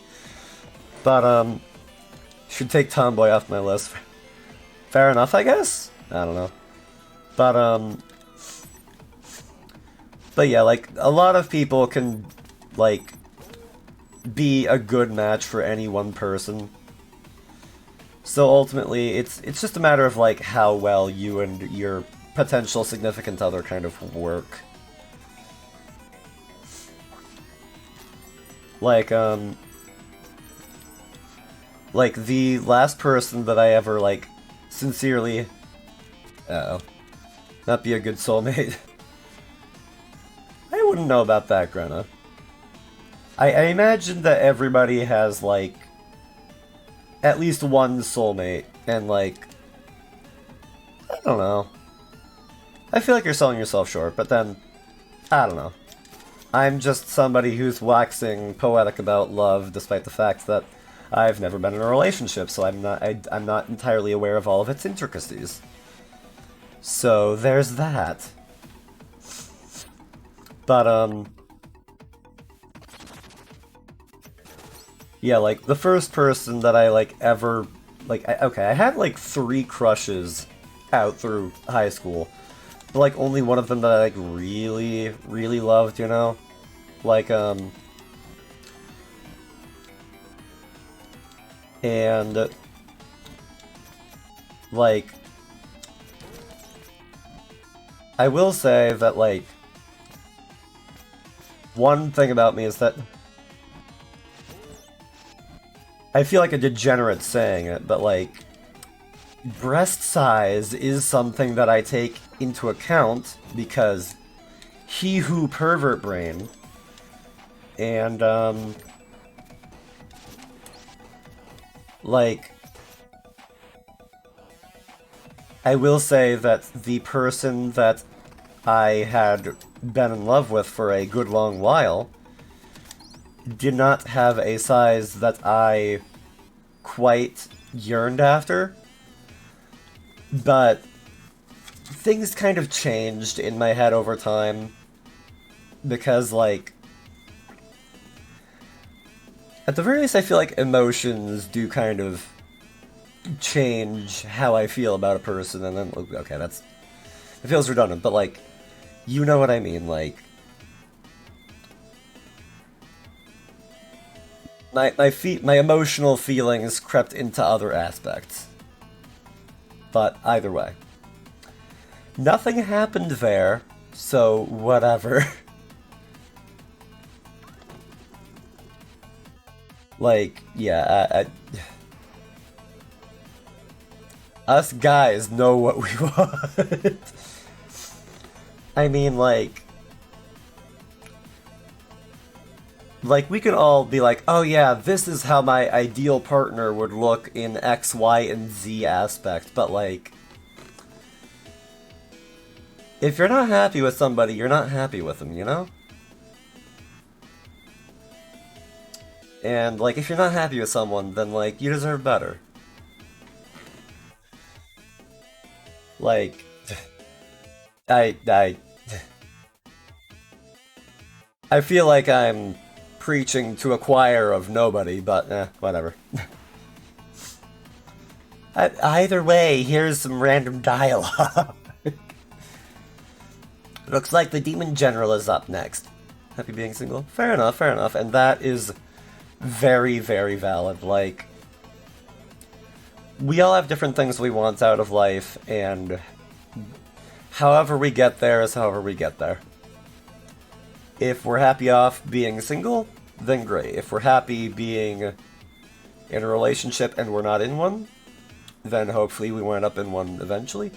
But, should take Tomboy off my list. Fair enough, I guess? I don't know. But yeah, like, a lot of people can, like, be a good match for any one person. So ultimately, it's just a matter of, like, how well you and your potential significant other kind of work. Like, the last person that I ever, like, sincerely... Uh-oh. Not be a good soulmate. I wouldn't know about that, Grenna. I imagine that everybody has, like, at least one soulmate, and, like, I don't know. I feel like you're selling yourself short, but then, I don't know. I'm just somebody who's waxing poetic about love, despite the fact that I've never been in a relationship, so I'm not entirely aware of all of its intricacies. So there's that. But yeah, like the first person that I like ever okay, I had like 3 crushes out through high school. But like only one of them that I like really, really loved, you know? Like and like I will say that like one thing about me is that I feel like a degenerate saying it, but like breast size is something that I take into account because he who pervert brain, and like I will say that the person that I had been in love with for a good long while did not have a size that I quite yearned after, but things kind of changed in my head over time because, like, at the very least, I feel like emotions do kind of change how I feel about a person, and then, okay, it feels redundant, but, like, you know what I mean, like, my emotional feelings crept into other aspects. But either way. Nothing happened there, so whatever. Like, yeah, us guys know what we want. I mean, like, we could all be like, oh yeah, this is how my ideal partner would look in X, Y, and Z aspect, but like, if you're not happy with somebody, you're not happy with them, you know? And like, if you're not happy with someone, then like, you deserve better. Like, I feel like I'm preaching to a choir of nobody, but whatever. Either way, here's some random dialogue. Looks like the Demon General is up next. Happy being single? Fair enough, fair enough. And that is very, very valid. Like, we all have different things we want out of life, and however we get there is however we get there. If we're happy off being single, then great. If we're happy being in a relationship and we're not in one, then hopefully we wind up in one eventually.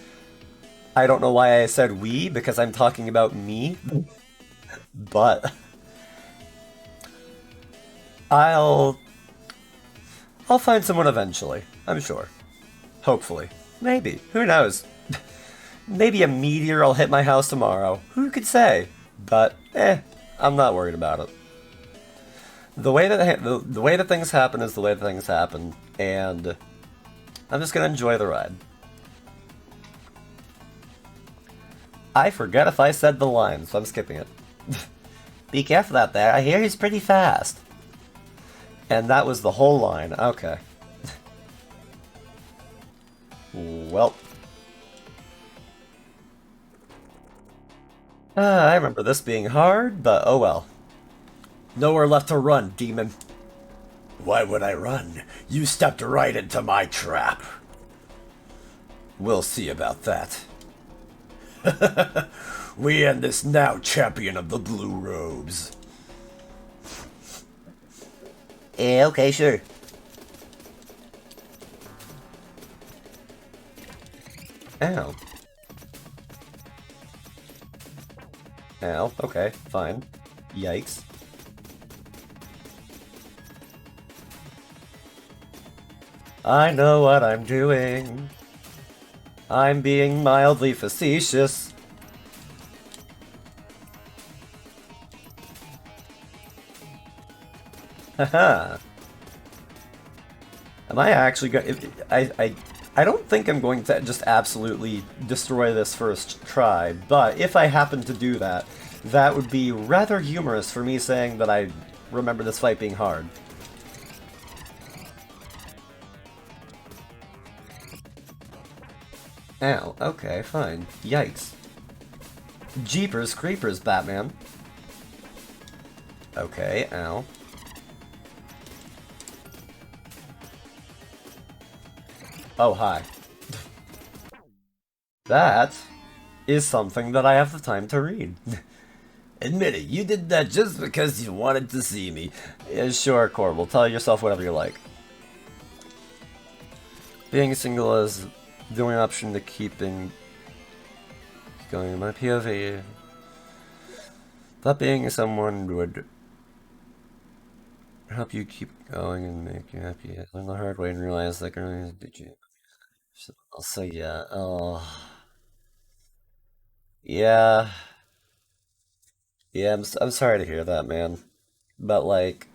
I don't know why I said we, because I'm talking about me. But I'll find someone eventually, I'm sure. Hopefully. Maybe. Who knows? Maybe a meteor will hit my house tomorrow. Who could say? But, I'm not worried about it. The way that things happen is the way that things happen, and I'm just gonna enjoy the ride. I forget if I said the line, so I'm skipping it. Be careful out there, I hear he's pretty fast. And that was the whole line, okay. Well. I remember this being hard, but oh well. Nowhere left to run, demon. Why would I run? You stepped right into my trap. We'll see about that. We end this now, champion of the blue robes. Okay, sure. Ow. Ow, okay, fine. Yikes. I know what I'm doing. I'm being mildly facetious. Haha. Am I actually going? I don't think I'm going to just absolutely destroy this first try, but if I happen to do that, that would be rather humorous for me saying that I remember this fight being hard. Ow, okay, fine. Yikes. Jeepers creepers, Batman. Okay, ow. Oh, hi. That is something that I have the time to read. Admit it, you did that just because you wanted to see me. Yeah, sure, Corbel, tell yourself whatever you like. Being single is the only option to keeping going in my POV. Thought being someone would help you keep going and make you happy. I learned the hard way and realized that girl did you. So yeah, oh. Yeah. Yeah, I'm sorry to hear that, man. But, like,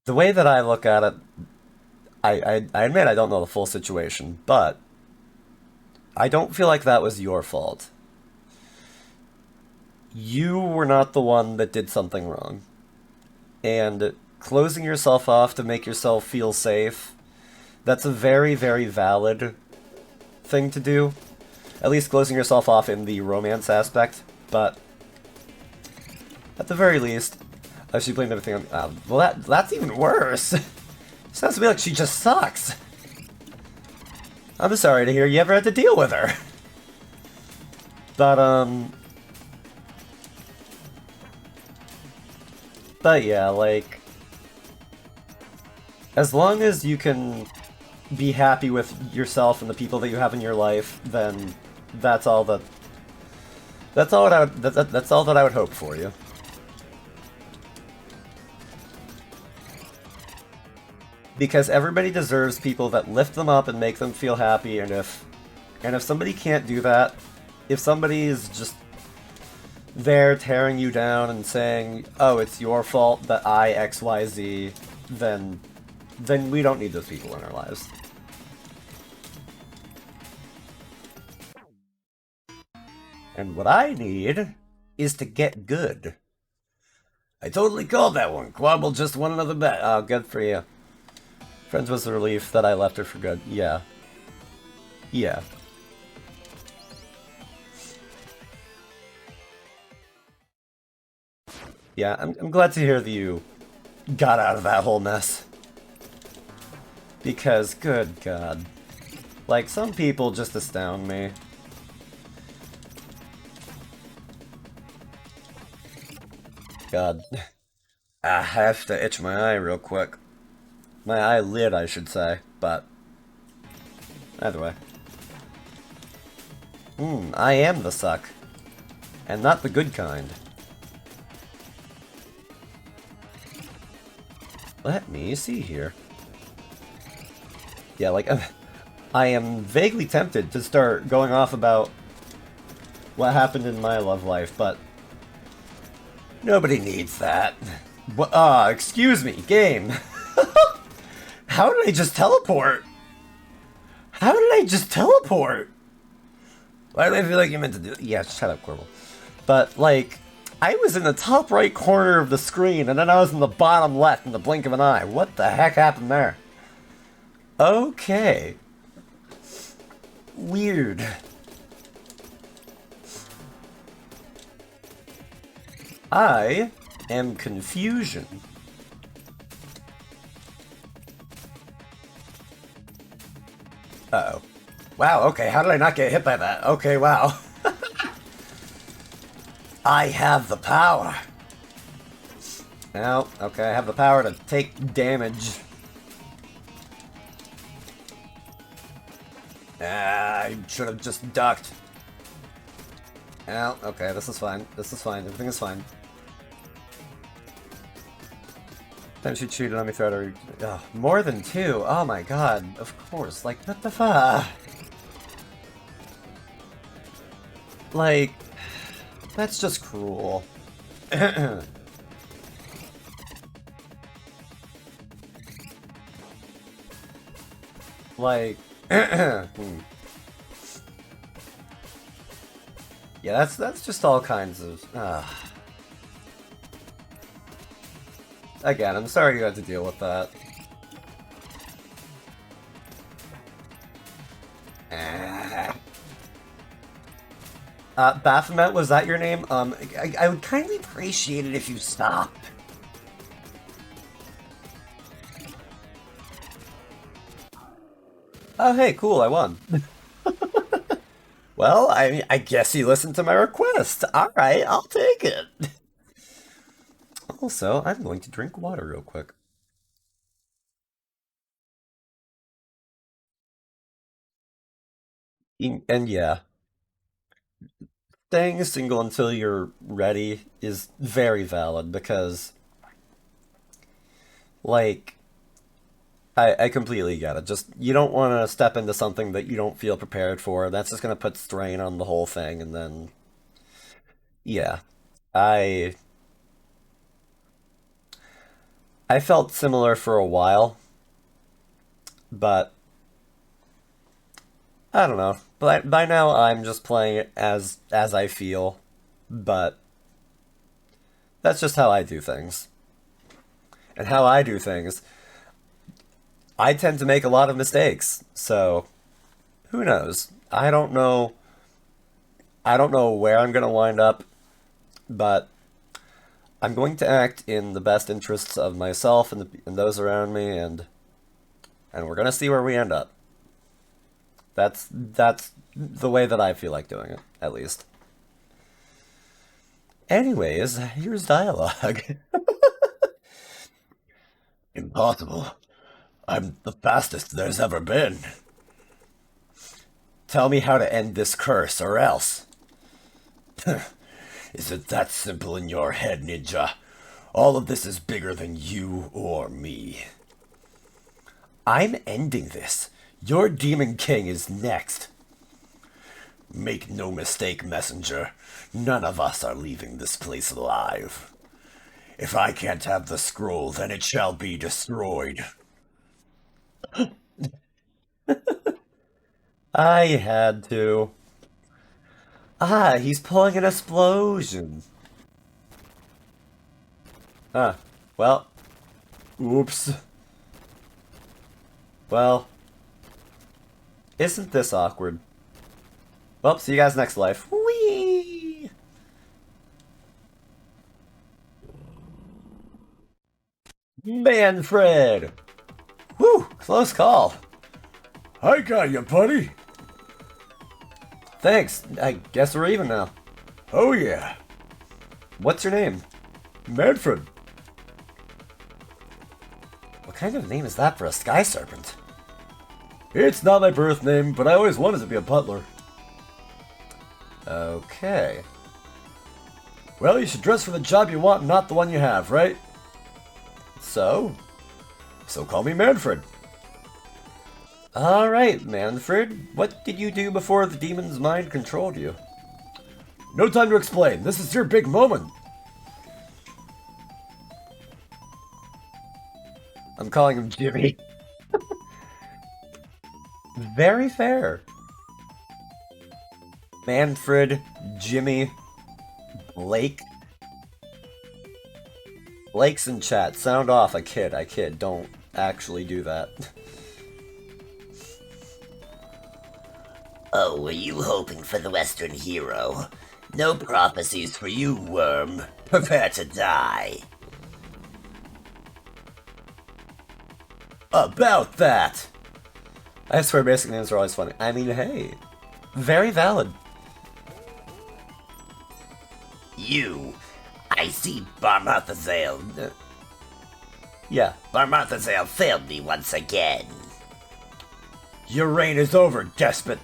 the way that I look at it, I admit I don't know the full situation, but I don't feel like that was your fault. You were not the one that did something wrong. And closing yourself off to make yourself feel safe, that's a very, very valid thing to do. At least closing yourself off in the romance aspect, but at the very least, she blamed everything on. Well, that's even worse. Sounds to me like she just sucks. I'm sorry to hear you ever had to deal with her. But yeah, like, as long as you can be happy with yourself and the people that you have in your life, then that's all that. That's all that's all that I would hope for you. Because everybody deserves people that lift them up and make them feel happy, and if somebody can't do that, if somebody is just there tearing you down and saying, "Oh, it's your fault that I XYZ," then we don't need those people in our lives. And what I need is to get good. I totally called that one. Quabble just won another bet. Oh, good for you. Friends was a relief that I left her for good. Yeah. Yeah. Yeah, I'm glad to hear that you got out of that whole mess. Because, good God. Like, some people just astound me. God. I have to itch my eye real quick. My eyelid, I should say, but either way. I am the suck. And not the good kind. Let me see here. Yeah, like, I am vaguely tempted to start going off about what happened in my love life, but nobody needs that. Excuse me, game. How did I just teleport? How did I just teleport? Why do I feel like you meant to do it? Yeah, shut up, Corbel. But, like, I was in the top right corner of the screen, and then I was in the bottom left in the blink of an eye. What the heck happened there? Okay. Weird. I am confusion. Uh-oh. Wow, okay, how did I not get hit by that? Okay, wow. I have the power. Now, okay, I have the power to take damage. I should have just ducked. Ow, okay, this is fine. This is fine. Everything is fine. Time she cheated on me throughout her... more than two? Oh my god, of course. Like, what the fuck? Like, that's just cruel. Like, hmm. Yeah, that's just all kinds of. Again, I'm sorry you had to deal with that. Baphomet, was that your name? I would kindly appreciate it if you stop. Oh, hey, cool, I won. Well, I guess you listened to my request. Alright, I'll take it. Also, I'm going to drink water real quick. And yeah, staying single until you're ready is very valid because, like, I completely get it. Just, you don't want to step into something that you don't feel prepared for. That's just going to put strain on the whole thing, and then, yeah. I I felt similar for a while, but I don't know. But by now I'm just playing it as I feel, but that's just how I do things. And how I do things, I tend to make a lot of mistakes. So, who knows? I don't know where I'm going to wind up, but I'm going to act in the best interests of myself and those around me, and we're going to see where we end up. That's the way that I feel like doing it, at least. Anyways, here's dialogue. Impossible. I'm the fastest there's ever been. Tell me how to end this curse, or else. Is it that simple in your head, ninja? All of this is bigger than you or me. I'm ending this. Your Demon King is next. Make no mistake, messenger. None of us are leaving this place alive. If I can't have the scroll, then it shall be destroyed. I had to. Ah, he's pulling an explosion. Huh. Well. Oops. Well. Isn't this awkward? Well, see you guys next life. Whee! Manfred! Whew, close call. I got you, buddy. Thanks. I guess we're even now. Oh, yeah. What's your name? Manfred. What kind of name is that for a sky serpent? It's not my birth name, but I always wanted to be a butler. Okay. Well, you should dress for the job you want, not the one you have, right? So? So call me Manfred. Alright, Manfred. What did you do before the demon's mind controlled you? No time to explain. This is your big moment. I'm calling him Jimmy. Very fair. Manfred, Jimmy, Blake. Blake's in chat. Sound off. I kid. Don't actually do that. Oh, were you hoping for the Western hero? No prophecies for you, worm. Prepare to die. About that! I swear basic names are always funny. I mean, hey. Very valid. You. I see Barmarthazel. Yeah. Barmarthazel failed me once again. Your reign is over, despot.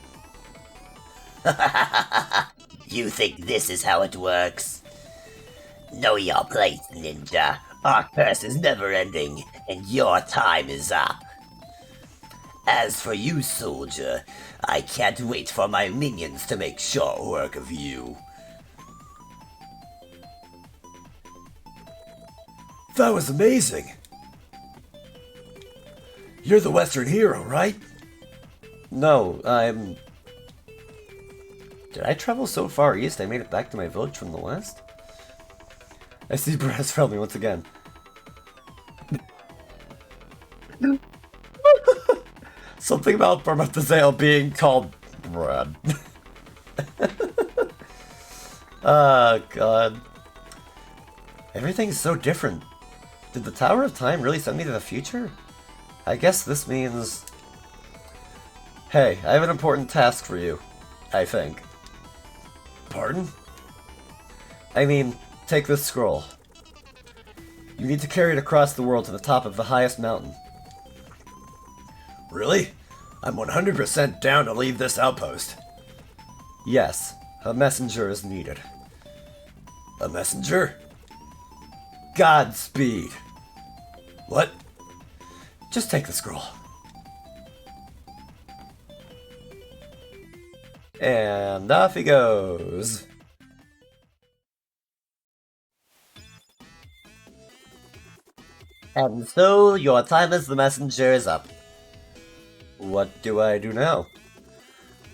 You think this is how it works? Know your place, ninja. Our curse is never ending, and your time is up. As for you, soldier, I can't wait for my minions to make short work of you. That was amazing. You're the Western hero, right? No, I'm... Did I travel so far east I made it back to my village from the west? I see Brass around me once again. Something about Barmatazale being called Brad. Oh, God. Everything's so different. Did the Tower of Time really send me to the future? I guess this means... Hey, I have an important task for you. I think. Pardon? I mean, take this scroll. You need to carry it across the world to the top of the highest mountain. Really? I'm 100% down to leave this outpost. Yes, a messenger is needed. A messenger? Godspeed. What? Just take the scroll. And off he goes. And so your time as the messenger is up. What do I do now?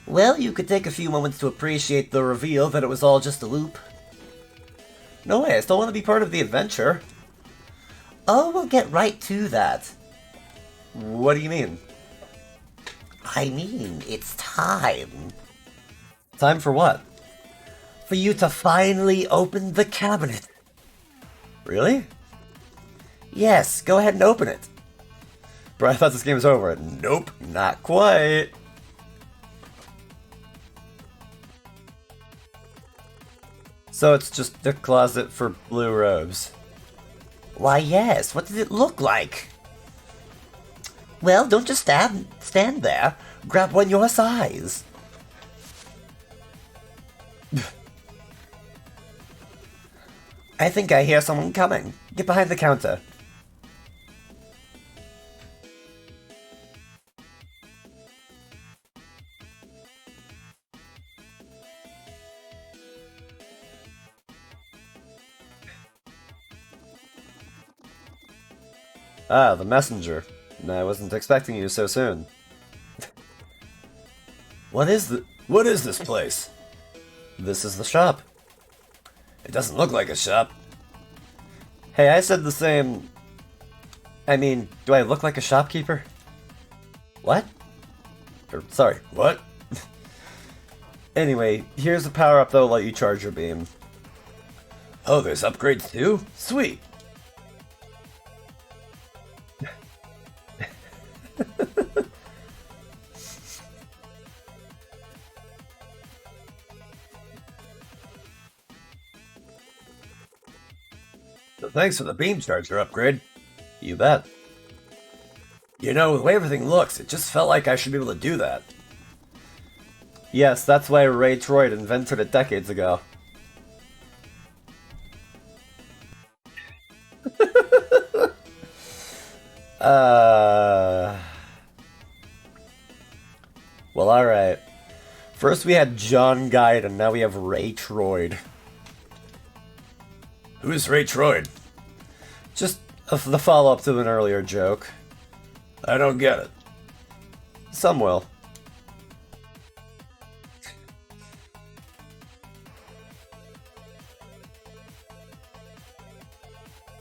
Well, you could take a few moments to appreciate the reveal that it was all just a loop. No way, I still want to be part of the adventure. Oh, we'll get right to that. What do you mean? I mean, it's time. Time for what? For you to finally open the cabinet. Really? Yes, go ahead and open it. Bro, I thought this game was over. Nope, not quite. So it's just a closet for blue robes. Why, yes, what did it look like? Well, don't just stand there. Grab one your size. I think I hear someone coming. Get behind the counter. Ah, the messenger. I wasn't expecting you so soon. What is this place? This is the shop. It doesn't look like a shop. Hey, I said the same... I mean, do I look like a shopkeeper? What? Sorry, what? Anyway, here's a power-up that'll let you charge your beam. Oh, there's upgrades too? Sweet! So thanks for the beam charger upgrade. You bet. You know, the way everything looks, it just felt like I should be able to do that. Yes, that's why Ray Troyd invented it decades ago. Well, alright. First we had John Guide, and now we have Ray Troyd. Who's Ray Troyd? Just the follow-up to an earlier joke. I don't get it. Some will.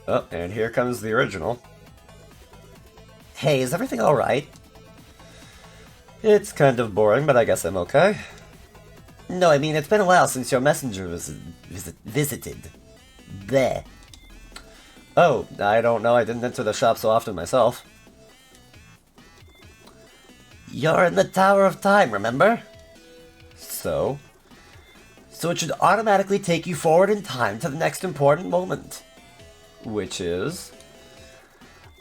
Oh, and here comes the original. Hey, is everything alright? It's kind of boring, but I guess I'm okay. No, I mean, it's been a while since your messenger was visited. There. Oh, I don't know. I didn't enter the shop so often myself. You're in the Tower of Time, remember? So? So it should automatically take you forward in time to the next important moment. Which is?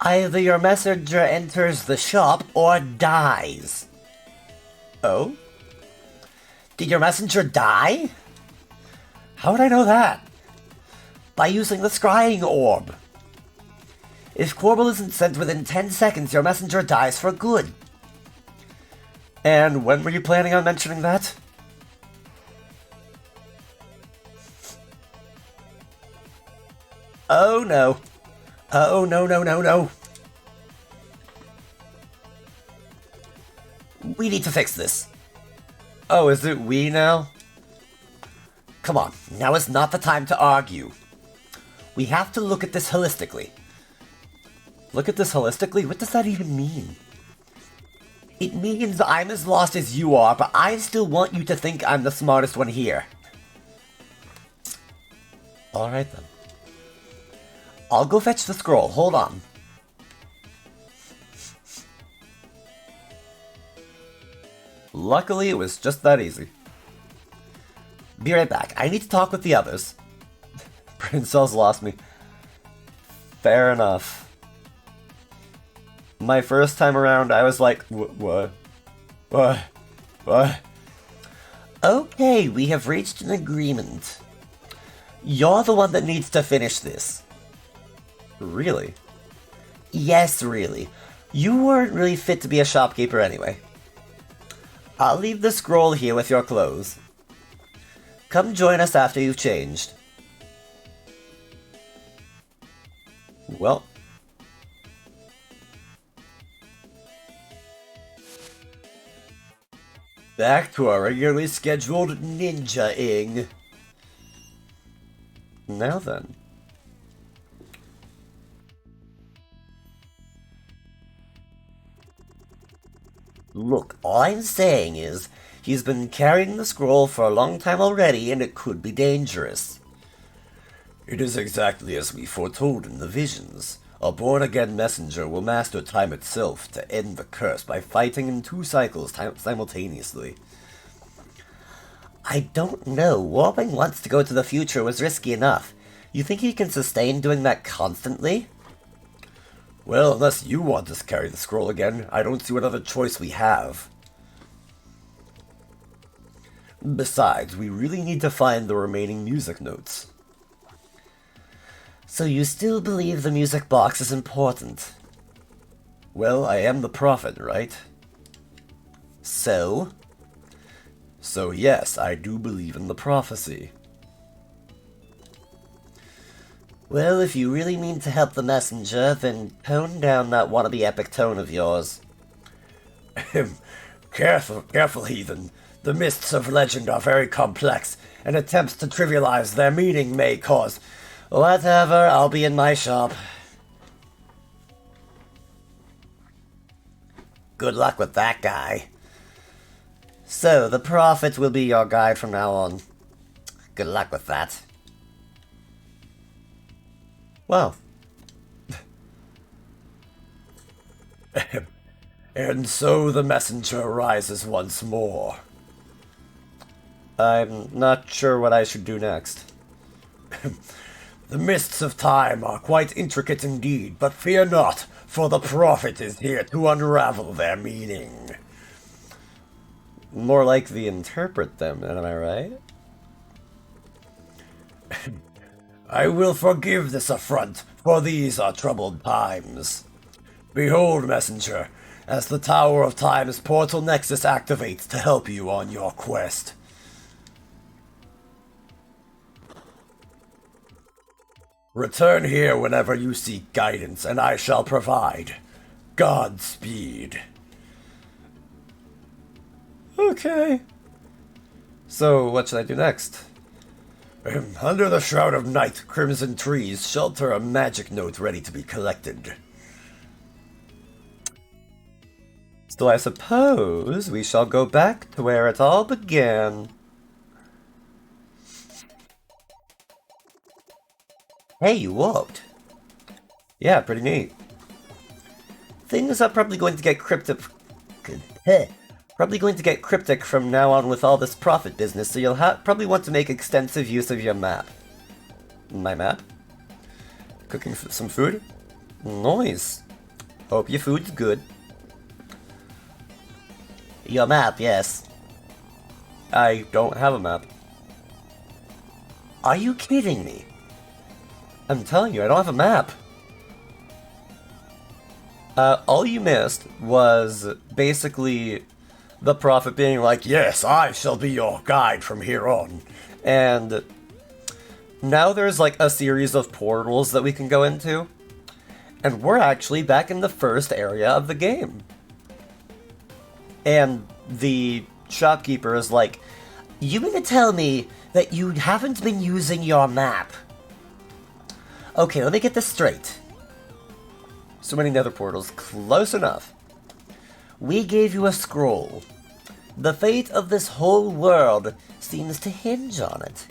Either your messenger enters the shop or dies. Oh? Did your messenger die? How would I know that? By using the scrying orb. If Corbel isn't sent within 10 seconds, your messenger dies for good. And when were you planning on mentioning that? Oh no. Oh no. We need to fix this. Oh, is it we now? Come on, now is not the time to argue. We have to look at this holistically. Look at this holistically? What does that even mean? It means I'm as lost as you are, but I still want you to think I'm the smartest one here. Alright then. I'll go fetch the scroll, hold on. Luckily, it was just that easy. Be right back, I need to talk with the others. Princess lost me. Fair enough. My first time around, I was like, what? What? Okay, we have reached an agreement. You're the one that needs to finish this. Really? Yes, really. You weren't really fit to be a shopkeeper anyway. I'll leave the scroll here with your clothes. Come join us after you've changed. Well. Back to our regularly scheduled ninja-ing. Now then. Look, all I'm saying is, he's been carrying the scroll for a long time already, and it could be dangerous. It is exactly as we foretold in the visions. A born-again messenger will master time itself to end the curse by fighting in 2 cycles simultaneously. I don't know. Warping once to go to the future was risky enough. You think he can sustain doing that constantly? Well, unless you want us to carry the scroll again, I don't see what other choice we have. Besides, we really need to find the remaining music notes. So you still believe the music box is important? Well, I am the prophet, right? So? So yes, I do believe in the prophecy. Well, if you really mean to help the messenger, then tone down that wannabe epic tone of yours. Careful, heathen. The mists of legend are very complex, and attempts to trivialize their meaning may cause... Whatever, I'll be in my shop. Good luck with that guy. So, the prophet will be your guide from now on. Good luck with that. Well. And so the messenger rises once more. I'm not sure what I should do next. The mists of time are quite intricate indeed, but fear not, for the prophet is here to unravel their meaning. More likely interpret them, am I right? I will forgive this affront, for these are troubled times. Behold, messenger, as the Tower of Time's portal nexus activates to help you on your quest. Return here whenever you seek guidance, and I shall provide. Godspeed. Okay. So, what should I do next? Under the shroud of night, crimson trees shelter a magic note ready to be collected. So I suppose we shall go back to where it all began. Hey, you walked. Yeah, pretty neat. Things are probably going to get cryptic. Probably going to get cryptic from now on with all this profit business, so you'll probably want to make extensive use of your map. My map? Cooking some food? Nice. Hope your food's good. Your map, yes. I don't have a map. Are you kidding me? I'm telling you, I don't have a map. All you missed was basically the prophet being like, yes, I shall be your guide from here on. And now there's like a series of portals that we can go into. And we're actually back in the first area of the game. And the shopkeeper is like, you mean to tell me that you haven't been using your map? Okay, let me get this straight. So many nether portals. Close enough. We gave you a scroll. The fate of this whole world seems to hinge on it.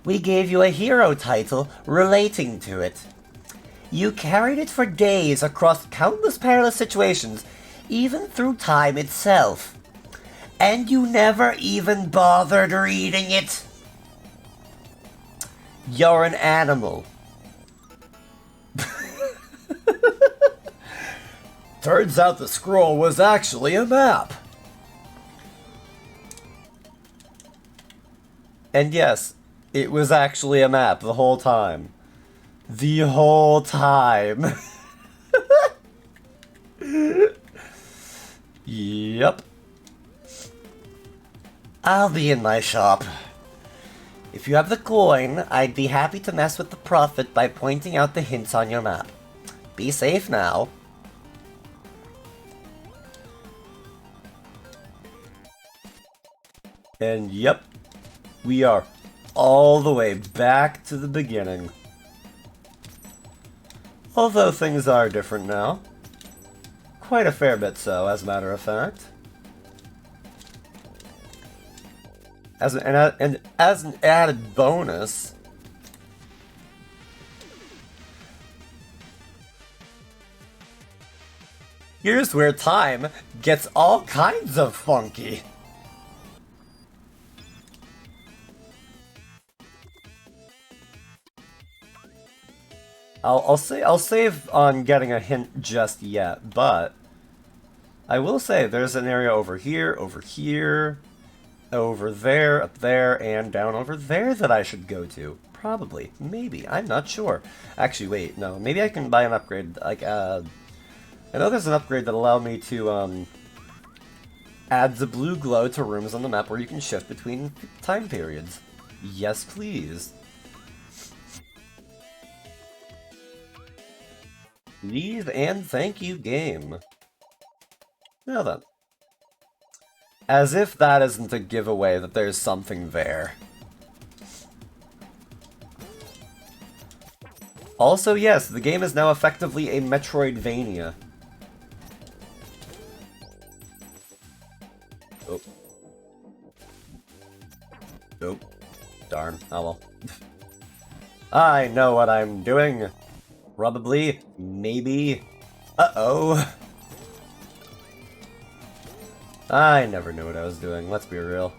We gave you a hero title relating to it. You carried it for days across countless perilous situations, even through time itself. And you never even bothered reading it. You're an animal. Turns out the scroll was actually a map. And yes, it was actually a map the whole time. The whole time. Yep. I'll be in my shop. If you have the coin, I'd be happy to mess with the profit by pointing out the hints on your map. Be safe now. And yep, we are all the way back to the beginning. Although things are different now. Quite a fair bit so, as a matter of fact. As an added bonus, here's where time gets all kinds of funky. I'll save on getting a hint just yet, but I will say there's an area over here, over there, up there, and down over there that I should go to. Probably. Maybe. I'm not sure. Actually, wait, no. Maybe I can buy an upgrade. Like, I know there's an upgrade that allows me to, add the blue glow to rooms on the map where you can shift between time periods. Yes, please. Please and thank you, game. Now then. As if that isn't a giveaway that there's something there. Also, yes, the game is now effectively a Metroidvania. Oh. Oh. Darn. Oh well. I know what I'm doing. Probably. Maybe. Uh-oh. I never knew what I was doing, let's be real.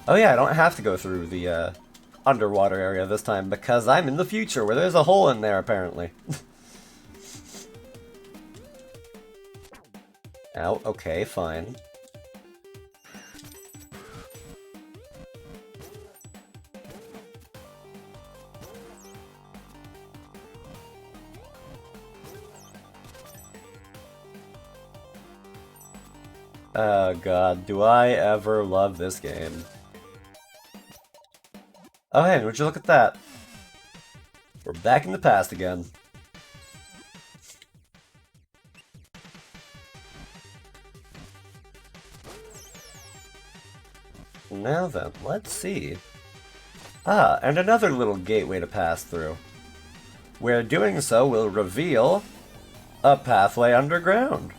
Oh yeah, I don't have to go through the underwater area this time because I'm in the future where there's a hole in there apparently. Ow, okay, fine. Oh god, do I ever love this game. Oh hey, would you look at that? We're back in the past again. Now then, let's see. Ah, and another little gateway to pass through. Where doing so will reveal a pathway underground.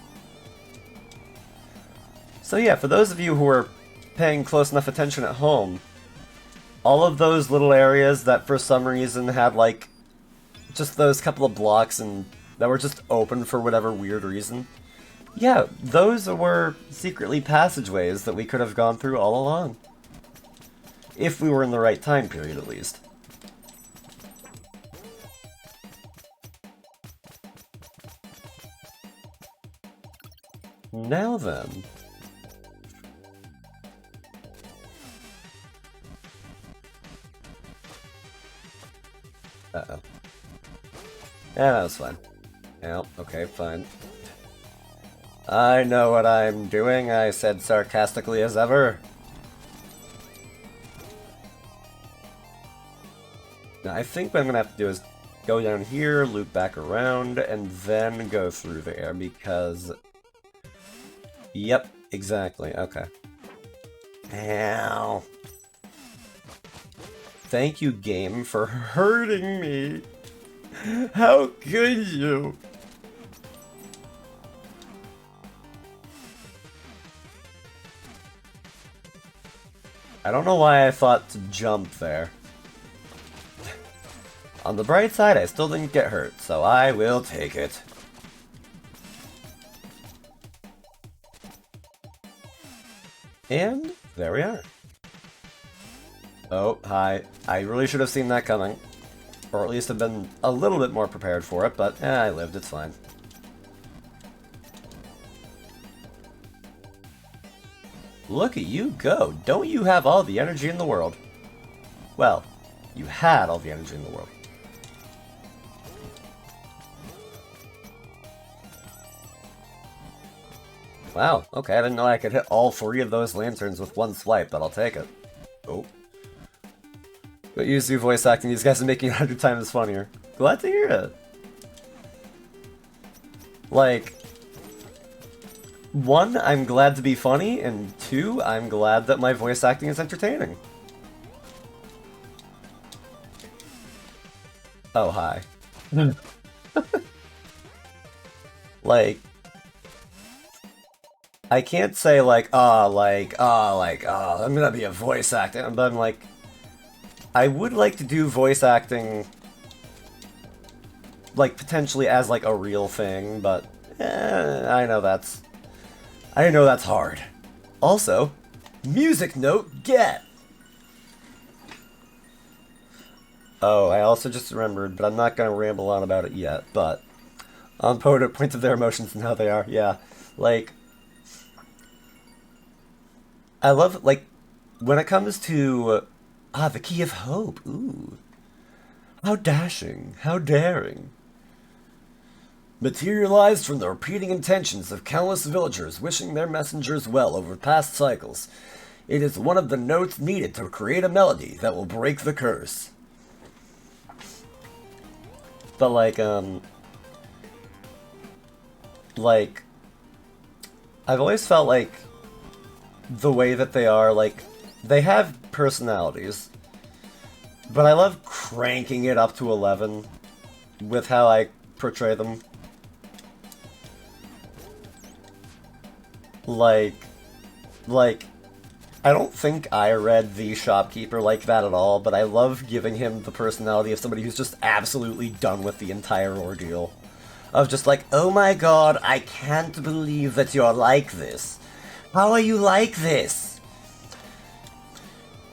So yeah, for those of you who are paying close enough attention at home, all of those little areas that for some reason had like just those couple of blocks and that were just open for whatever weird reason, yeah, those were secretly passageways that we could have gone through all along. If we were in the right time period, at least. Now then. Uh-oh. Yeah, that was fine. Yeah, okay, fine. I know what I'm doing, I said sarcastically as ever. Now, I think what I'm gonna have to do is go down here, loop back around, and then go through there, because Yep, exactly. Okay. Ow. Thank you, game, for hurting me. How could you? I don't know why I thought to jump there. On the bright side, I still didn't get hurt, so I will take it. And there we are. Oh, hi. I really should have seen that coming. Or at least have been a little bit more prepared for it, but I lived, it's fine. Look at you go! Don't you have all the energy in the world? Well, you had all the energy in the world. Wow, okay, I didn't know I could hit all 3 of those lanterns with one swipe, but I'll take it. Oh. But usually voice acting, these guys are making it 100 times funnier. Glad to hear it. Like, 1, I'm glad to be funny, and 2, I'm glad that my voice acting is entertaining. Oh, hi. Like, I can't say I'm gonna be a voice actor, but I'm like, I would like to do voice acting, like, potentially as, like, a real thing, but, I know that's hard. Also, music note get! Oh, I also just remembered, but I'm not gonna ramble on about it yet, but, on point of their emotions and how they are, yeah, like, I love, like, when it comes to, the Key of Hope, ooh. How dashing, how daring. Materialized from the repeating intentions of countless villagers wishing their messengers well over past cycles, it is one of the notes needed to create a melody that will break the curse. But like, I've always felt like the way that they are, like, they have personalities, but I love cranking it up to 11 with how I portray them. Like, I don't think I read the shopkeeper like that at all, but I love giving him the personality of somebody who's just absolutely done with the entire ordeal. Of just like, oh my god, I can't believe that you're like this. How are you like this?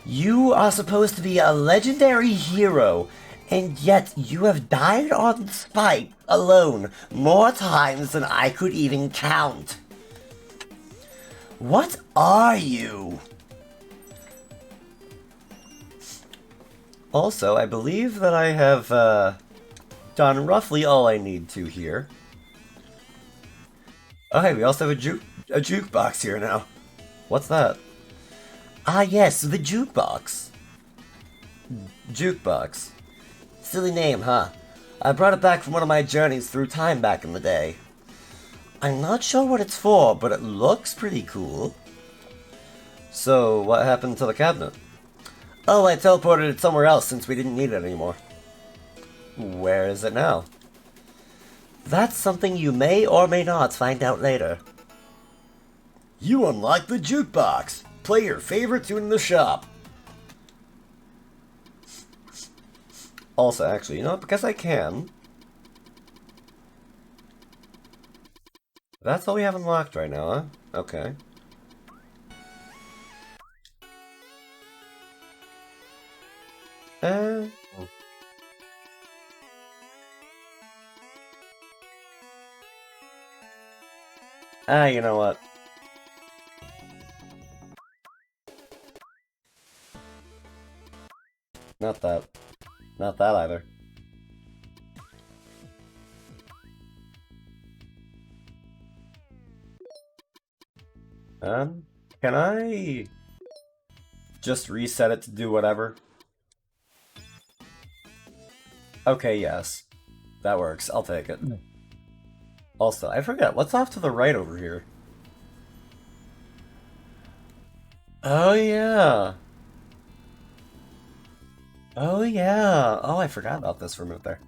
You are supposed to be a legendary hero, and yet you have died on spite alone more times than I could even count. What are you? Also, I believe that I have done roughly all I need to here. Oh hey, we also have a jukebox here now. What's that? Ah yes, the jukebox. Jukebox. Silly name, huh? I brought it back from one of my journeys through time back in the day. I'm not sure what it's for, but it looks pretty cool. So, what happened to the cabinet? Oh, I teleported it somewhere else since we didn't need it anymore. Where is it now? That's something you may or may not find out later. You unlock the jukebox. Play your favorite tune in the shop. Also, actually, you know what? Because I can. That's all we have unlocked right now, huh? Okay. You know what? Not that. Not that either. Can I just reset it to do whatever? Okay, yes. That works. I'll take it. Also, I forget. What's off to the right over here? Oh yeah. Oh yeah. Oh, I forgot about this remote there.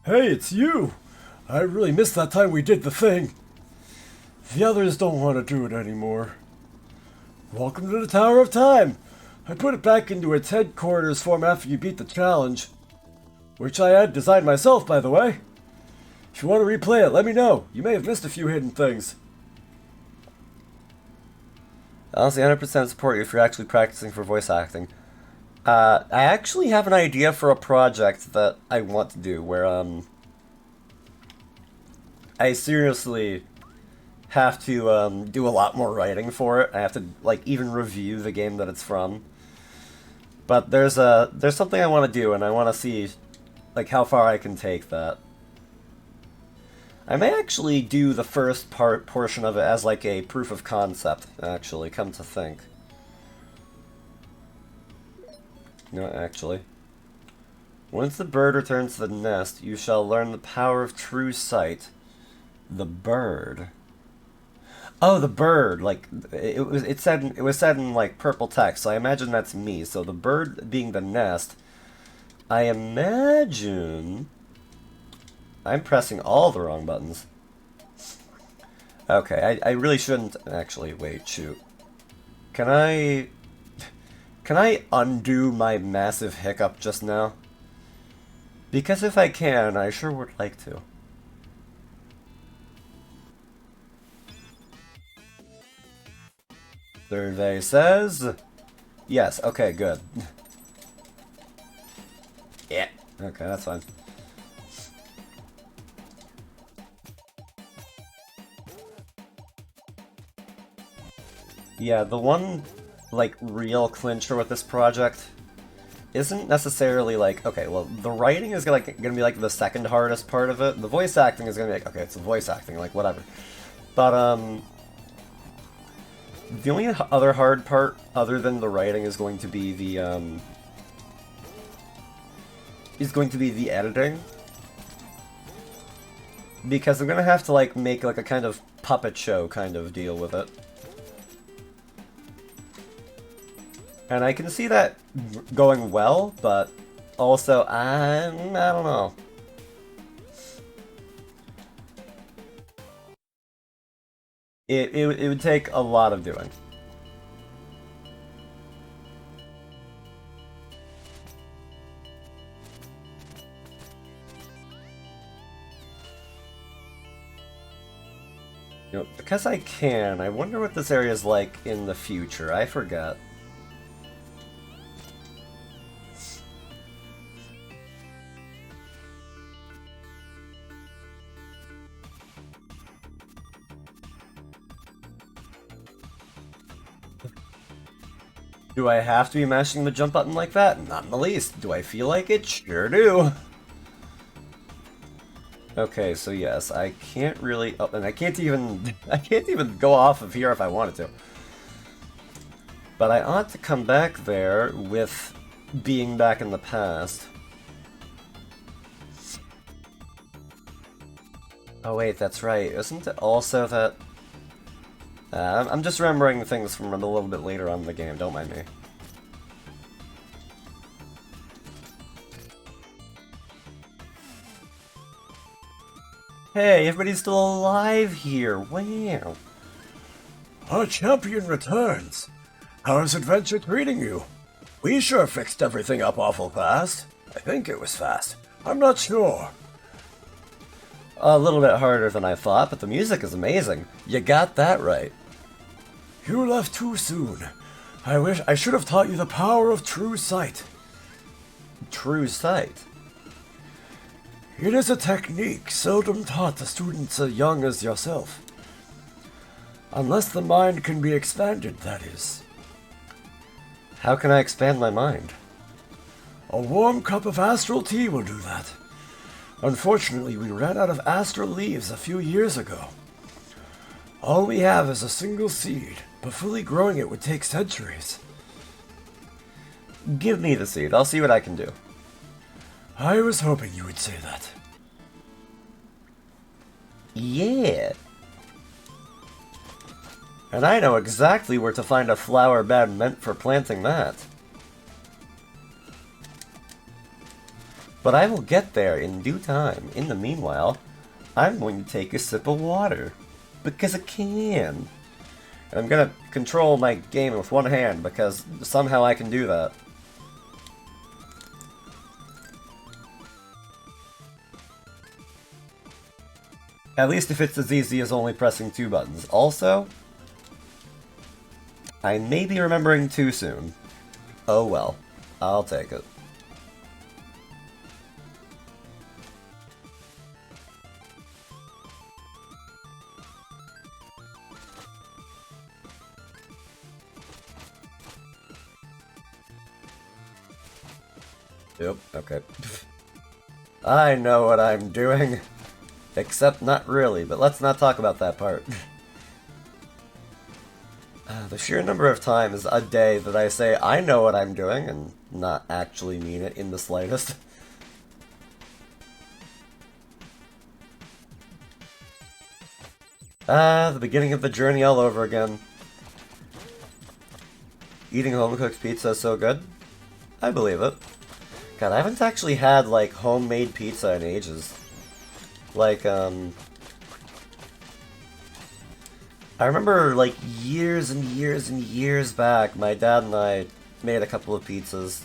Hey, it's you! I really missed that time we did the thing. The others don't want to do it anymore. Welcome to the Tower of Time! I put it back into its headquarters form after you beat the challenge. Which I had designed myself, by the way. If you want to replay it, let me know. You may have missed a few hidden things. I honestly 100% support you if you're actually practicing for voice acting. I actually have an idea for a project that I want to do where, I seriously have to, do a lot more writing for it. I have to, like, even review the game that it's from. But there's something I want to do, and I want to see, like, how far I can take that. I may actually do the first portion of it as, like, a proof of concept, actually, come to think. No, actually. Once the bird returns to the nest, you shall learn the power of true sight. The bird. Oh, the bird. Like it was said in like purple text, so I imagine that's me. So the bird being the nest, I imagine I'm pressing all the wrong buttons. Okay, I really shouldn't actually wait, shoot. Can I undo my massive hiccup just now? Because if I can, I sure would like to. Survey says... Yes, okay, good. Yeah, okay, that's fine. Yeah, the one, like, real clincher with this project isn't necessarily like, okay, well, the writing is gonna be like the second hardest part of it. The voice acting is gonna be like, okay, it's the voice acting, like, whatever. But, the only other hard part, other than the writing, is going to be the, editing. Because I'm gonna have to, like, make, like, a kind of puppet show kind of deal with it. And I can see that going well, but also, I don't know. It would take a lot of doing. You know, because I can, I wonder what this area is like in the future. I forget. Do I have to be mashing the jump button like that? Not in the least. Do I feel like it? Sure do. Okay, so yes, I can't really... Oh, and I can't even go off of here if I wanted to. But I ought to come back there with being back in the past. Oh wait, that's right. Isn't it also that... I'm just remembering things from a little bit later on in the game, don't mind me. Hey, everybody's still alive here, wow. Our champion returns. How's adventure treating you? We sure fixed everything up awful fast. I think it was fast. I'm not sure. A little bit harder than I thought, but the music is amazing. You got that right. You left too soon. I wish I should have taught you the power of true sight. True sight? It is a technique seldom taught to students as young as yourself. Unless the mind can be expanded, that is. How can I expand my mind? A warm cup of astral tea will do that. Unfortunately, we ran out of astral leaves a few years ago. All we have is a single seed, but fully growing it would take centuries. Give me the seed. I'll see what I can do. I was hoping you would say that. Yeah. And I know exactly where to find a flower bed meant for planting that. But I will get there in due time. In the meanwhile, I'm going to take a sip of water. Because I can. And I'm gonna control my game with one hand, because somehow I can do that. At least if it's as easy as only pressing 2 buttons. Also, I may be remembering too soon. Oh well, I'll take it. Yep, okay. I know what I'm doing. Except not really, but let's not talk about that part. The sheer number of times a day that I say I know what I'm doing and not actually mean it in the slightest. The beginning of the journey all over again. Eating home-cooked pizza is so good. I believe it. God, I haven't actually had, like, homemade pizza in ages. Like, I remember, like, years and years and years back, my dad and I made a couple of pizzas.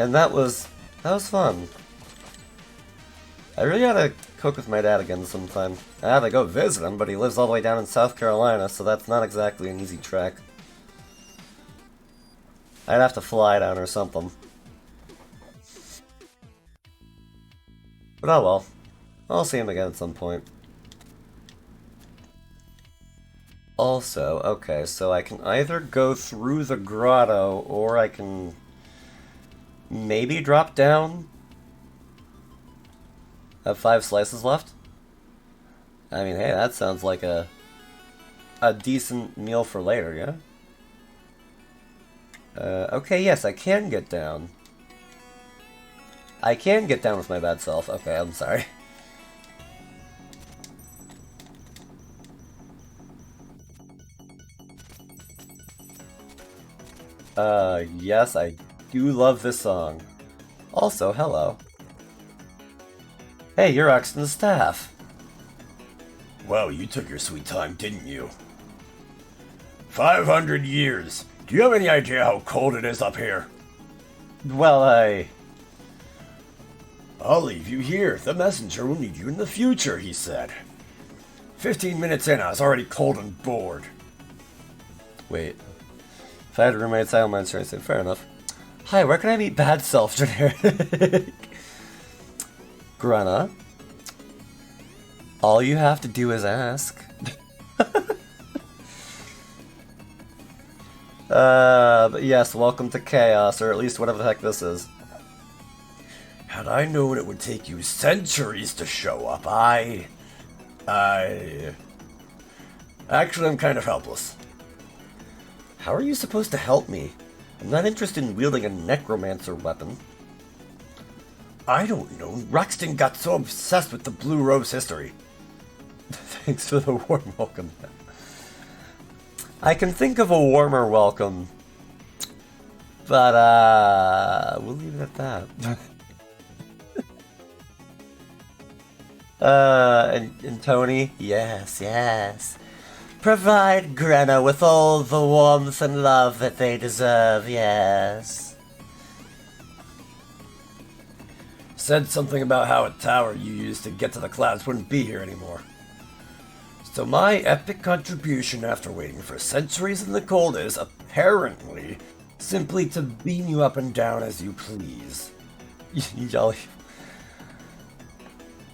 And that was fun. I really gotta cook with my dad again sometime. I had to go visit him, but he lives all the way down in South Carolina, so that's not exactly an easy trek. I'd have to fly down or something. But oh well. I'll see him again at some point. Also, okay, so I can either go through the grotto, or I can maybe drop down. Have 5 slices left? I mean, hey, that sounds like a decent meal for later, yeah? Okay, yes, I can get down. I can get down with my bad self. Okay, I'm sorry. Yes, I do love this song. Also, hello. Hey, you're Oxton's staff. Well, you took your sweet time, didn't you? 500 years. Do you have any idea how cold it is up here? Well, I'll leave you here. The messenger will need you in the future, he said. 15 minutes in, I was already cold and bored. Wait. If I had roommates, I don't mind sharing. Fair enough. Hi, where can I meet bad self generic? Grana. All you have to do is ask. But yes, welcome to Chaos, or at least whatever the heck this is. Had I known it would take you centuries to show up, Actually, I'm kind of helpless. How are you supposed to help me? I'm not interested in wielding a necromancer weapon. I don't know. Ruxton got so obsessed with the Blue Rose history. Thanks for the warm welcome. I can think of a warmer welcome. But, we'll leave it at that. And Tony? Yes, yes. Provide Grenna with all the warmth and love that they deserve, yes. Said something about how a tower you used to get to the clouds wouldn't be here anymore. So my epic contribution after waiting for centuries in the cold is, apparently, simply to beam you up and down as you please. Jolly.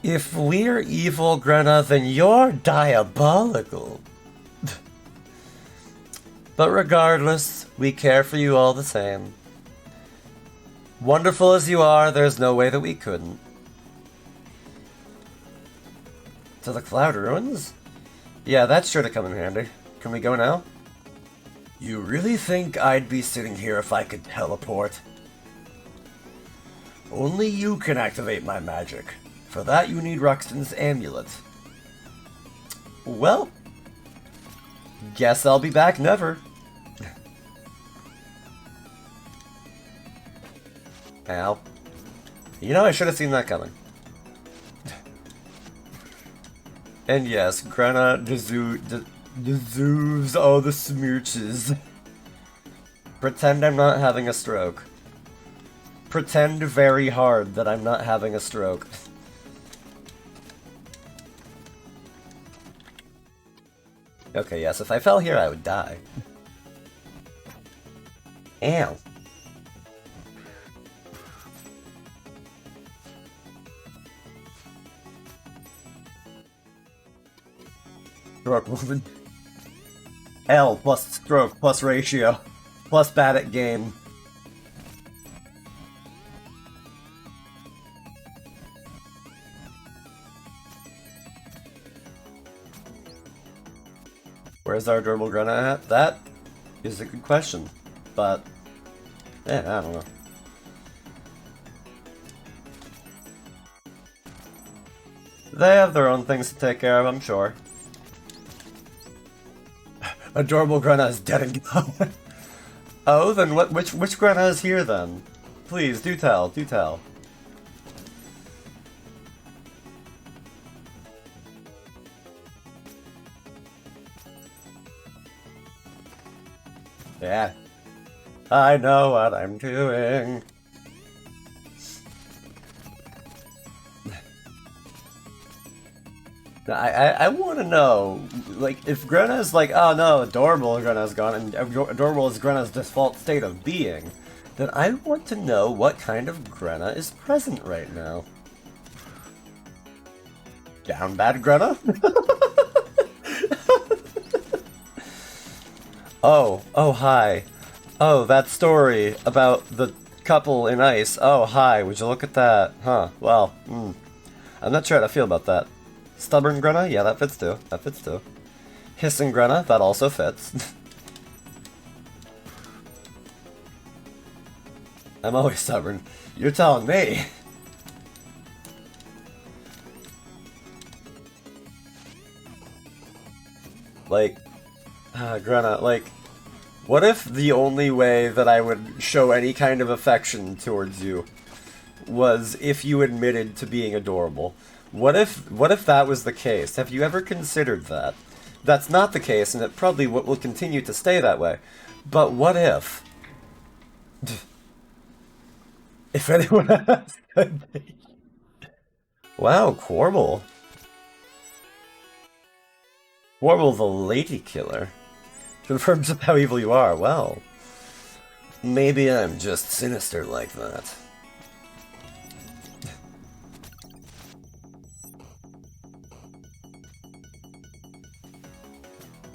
If we're evil, Grenna, then you're diabolical. But regardless, we care for you all the same. Wonderful as you are, there's no way that we couldn't. To the Cloud Ruins? Yeah, that's sure to come in handy. Can we go now? You really think I'd be sitting here if I could teleport? Only you can activate my magic. For that you need Ruxton's amulet. Well, Guess I'll be back never. Ow. You know, I should have seen that coming. And yes, Grana deserves all the smooches. Pretend I'm not having a stroke. Pretend very hard that I'm not having a stroke. Okay, yes, if I fell here, I would die. Ow. Stroke movement. L plus stroke plus ratio plus bad at game. Where's our durable Grana at? That is a good question, but yeah, I don't know. They have their own things to take care of, I'm sure. Adorable Grana is dead and gone. Oh, then which Grana is here then? Please, do tell, do tell. Yeah. I know what I'm doing. I want to know, like, if Grana's like, oh no, Adorable Grana's gone, and Adorable is Grana's default state of being, then I want to know what kind of Grana is present right now. Down bad Grana? Oh, hi. Oh, that story about the couple in ice. Oh, hi, would you look at that? Huh, well, I'm not sure how to feel about that. Stubborn Grana? Yeah, that fits too. That fits too. Hissing Grana? That also fits. I'm always stubborn. You're telling me. Like, Grana, like, what if the only way that I would show any kind of affection towards you was if you admitted to being adorable? What if that was the case? Have you ever considered that? That's not the case, and it probably will continue to stay that way. But what if? If anyone else could be. Wow, Quarble. Quarble the lady killer. Confirms how evil you are. Well, maybe I'm just sinister like that.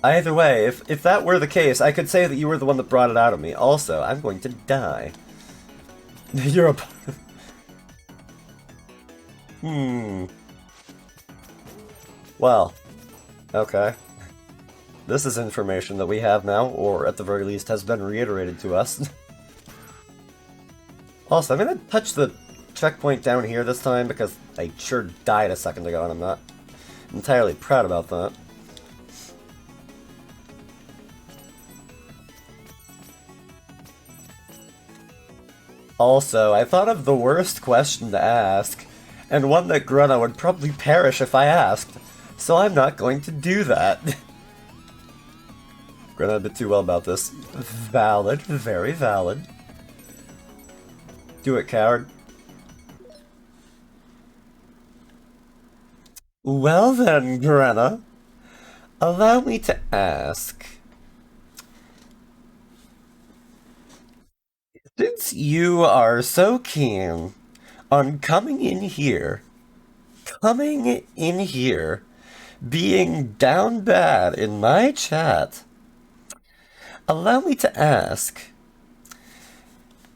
Either way, if that were the case, I could say that you were the one that brought it out of me. Also, I'm going to die. You're a... Well, okay. This is information that we have now, or at the very least has been reiterated to us. Also, I'm gonna touch the checkpoint down here this time because I sure died a second ago and I'm not entirely proud about that. Also, I thought of the worst question to ask, and one that Grana would probably perish if I asked, so I'm not going to do that. Grana a bit too well about this. Valid, very valid. Do it, coward. Well then, Grana, allow me to ask. Since you are so keen on coming in here, being down bad in my chat, allow me to ask,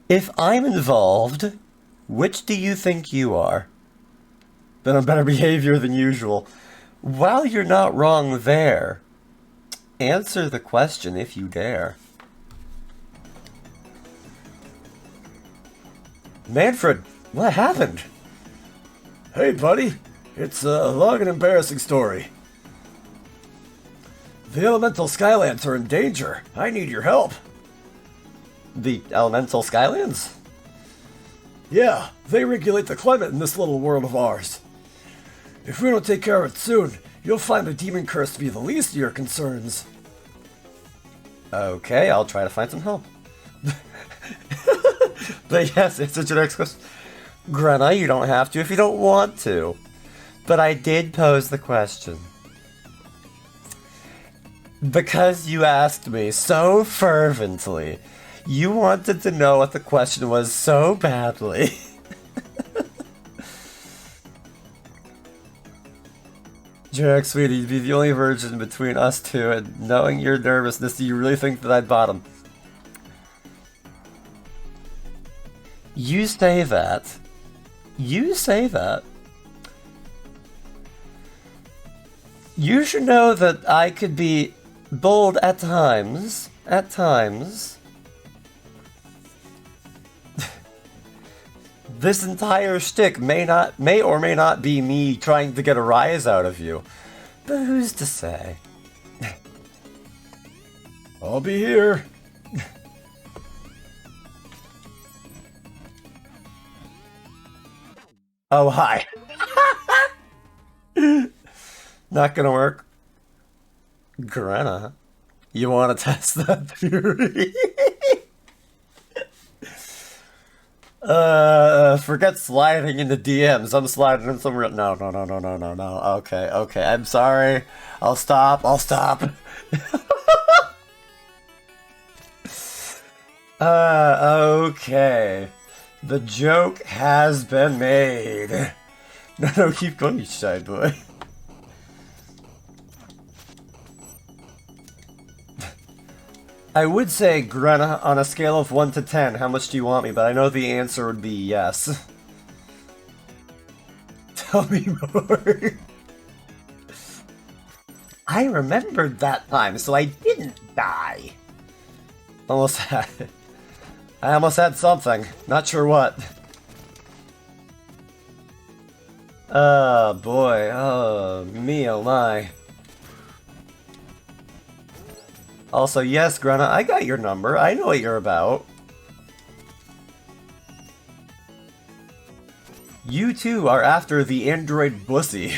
if I'm involved, which do you think you are? Been on better behavior than usual. While you're not wrong there, answer the question if you dare. Manfred, what happened? Hey, buddy. It's a long and embarrassing story. The elemental Skylands are in danger. I need your help. The elemental Skylands? Yeah, they regulate the climate in this little world of ours. If we don't take care of it soon, you'll find the demon curse to be the least of your concerns. Okay, I'll try to find some help. But yes, it's a generic question. Grena, you don't have to if you don't want to. But I did pose the question. Because you asked me so fervently. You wanted to know what the question was so badly. Jack, sweetie, you'd be the only virgin between us two, and knowing your nervousness, do you really think that I'd bottom? You say that. You say that. You should know that I could be bold at times. At times. This entire shtick may or may not be me trying to get a rise out of you. But who's to say? I'll be here. Oh, hi. Not gonna work. Grena, you want to test that theory? Forget sliding into DMs. I'm sliding in some real. No. Okay. I'm sorry. I'll stop. Okay. The joke has been made. No, keep going, you shy boy. I would say, Grena, on a scale of 1 to 10, how much do you want me? But I know the answer would be yes. Tell me more. I remembered that time, so I didn't die. Almost had it. I almost had something. Not sure what. Oh boy. Oh me, oh my. Also, yes, Grena, I got your number. I know what you're about. You too are after the android bussy.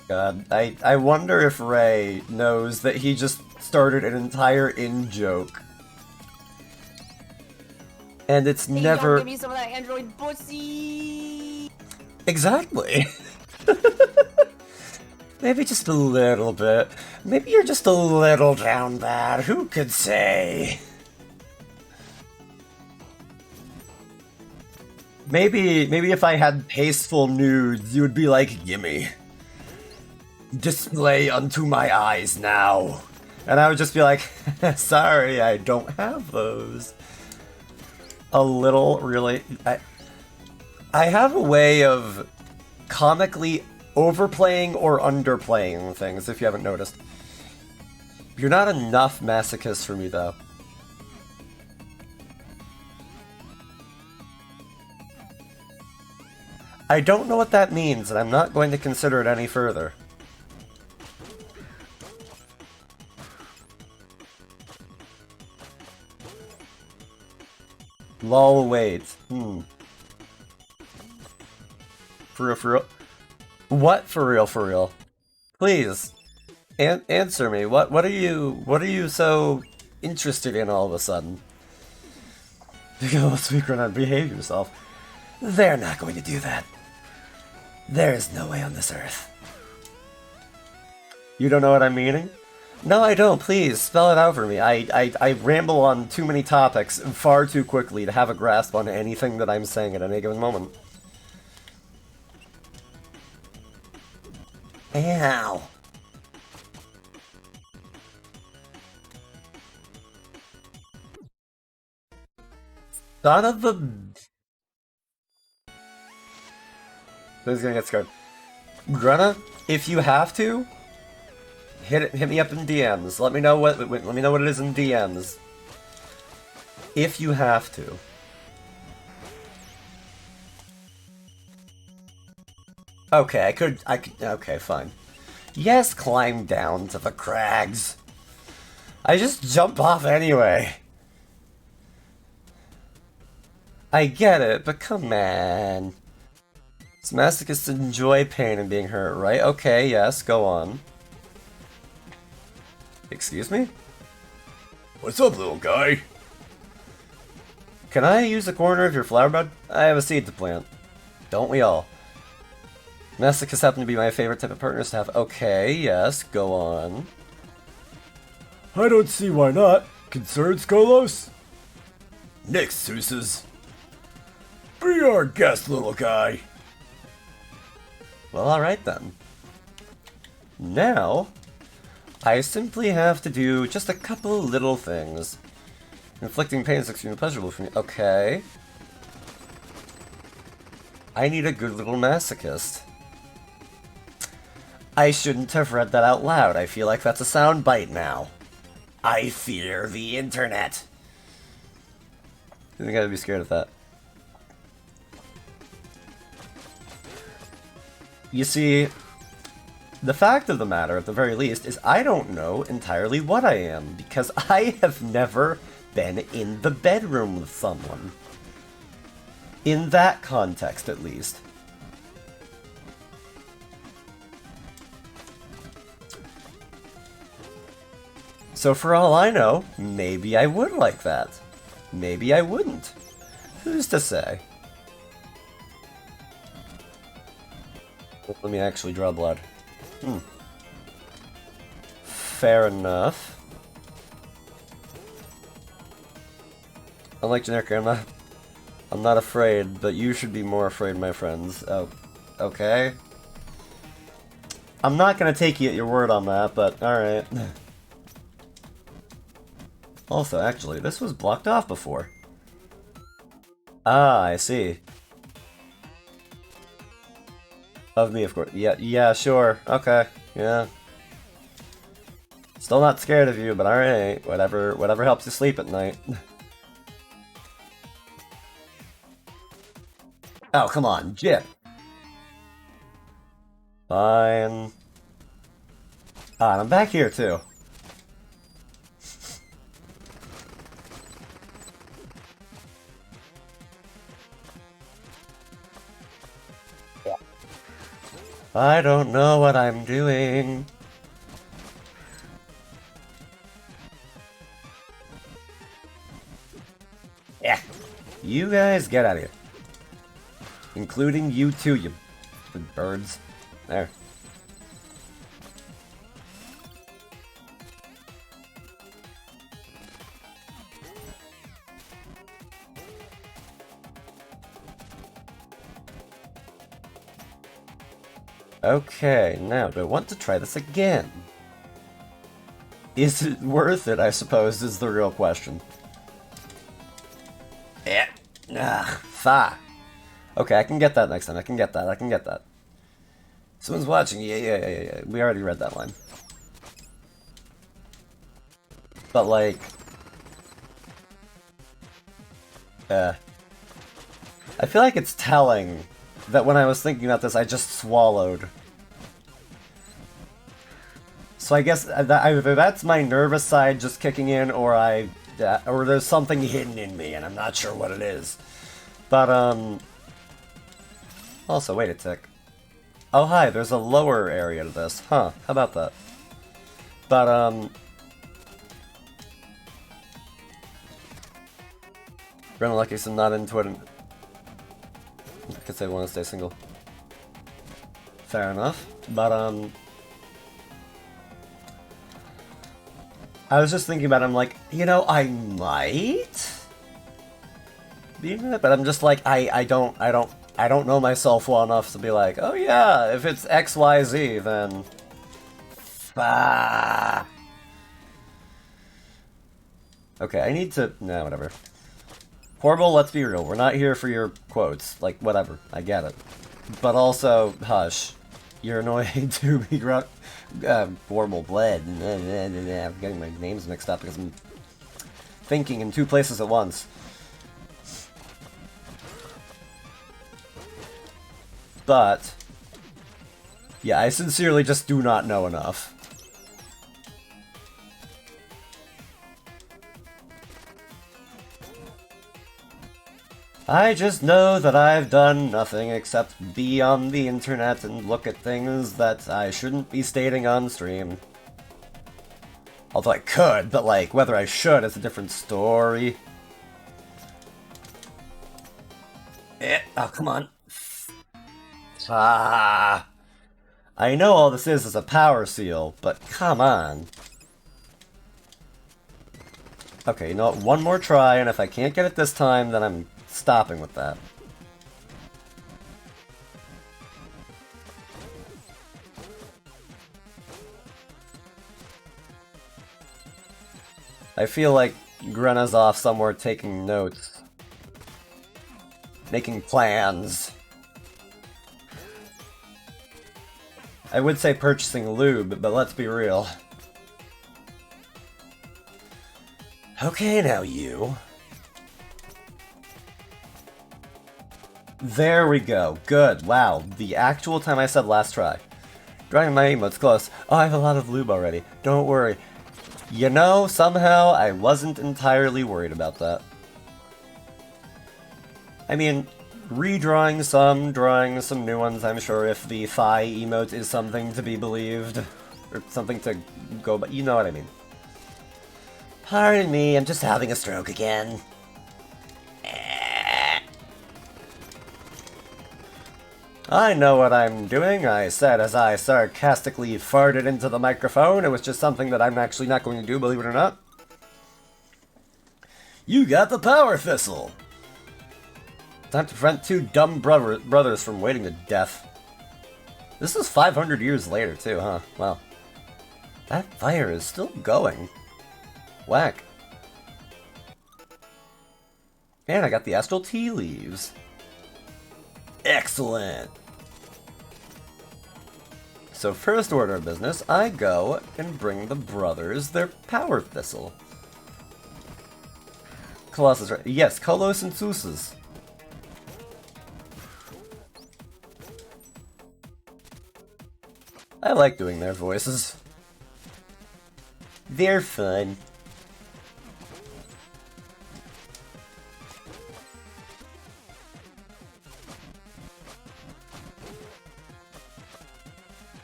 God, I wonder if Ray knows that he just started an entire in-joke. And it's Hey, never... give me some of that android pussy. Exactly. Maybe just a little bit. Maybe you're just a little down bad. Who could say? Maybe if I had tasteful nudes, you would be like, gimme. Display unto my eyes now. And I would just be like, sorry, I don't have those. A little, really. I have a way of comically overplaying or underplaying things, if you haven't noticed. You're not enough masochist for me, though. I don't know what that means, and I'm not going to consider it any further. Lol, wait. For real? What for real? Please, answer me. What are you so interested in all of a sudden? Let's speak and behave yourself. They're not going to do that. There is no way on this earth. You don't know what I'm meaning? No, I don't. Please, spell it out for me. I ramble on too many topics far too quickly to have a grasp on anything that I'm saying at any given moment. Ow. Son of a... Who's gonna get scared? Grena, if you have to, hit me up in DMs. Let me know what it is in DMs. If you have to. Okay, okay, fine. Yes, climb down to the crags. I just jump off anyway. I get it, but come on. Masochists enjoy pain and being hurt, right? Okay, yes, go on. Excuse me? What's up, little guy? Can I use a corner of your flower bed? I have a seed to plant. Don't we all? Masochists happen to be my favorite type of partners to have. Okay, yes, go on. I don't see why not. Concerns, Kolos? Next, Souses. Be our guest, little guy. Well, alright then. Now, I simply have to do just a couple little things. Inflicting pain is extremely pleasurable for me. Okay. I need a good little masochist. I shouldn't have read that out loud. I feel like that's a sound bite now. I fear the internet. I think I'd be scared of that. You see, the fact of the matter, at the very least, is I don't know entirely what I am, because I have never been in the bedroom with someone. In that context, at least. So for all I know, maybe I would like that. Maybe I wouldn't. Who's to say? Let me actually draw blood. Fair enough. Unlike generic, I'm not afraid, but you should be more afraid, my friends. Oh, okay. I'm not gonna take you at your word on that, but alright. Also, actually, this was blocked off before. Ah, I see. Of me, of course. Yeah, sure. Okay, yeah. Still not scared of you, but alright. Whatever helps you sleep at night. Oh, come on, Jip. Fine. Ah, and I'm back here, too. I don't know what I'm doing. Yeah. You guys get out of here. Including you too, you birds. There. Okay, now, do I want to try this again? Is it worth it, I suppose, is the real question. Yeah. Ah, fa. Okay, I can get that next time. I can get that. Someone's watching. Yeah. We already read that line. But, like... I feel like it's telling that when I was thinking about this, I just swallowed. So I guess either that's my nervous side just kicking in, or or there's something hidden in me, and I'm not sure what it is. But, also, wait a tick. Oh, hi, there's a lower area to this. Huh, how about that? But, Brennan Lucky said not into it. I could say want to stay single. Fair enough. But, I was just thinking about it, I'm like, you know, I might be in it, but I'm just like, I don't know myself well enough to be like, oh yeah, if it's XYZ, then... Ah. Okay, I need to... Nah, whatever. Horrible, let's be real. We're not here for your quotes. Like, whatever. I get it. But also, hush. You're annoying to be horrible bled. I'm getting my names mixed up because I'm thinking in two places at once. But Yeah, I sincerely just do not know enough. I just know that I've done nothing except be on the internet and look at things that I shouldn't be stating on stream. Although I could, but like, whether I should is a different story. Oh, come on. Ah. I know all this is a power seal, but come on. Okay, you know what? One more try, and if I can't get it this time, then I'm stopping with that. I feel like Grena's off somewhere taking notes. Making plans. I would say purchasing lube, but let's be real. Okay, now you. There we go. Good. Wow. The actual time I said last try. Drawing my emotes close. Oh, I have a lot of lube already. Don't worry. You know, somehow I wasn't entirely worried about that. I mean, redrawing some, drawing some new ones, I'm sure, if the thigh emote is something to be believed. Or something to go by. You know what I mean. Pardon me, I'm just having a stroke again. I know what I'm doing, I said as I sarcastically farted into the microphone. It was just something that I'm actually not going to do, believe it or not. You got the power thistle! Time to prevent two dumb brothers from waiting to death. This is 500 years later, too, huh? Wow. That fire is still going. Whack. And I got the astral tea leaves. Excellent! So first order of business, I go and bring the brothers their power thistle. Colossus, right? Yes, Kolos and Susas. I like doing their voices. They're fun.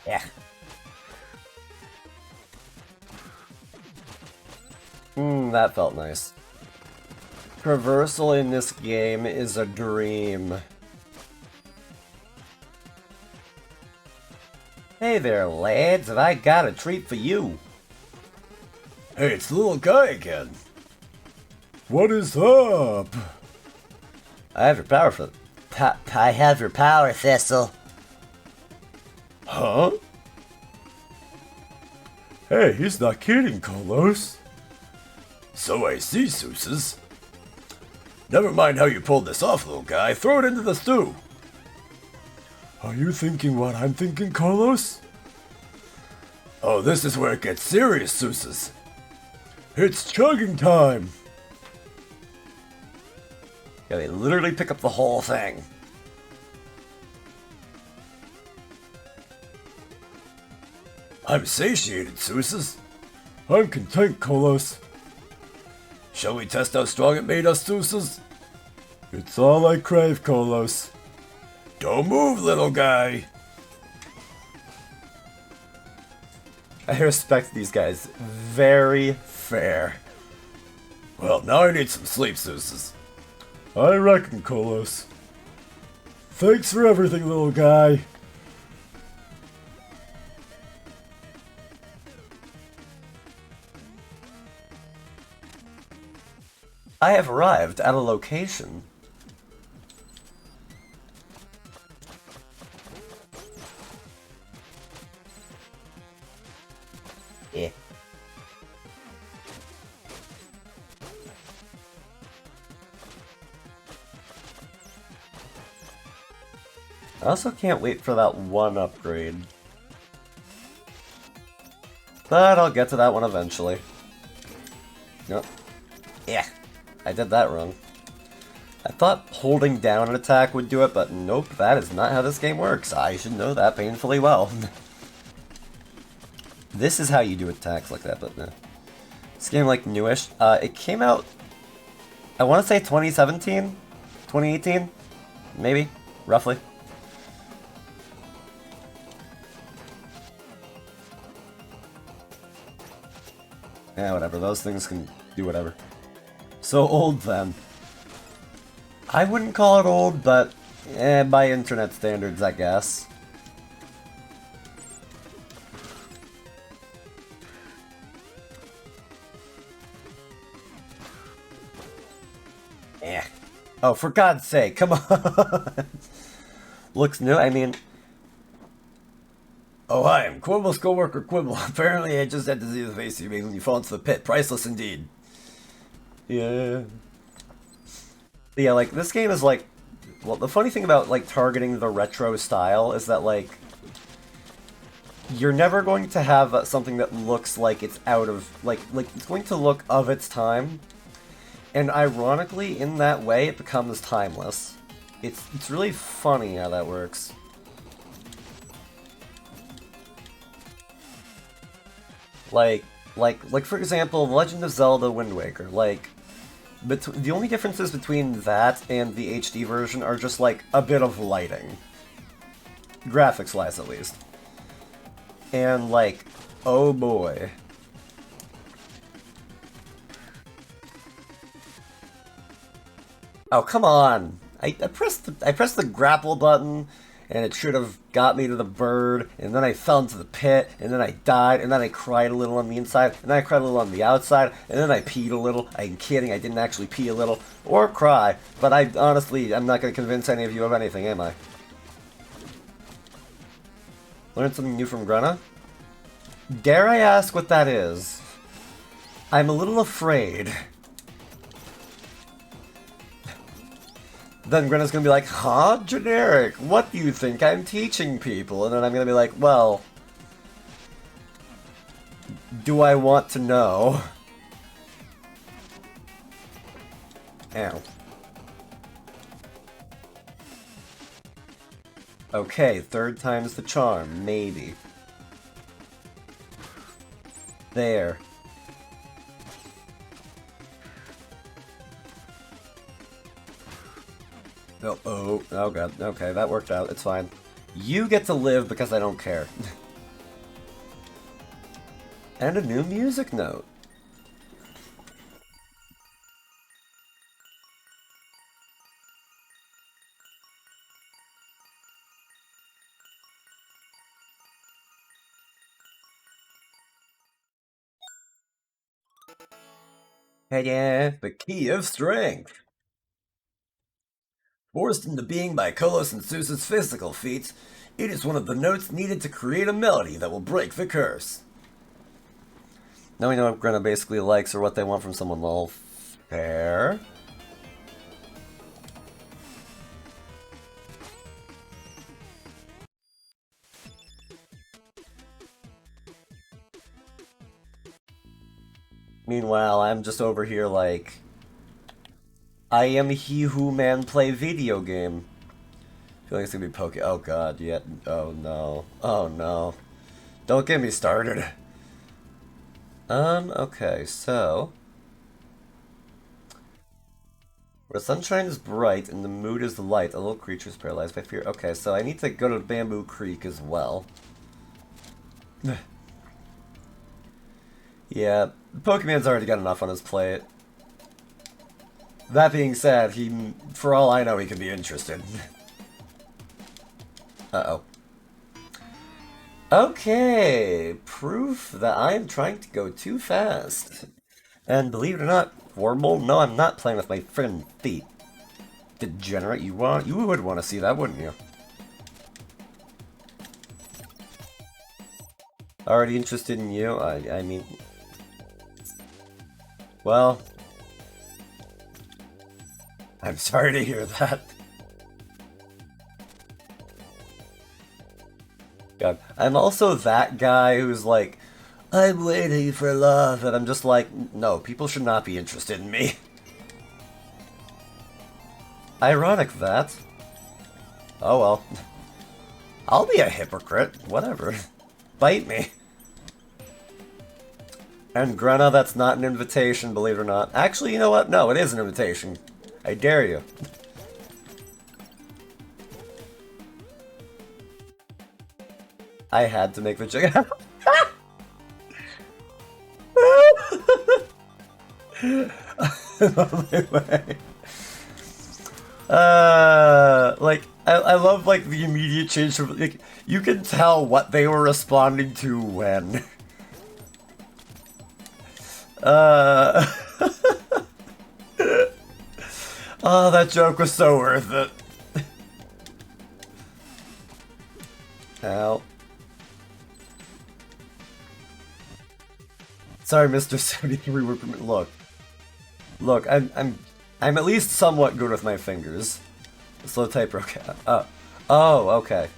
Yeah. That felt nice. Traversal in this game is a dream. Hey there, lads, have I got a treat for you? Hey, it's the little guy again. What is up? I have your power for... I have your power thistle. Huh? Hey, he's not kidding, Kolos. So I see, Susas. Never mind how you pulled this off, little guy. Throw it into the stew. Are you thinking what I'm thinking, Kolos? Oh, this is where it gets serious, Susas. It's chugging time. Yeah, they literally pick up the whole thing. I'm satiated, Susas. I'm content, Kolos. Shall we test how strong it made us, Susas? It's all I crave, Kolos. Don't move, little guy. I respect these guys. Very fair. Well, now I need some sleep, Susas. I reckon, Kolos. Thanks for everything, little guy. I have arrived at a location. Yeah. I also can't wait for that one upgrade. But I'll get to that one eventually. Nope. Yeah. I did that wrong. I thought holding down an attack would do it, but nope, that is not how this game works. I should know that painfully well. This is how you do attacks like that, but this game, like, newish. It came out, I want to say 2017? 2018? Maybe? Roughly? Yeah, whatever. Those things can do whatever. So old, then. I wouldn't call it old, but by internet standards, I guess. Eh. Oh, for God's sake, come on! Looks new, I mean... Oh, hi, I'm Quibble's co-worker Quibble. Apparently I just had to see the face you made when you fall into the pit. Priceless indeed. Yeah. Yeah, like, this game is like... Well, the funny thing about, like, targeting the retro style is that, like... You're never going to have something that looks like it's out of... Like, it's going to look of its time. And ironically, in that way, it becomes timeless. It's really funny how that works. Like for example, Legend of Zelda Wind Waker. Like, the only differences between that and the HD version are just, like, a bit of lighting. Graphics-wise, at least. And, like, oh boy. Oh, come on! I pressed the grapple button, and it should have got me to the bird, and then I fell into the pit, and then I died, and then I cried a little on the inside, and then I cried a little on the outside, and then I peed a little. I'm kidding, I didn't actually pee a little, or cry, but I'm not going to convince any of you of anything, am I? Learned something new from Grunna? Dare I ask what that is? I'm a little afraid. Then Grunna's gonna be like, huh? Generic, what do you think I'm teaching people? And then I'm gonna be like, well... Do I want to know? Ow. Okay, third time's the charm, maybe. There. Oh god, okay, that worked out, it's fine. You get to live because I don't care. And a new music note. Hey, yeah, The Key of Strength. Forced into being by Kolos and Zeus's physical feats, it is one of the notes needed to create a melody that will break the curse. now we know what Grunna basically likes or what they want from someone. Well, fair. Meanwhile, I'm just over here like... I am he who man play video game. I feel like it's gonna be Poke. Oh god, yeah. Oh no. Oh no. Don't get me started. Okay, so... Where the sunshine is bright and the mood is light, a little creature is paralyzed by fear. Okay, so I need to go to Bamboo Creek as well. Yeah, Pokemon's already got enough on his plate. That being said, for all I know, he could be interested. Uh-oh. Okay, proof that I am trying to go too fast. And believe it or not, Warble, no, I'm not playing with my friend feet. Degenerate, you would want to see that, wouldn't you? Already interested in you? I mean... Well... I'm sorry to hear that. God, I'm also that guy who's like, I'm waiting for love, and I'm just like, no, people should not be interested in me. Ironic that. Oh well. I'll be a hypocrite. Whatever. Bite me. And Grena, that's not an invitation, believe it or not. Actually, you know what? No, it is an invitation. I dare you. I had to make the chicken. Like, I love, like, the immediate change from, like, you can tell what they were responding to when. Oh, that joke was so worth it. Ow. Sorry, Mr. 73 word permit. Look, I'm at least somewhat good with my fingers. Slow type, okay. Oh, okay.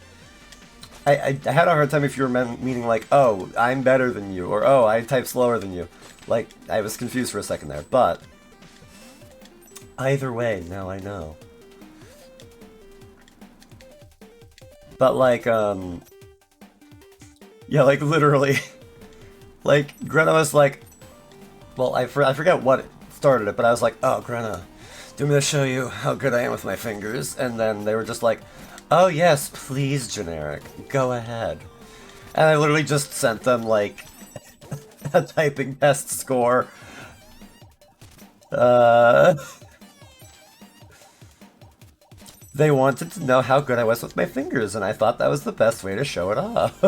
I had a hard time if you were meaning like, oh, I'm better than you, or oh, I type slower than you. Like, I was confused for a second there, but either way, now I know. But like, yeah, like literally, like Grena was like, well, I forget what started it, but I was like, oh, Grena, do you want me to show you how good I am with my fingers? And then they were just like, oh yes, please, generic, go ahead. And I literally just sent them like a typing test score. They wanted to know how good I was with my fingers, and I thought that was the best way to show it off.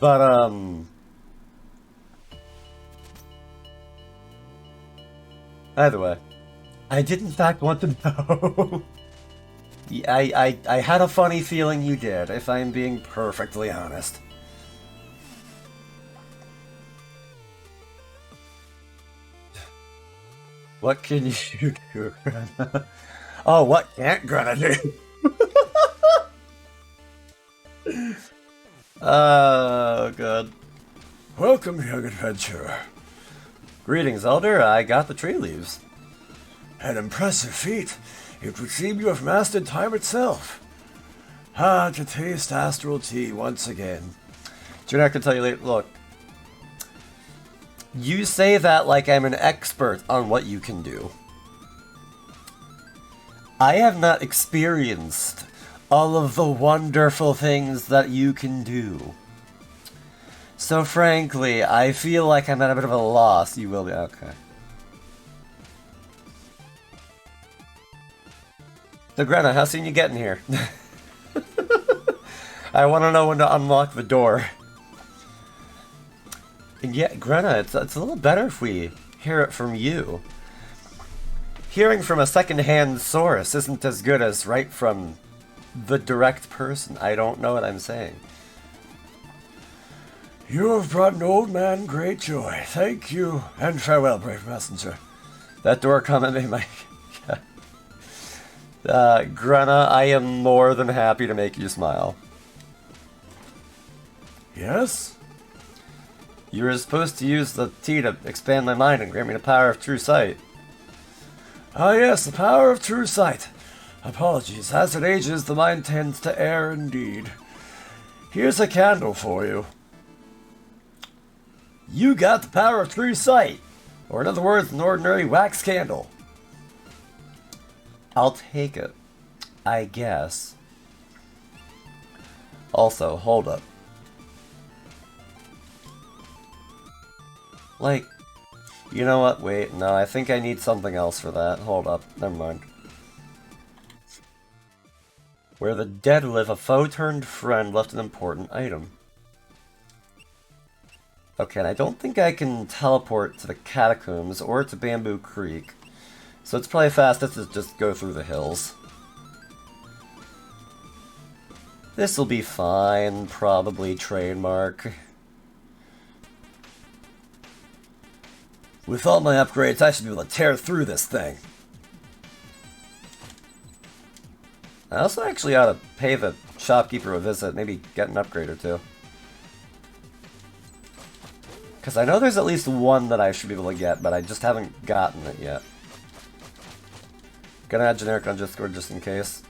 But, either way, I did in fact want to know. I had a funny feeling you did, if I'm being perfectly honest. What can you do, Grena? Oh, what can't Grena do? Oh, good. Welcome, young adventurer. Greetings, Elder. I got the tree leaves. An impressive feat. It would seem you have mastered time itself. Ah, to taste astral tea once again. Junior, I can tell you later. Look. You say that like I'm an expert on what you can do. I have not experienced all of the wonderful things that you can do. So frankly, I feel like I'm at a bit of a loss. You will be okay. So Grena, how soon you getting here? I want to know when to unlock the door. And yeah, Grena, it's a little better if we hear it from you. Hearing from a second-hand source isn't as good as right from the direct person. I don't know what I'm saying. You have brought an old man great joy. Thank you, and farewell, brave messenger. That door comment made my... Grena, I am more than happy to make you smile. Yes? You were supposed to use the tea to expand my mind and grant me the power of true sight. Ah yes, the power of true sight. Apologies, as it ages, the mind tends to err indeed. Here's a candle for you. You got the power of true sight. Or in other words, an ordinary wax candle. I'll take it, I guess. Also, hold up. Like, you know what? Wait, no, I think I need something else for that. Hold up, never mind. Where the dead live, a foe-turned friend left an important item. Okay, and I don't think I can teleport to the catacombs or to Bamboo Creek. So it's probably fastest to just go through the hills. This'll be fine, probably trademark. With all my upgrades, I should be able to tear through this thing. I also actually ought to pay the shopkeeper a visit, maybe get an upgrade or two. Because I know there's at least one that I should be able to get, but I just haven't gotten it yet. Gonna add generic on Discord just in case.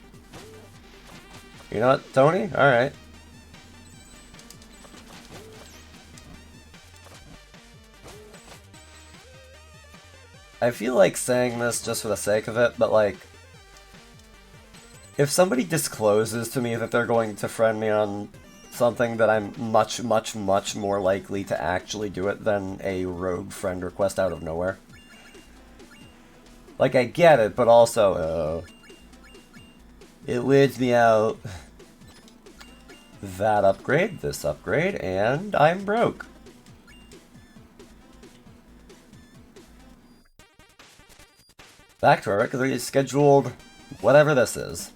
You know what, Tony? Alright. I feel like saying this just for the sake of it, but like, if somebody discloses to me that they're going to friend me on something, that I'm much, much, much more likely to actually do it than a rogue friend request out of nowhere. Like, I get it, but also, it weirds me out. That upgrade, this upgrade, and I'm broke. Back to our regularly scheduled whatever this is.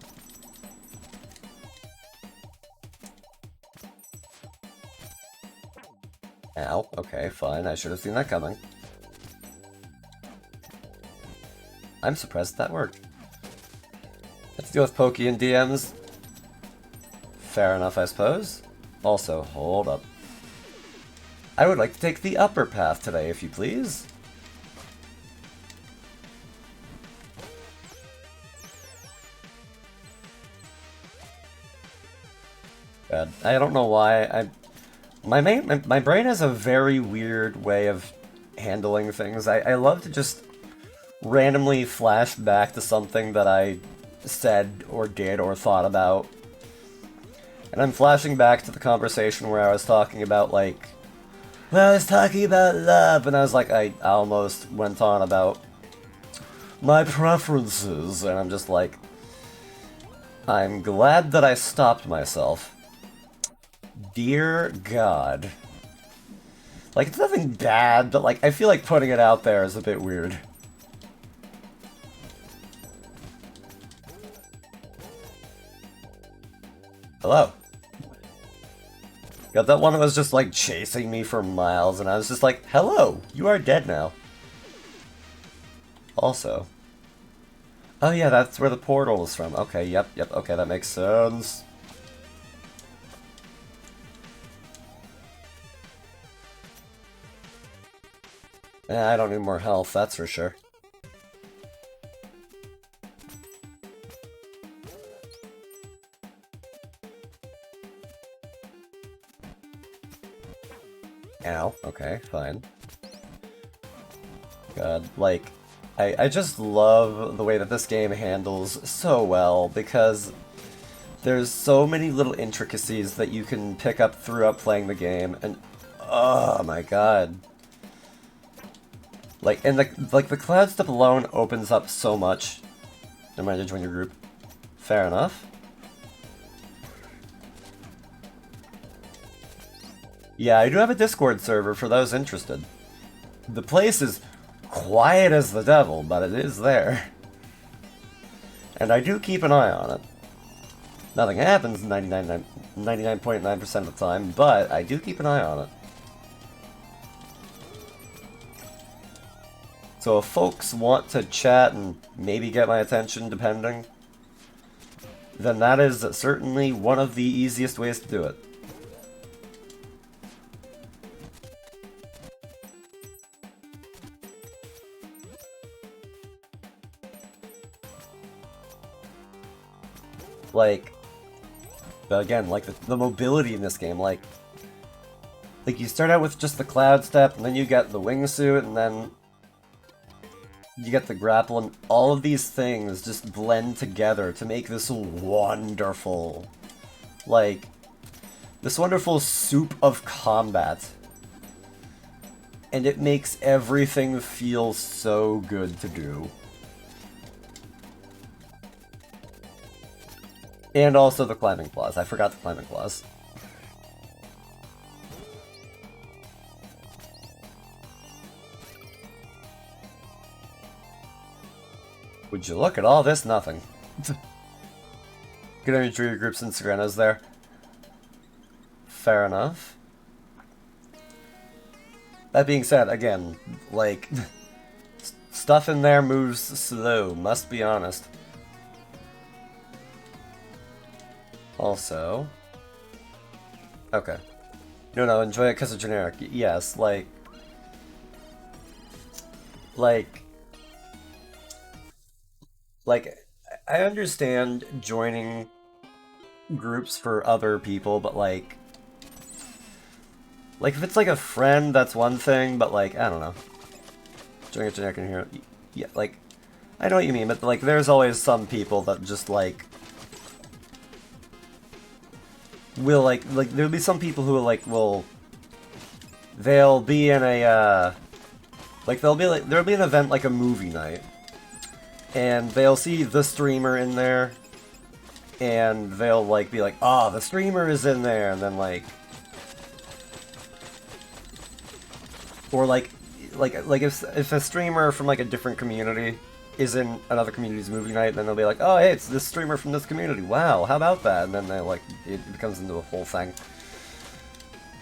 Ow, okay, fine, I should have seen that coming. I'm surprised that worked. Let's deal with Pokey and DMs. Fair enough, I suppose. Also, hold up. I would like to take the upper path today, if you please. God, I don't know why. My brain has a very weird way of handling things. I love to just randomly flash back to something that I said or did or thought about. And I'm flashing back to the conversation where I was talking about, like, well, I was talking about love, and I was like, I almost went on about my preferences, and I'm just like, I'm glad that I stopped myself. Dear God. Like, it's nothing bad, but, like, I feel like putting it out there is a bit weird. Hello. Got that one that was just, like, chasing me for miles, and I was just like, hello, you are dead now. Also. Oh yeah, that's where the portal is from. Okay, yep, okay, that makes sense. Yeah, I don't need more health, that's for sure. Ow, okay, fine. God, like, I just love the way that this game handles so well, because there's so many little intricacies that you can pick up throughout playing the game, and oh my god. Like, and the cloud step alone opens up so much. Never mind, to join your group. Fair enough. Yeah, I do have a Discord server for those interested. The place is quiet as the devil, but it is there. And I do keep an eye on it. Nothing happens 99.9% of the time, but I do keep an eye on it. So if folks want to chat and maybe get my attention, depending, then that is certainly one of the easiest ways to do it. Like, but again, like the mobility in this game, like you start out with just the cloud step, and then you get the wingsuit, and then you get the grapple, and all of these things just blend together to make this wonderful, like, this wonderful soup of combat. And it makes everything feel so good to do. And also the climbing claws. I forgot the climbing claws. Would you look at all this nothing? Good imagery your group's Instagram is there. Fair enough. That being said, again, like, stuff in there moves slow, must be honest. Also... Okay. No, enjoy it because of generic. Yes, like... like, I understand joining groups for other people, but like if it's like a friend, that's one thing, but like, I don't know. Joining a generic in here, yeah, like, I know what you mean, but like, there's always some people that just like will like there'll be some people who they'll be in a there'll be an event like a movie night, and they'll see the streamer in there, and they'll like be like, oh, the streamer is in there, and then like, or like if a streamer from like a different community is in another community's movie night, then they'll be like, oh, hey, it's this streamer from this community, wow, how about that? And then they like, it becomes into a whole thing.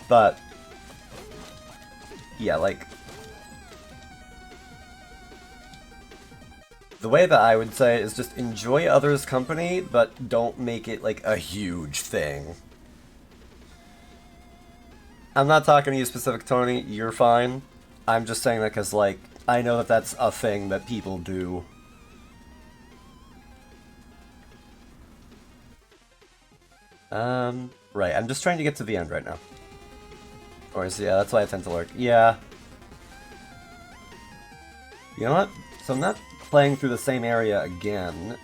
But yeah, like, the way that I would say is just enjoy others' company, but don't make it like a huge thing. I'm not talking to you specific, Tony, you're fine. I'm just saying that because, like, I know that that's a thing that people do. Right, I'm just trying to get to the end right now. Or is, yeah, that's why I tend to lurk. Yeah. You know what? So I'm not playing through the same area again.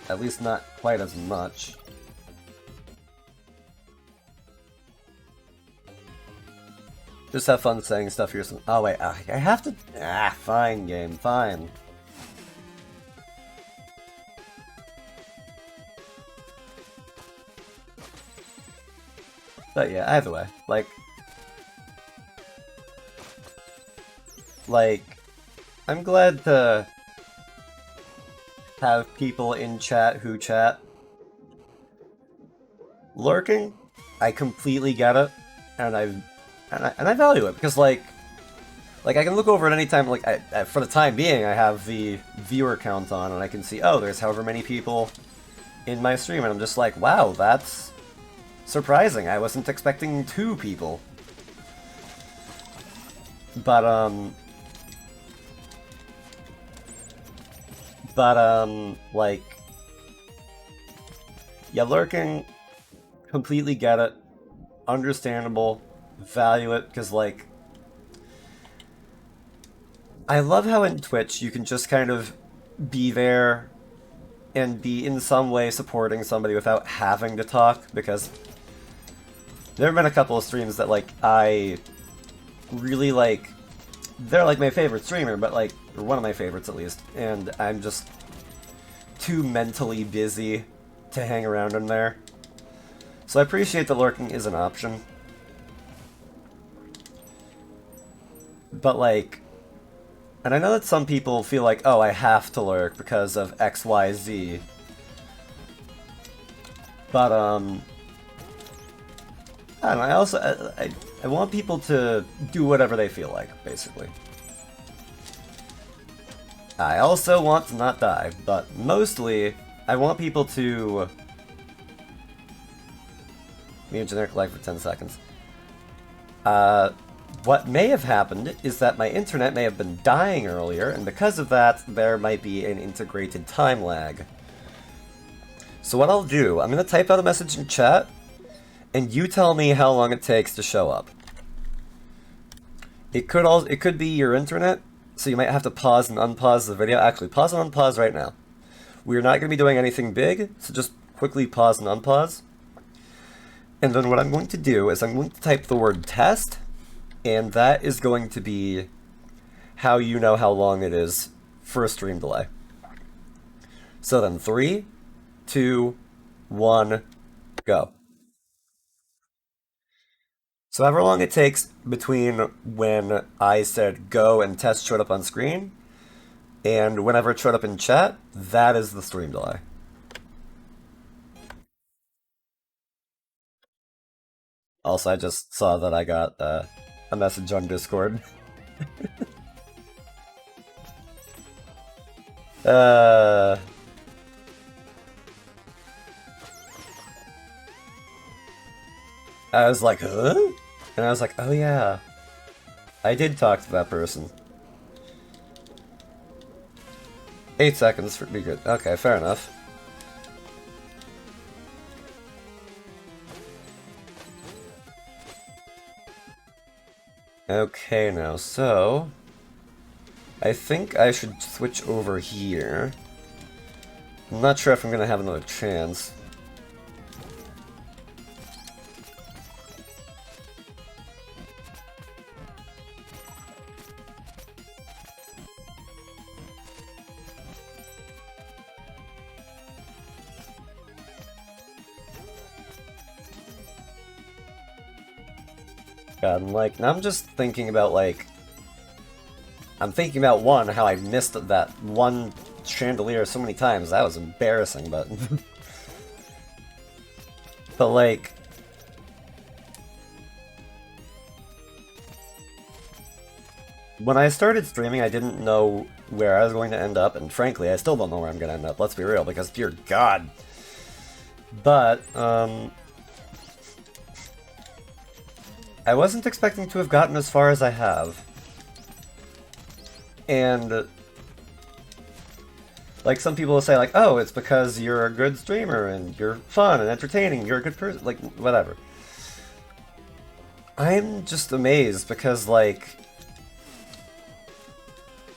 At least not quite as much. Just have fun saying stuff here. Oh wait, I have to... fine game, fine. But yeah, either way, like, I'm glad to have people in chat who chat. Lurking, I completely get it, and I value it, because like I can look over at any time, like, for the time being, I have the viewer count on, and I can see, oh, there's however many people in my stream, and I'm just like, wow, that's surprising. I wasn't expecting 2 people. But, like, yeah, lurking, completely get it, understandable, value it, because, like, I love how in Twitch you can just kind of be there and be in some way supporting somebody without having to talk, because there have been a couple of streams that, like, I really like. They're, like, my favorite streamer, but, like, or one of my favorites, at least, and I'm just too mentally busy to hang around in there. So I appreciate that lurking is an option. But, like, and I know that some people feel like, oh, I have to lurk because of XYZ. But, I don't know, I also, I want people to do whatever they feel like, basically. I also want to not die, but mostly, I want people to... Be a generic lag for 10 seconds. What may have happened is that my internet may have been dying earlier, and because of that, there might be an integrated time lag. So what I'll do, I'm going to type out a message in chat, and you tell me how long it takes to show up. It could be your internet, so you might have to pause and unpause the video. Actually, pause and unpause right now. We're not going to be doing anything big, so just quickly pause and unpause. And then what I'm going to do is I'm going to type the word test, and that is going to be how you know how long it is for a stream delay. So then 3, 2, 1, go. So however long it takes between when I said go and test showed up on screen, and whenever it showed up in chat, that is the stream delay. Also, I just saw that I got a message on Discord. I was like, huh? And I was like, oh yeah, I did talk to that person. 8 seconds for be good. Okay, fair enough. Okay, now, so... I think I should switch over here. I'm not sure if I'm gonna have another chance. God, and like, now I'm just thinking about, like... I'm thinking about, one, how I missed that one chandelier so many times. That was embarrassing, but... but, like... When I started streaming, I didn't know where I was going to end up, and frankly, I still don't know where I'm going to end up, let's be real, because dear God. But, I wasn't expecting to have gotten as far as I have. And, like, some people will say, like, oh, it's because you're a good streamer, and you're fun and entertaining, you're a good person, like, whatever. I'm just amazed because, like,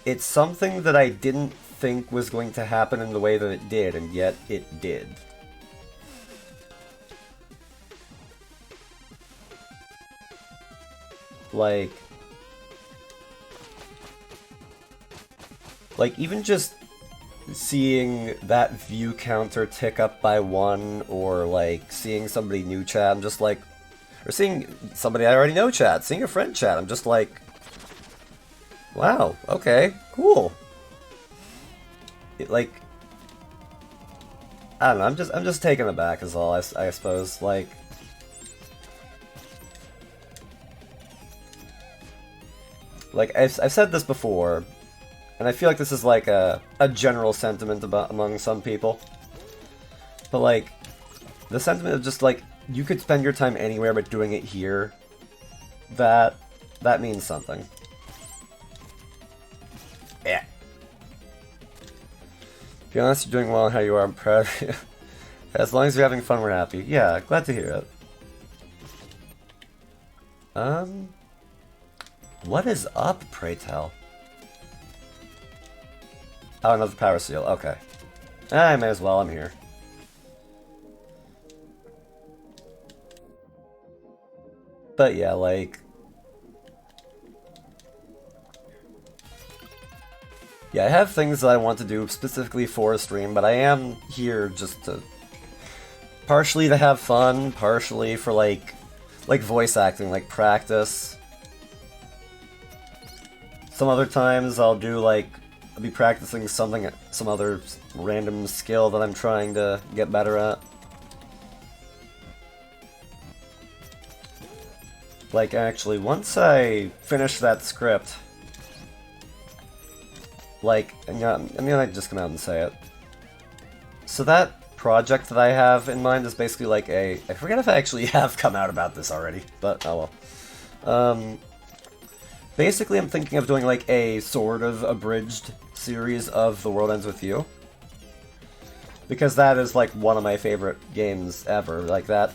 it's something that I didn't think was going to happen in the way that it did, and yet it did. Like, even just seeing that view counter tick up by 1, or, like, seeing somebody new chat, I'm just like... Or seeing somebody I already know chat, seeing a friend chat, I'm just like... Wow, okay, cool. It, like... I don't know, I'm just taken aback is all, I suppose, like... Like, I've said this before, and I feel like this is like a general sentiment among some people. But like, the sentiment of just like, you could spend your time anywhere but doing it here, that means something. Yeah. To be honest, you're doing well in how you are, I'm proud of you. As long as you're having fun, we're happy. Yeah, glad to hear it. What is up, pray tell? Oh, another power seal, okay. I may as well, I'm here. But yeah, like... Yeah, I have things that I want to do specifically for a stream, but I am here just to... Partially to have fun, partially for like voice acting, like practice. Some other times I'll do like, I'll be practicing something, some other random skill that I'm trying to get better at. Like actually, once I finish that script, like, I'm gonna just come out and say it. So that project that I have in mind is basically like I forget if I actually have come out about this already, but oh well. Basically I'm thinking of doing like a sort of abridged series of The World Ends With You. Because that is like one of my favorite games ever, like that.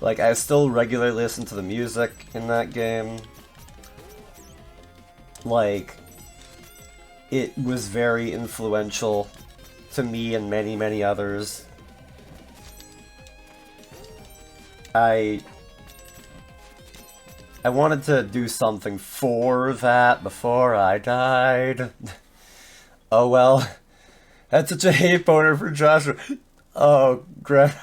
Like, I still regularly listen to the music in that game. Like, it was very influential to me and many, many others. I wanted to do something for that before I died. Oh well. That's such a hate boner for Joshua. Oh, Greta.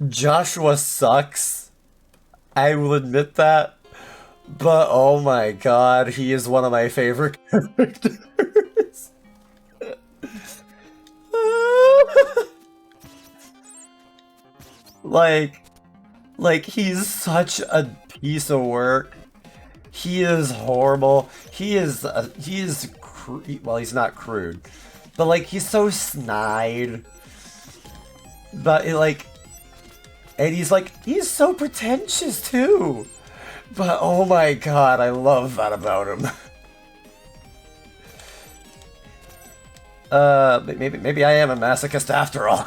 Joshua sucks. I will admit that. But oh my god, he is one of my favorite characters. Like he's such a piece of work. He is horrible. Well, he's not crude. But like, he's so snide. But and he's so pretentious too. But oh my god, I love that about him. Maybe I am a masochist after all.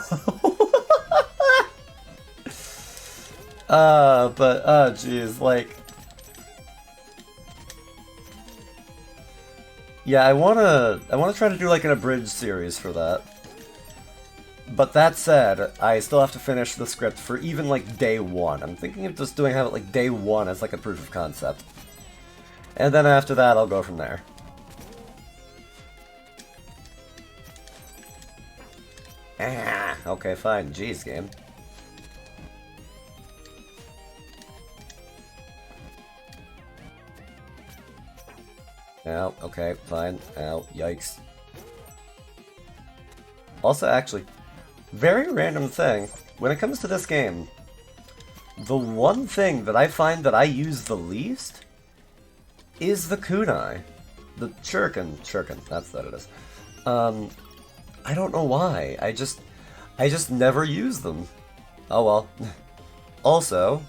Jeez, like... Yeah, I wanna try to do like an abridged series for that. But that said, I still have to finish the script for even like day one. I'm thinking of just have it like day one as like a proof of concept. And then after that, I'll go from there. Ah, okay, fine. Jeez, game. Ow, okay, fine. Ow, yikes. Also, actually, very random thing. When it comes to this game, the one thing that I find that I use the least is the kunai. The shuriken, that's what it is. I don't know why. I just never use them. Oh well. Also,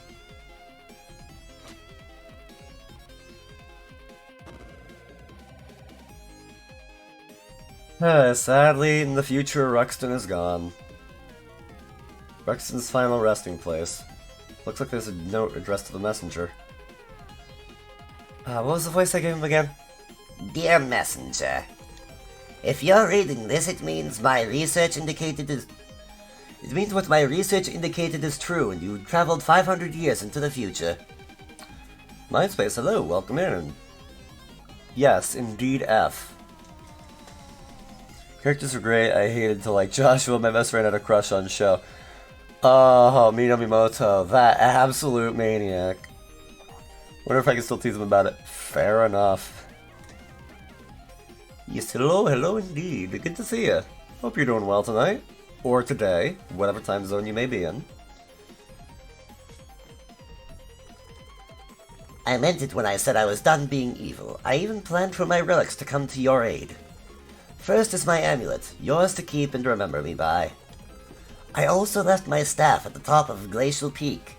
sadly, in the future, Ruxton is gone. Ruxton's final resting place. Looks like there's a note addressed to the messenger. What was the voice I gave him again? Dear Messenger, if you're reading this, it means what my research indicated is true, and you traveled 500 years into the future. Mindspace, hello, welcome in. Yes, indeed F. Characters are great. I hated to like Joshua, my best friend had a crush on Sho. Oh, Minamimoto, that absolute maniac. Wonder if I can still tease him about it. Fair enough. Yes, hello indeed. Good to see you. Hope you're doing well tonight. Or today, whatever time zone you may be in. I meant it when I said I was done being evil. I even planned for my relics to come to your aid. First is my amulet, yours to keep and remember me by. I also left my staff at the top of Glacial Peak.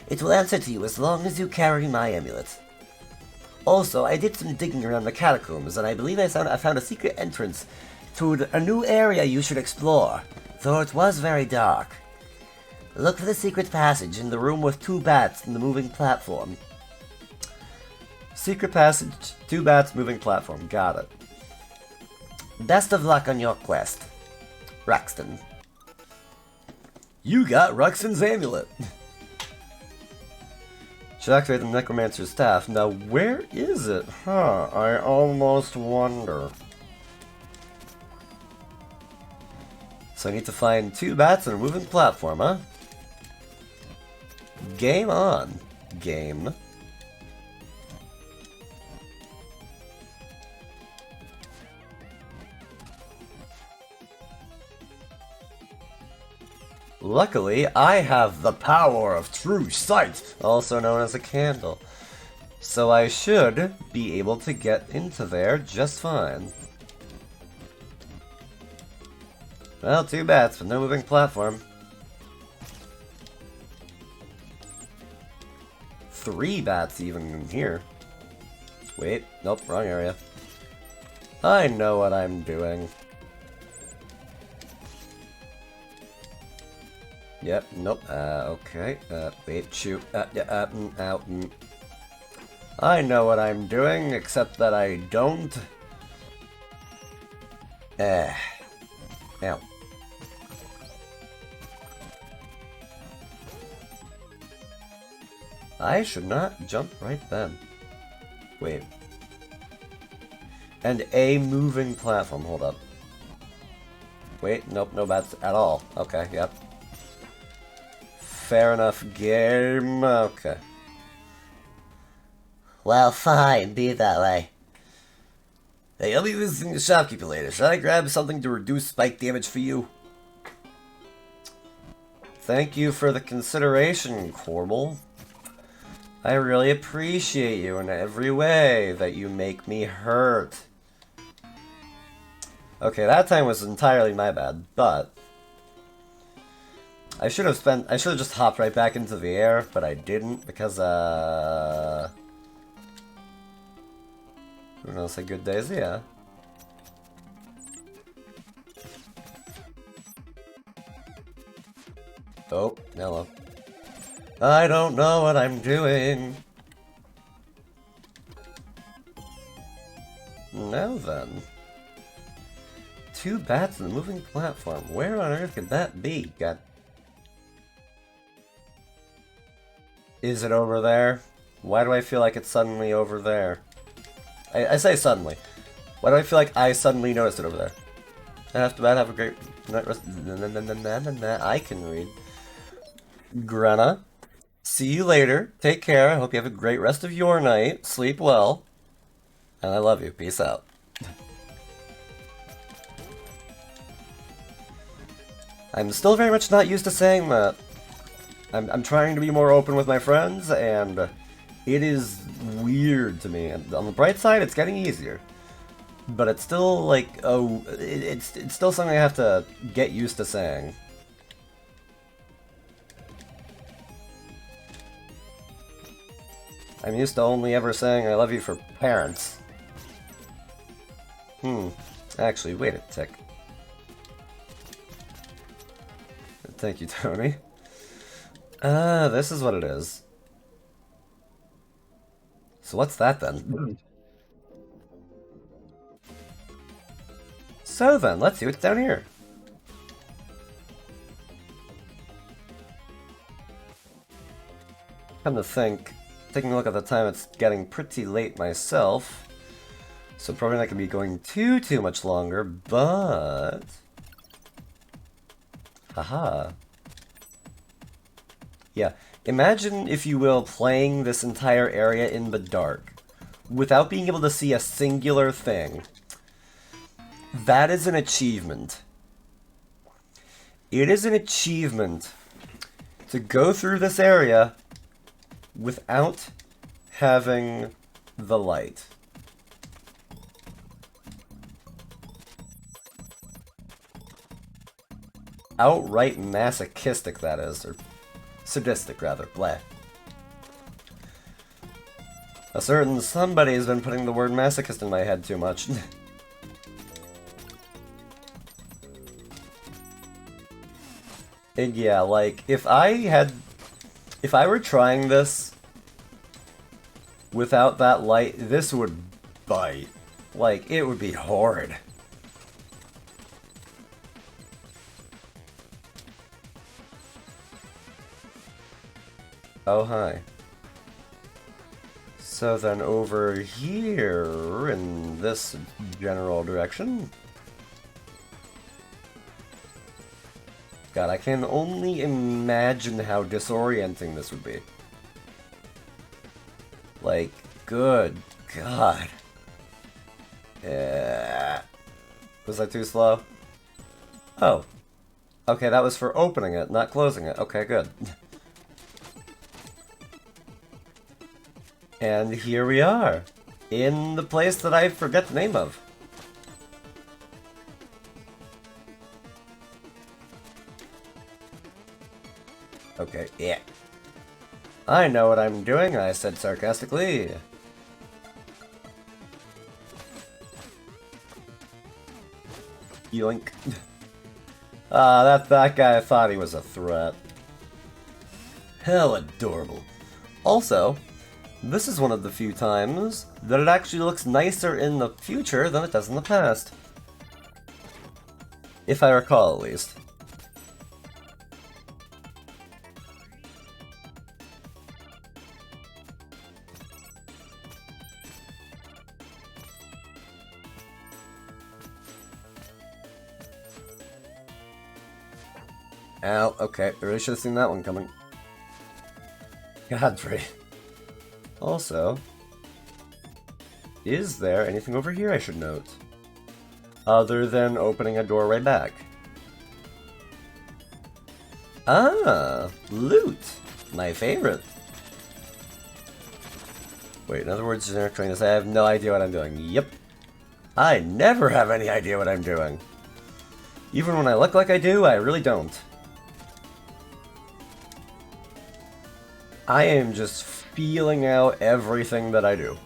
It will answer to you as long as you carry my amulet. Also, I did some digging around the catacombs, and I believe I found a secret entrance to a new area you should explore, though it was very dark. Look for the secret passage in the room with 2 bats and the moving platform. Secret passage, 2 bats, moving platform. Got it. Best of luck on your quest. Ruxton. You got Ruxton's amulet. Should activate the Necromancer's staff. Now, where is it? Huh, I almost wonder. So I need to find 2 bats and a moving platform, huh? Game on. Game. Luckily, I have the power of true sight, also known as a candle. So I should be able to get into there just fine. Well, 2 bats, but no moving platform. 3 bats even in here. Wait, nope, wrong area. I know what I'm doing. Yep, nope, okay, wait, shoot, I know what I'm doing, except that I don't. Ow. I should not jump right then. Wait. And a moving platform, hold up. Wait, nope, no bats at all. Okay, yep. Fair enough, game. Okay. Well, fine, be it that way. Hey, I'll be visiting the shopkeeper later. Should I grab something to reduce spike damage for you? Thank you for the consideration, Corbel. I really appreciate you in every way that you make me hurt. Okay, that time was entirely my bad, but I should have just hopped right back into the air, but I didn't because, who knows, a good days, yeah. Oh, hello. I don't know what I'm doing. Now then. 2 bats in the moving platform. Where on earth could that be? God. Is it over there? Why do I feel like it's suddenly over there? I say suddenly. Why do I feel like I suddenly noticed it over there? After that, have a great night rest. I can read. Grenna, see you later. Take care. I hope you have a great rest of your night. Sleep well. And I love you. Peace out. I'm still very much not used to saying that. I'm trying to be more open with my friends, and it is weird to me. And on the bright side, it's getting easier. But it's still like, oh, it's still something I have to get used to saying. I'm used to only ever saying I love you for parents. Actually, wait a tick. Thank you, Tony. This is what it is. So what's that then? So then, let's see what's down here. Come to think, taking a look at the time, it's getting pretty late myself. So probably not going to be going too much longer, but... Haha. Yeah, imagine, if you will, playing this entire area in the dark, without being able to see a singular thing. That is an achievement. It is an achievement to go through this area without having the light. Outright masochistic, that is, or sadistic, rather. Blah. A certain somebody has been putting the word masochist in my head too much. And yeah, like, if I were trying this without that light, this would bite. Like, it would be horrid. Oh, hi. So then over here, in this general direction... God, I can only imagine how disorienting this would be. Like, good God. Was I too slow? Oh. Okay, that was for opening it, not closing it. Okay, good. And here we are, in the place that I forget the name of. Okay, yeah. I know what I'm doing, I said sarcastically. Yoink. That guy thought he was a threat. Hell adorable. Also, this is one of the few times that it actually looks nicer in the future than it does in the past. If I recall, at least. Ow, okay, I really should have seen that one coming. Godfrey. Also, is there anything over here I should note? Other than opening a doorway back. Ah, loot! My favorite. Wait, in other words, you're trying to say I have no idea what I'm doing. Yep. I never have any idea what I'm doing. Even when I look like I do, I really don't. I am just feeling out everything that I do.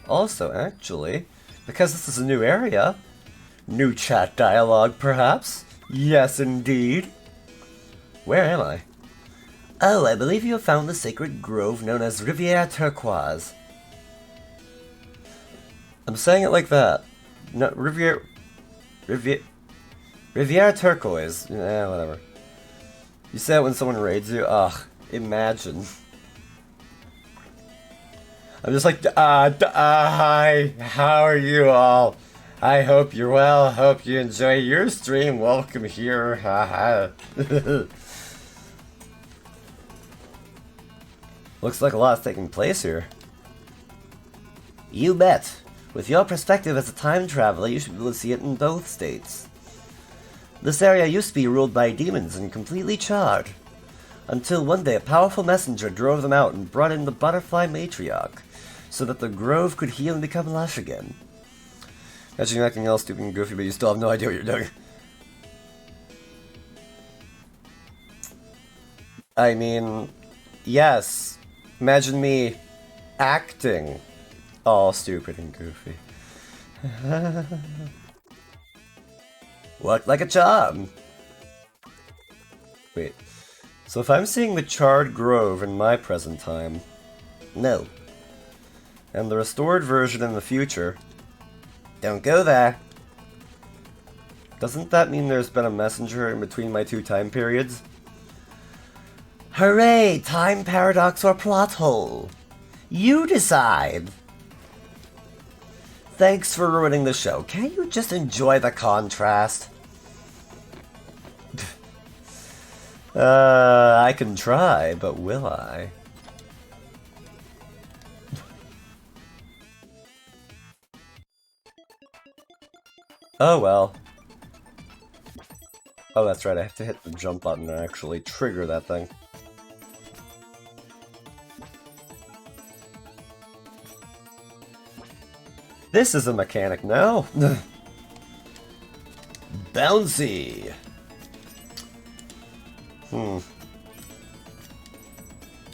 Also, actually, because this is a new area, new chat dialogue, perhaps? Yes, indeed. Where am I? Oh, I believe you have found the sacred grove known as Riviera Turquoise. I'm saying it like that. No, Riviera Turquoise. Whatever. You say it when someone raids you? Ugh, imagine. I'm just like, hi, how are you all? I hope you're well, hope you enjoy your stream, welcome here, haha. Looks like a lot's taking place here. You bet. With your perspective as a time traveler, you should be able to see it in both states. This area used to be ruled by demons and completely charred, until one day a powerful messenger drove them out and brought in the butterfly matriarch, so that the grove could heal and become lush again. Imagine you're acting all stupid and goofy, but you still have no idea what you're doing. I mean, yes. Imagine me acting all stupid and goofy. Worked like a charm. Wait, so if I'm seeing the charred grove in my present time, No. and the restored version in the future, Don't go there. doesn't that mean there's been a messenger in between my two time periods? Hooray! Time paradox or plot hole. You decide. Thanks for ruining the show. Can't you just enjoy the contrast? I can try, but will I? Oh well. Oh, that's right, I have to hit the jump button to actually trigger that thing. This is a mechanic now. Bouncy.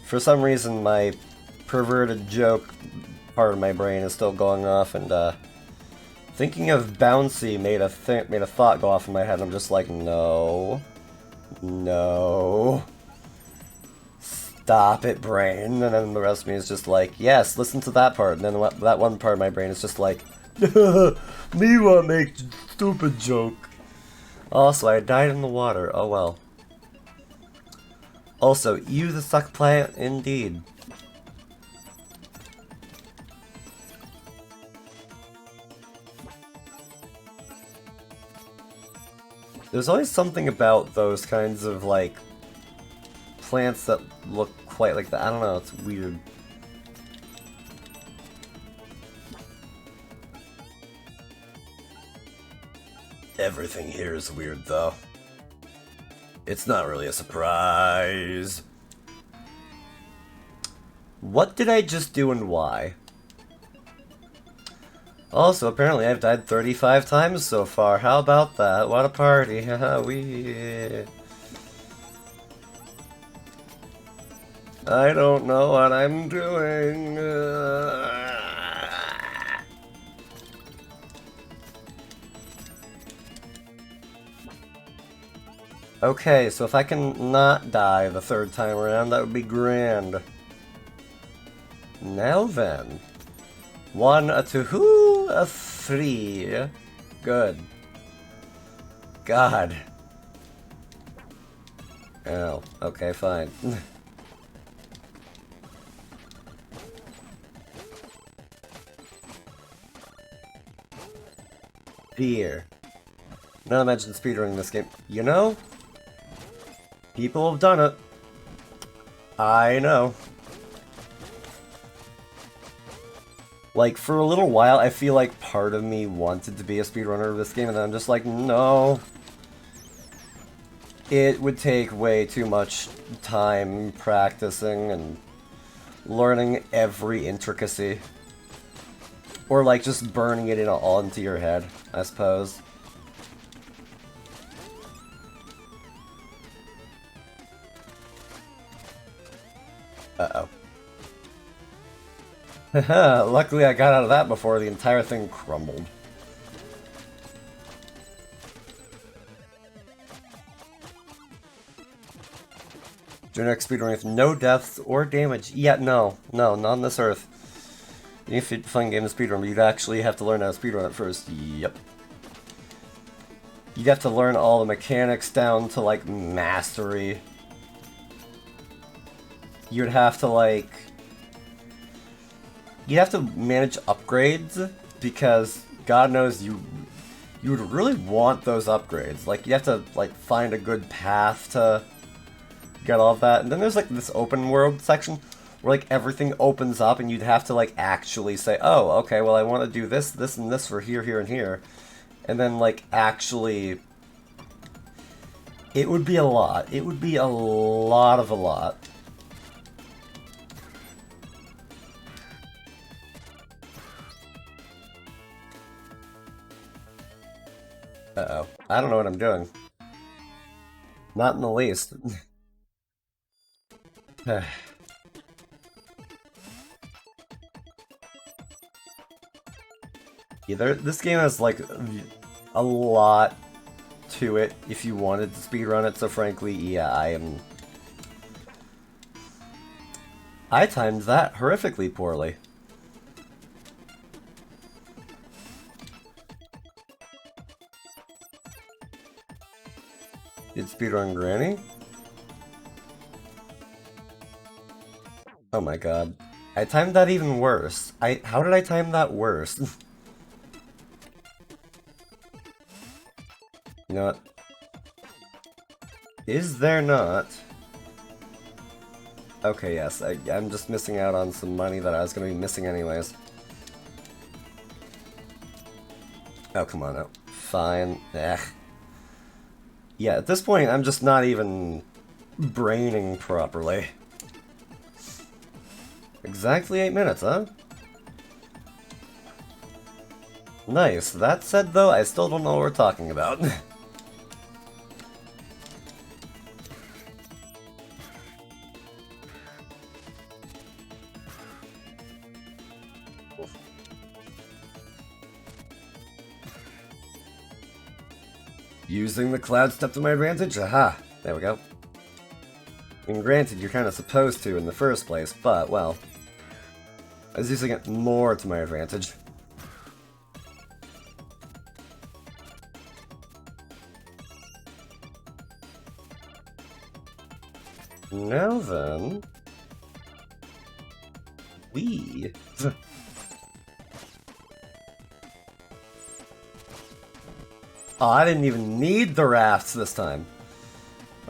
For some reason, my perverted joke part of my brain is still going off, and thinking of bouncy made a thought go off in my head. I'm just like, no, stop it, brain. And then the rest of me is just like, yes, listen to that part. And then that one part of my brain is just like, me wanna make stupid joke. Also, I died in the water. Oh well. Also, you the suck plant, indeed. There's always something about those kinds of, like, plants that look quite like that. I don't know, it's weird. Everything here is weird, though. It's not really a surprise. What did I just do and why? Also, apparently I've died 35 times so far. How about that? What a party. I don't know what I'm doing. Okay, so if I can not die the third time around, that would be grand. Now then. 1, a 2, a 3. Good. God. Oh, okay, fine. Fear. Not imagine speedrunning this game. You know? People have done it. I know. Like, for a little while, I feel like part of me wanted to be a speedrunner of this game, and then I'm just like, no. It would take way too much time practicing and learning every intricacy. Or, like, just burning it all into your head, I suppose. Uh-oh. Luckily I got out of that before the entire thing crumbled. Generic speedrun with no deaths or damage. Yeah, no, not on this earth. If it's a fun game to speedrun, you'd actually have to learn how to speedrun it first. Yep. You'd have to learn all the mechanics down to, like, mastery. You'd have to, like... You'd have to manage upgrades, because God knows you would really want those upgrades. Like, you have to, like, find a good path to get all of that. And then there's, like, this open world section where, like, everything opens up and you'd have to, like, actually say, oh, okay, well, I want to do this, this, and this for here, here, and here. And then, like, actually... It would be a lot. It would be a lot of a lot. Uh-oh. I don't know what I'm doing. Not in the least. Yeah, this game has, like, a lot to it if you wanted to speedrun it, so frankly, yeah, I timed that horrifically poorly. Did speedrun Granny? Oh my god. I timed that even worse. How did I time that worse? You know what? Is there not? Okay, yes, I'm just missing out on some money that I was gonna be missing anyways. Oh, come on now. Fine. Ugh. Yeah, at this point, I'm just not even braining properly. Exactly 8 minutes, huh? Nice. That said, though, I still don't know what we're talking about. Using the cloud step to my advantage? Aha! There we go. And granted, you're kind of supposed to in the first place, but, well, I was using it more to my advantage. Now then... We... Oh, I didn't even need the rafts this time.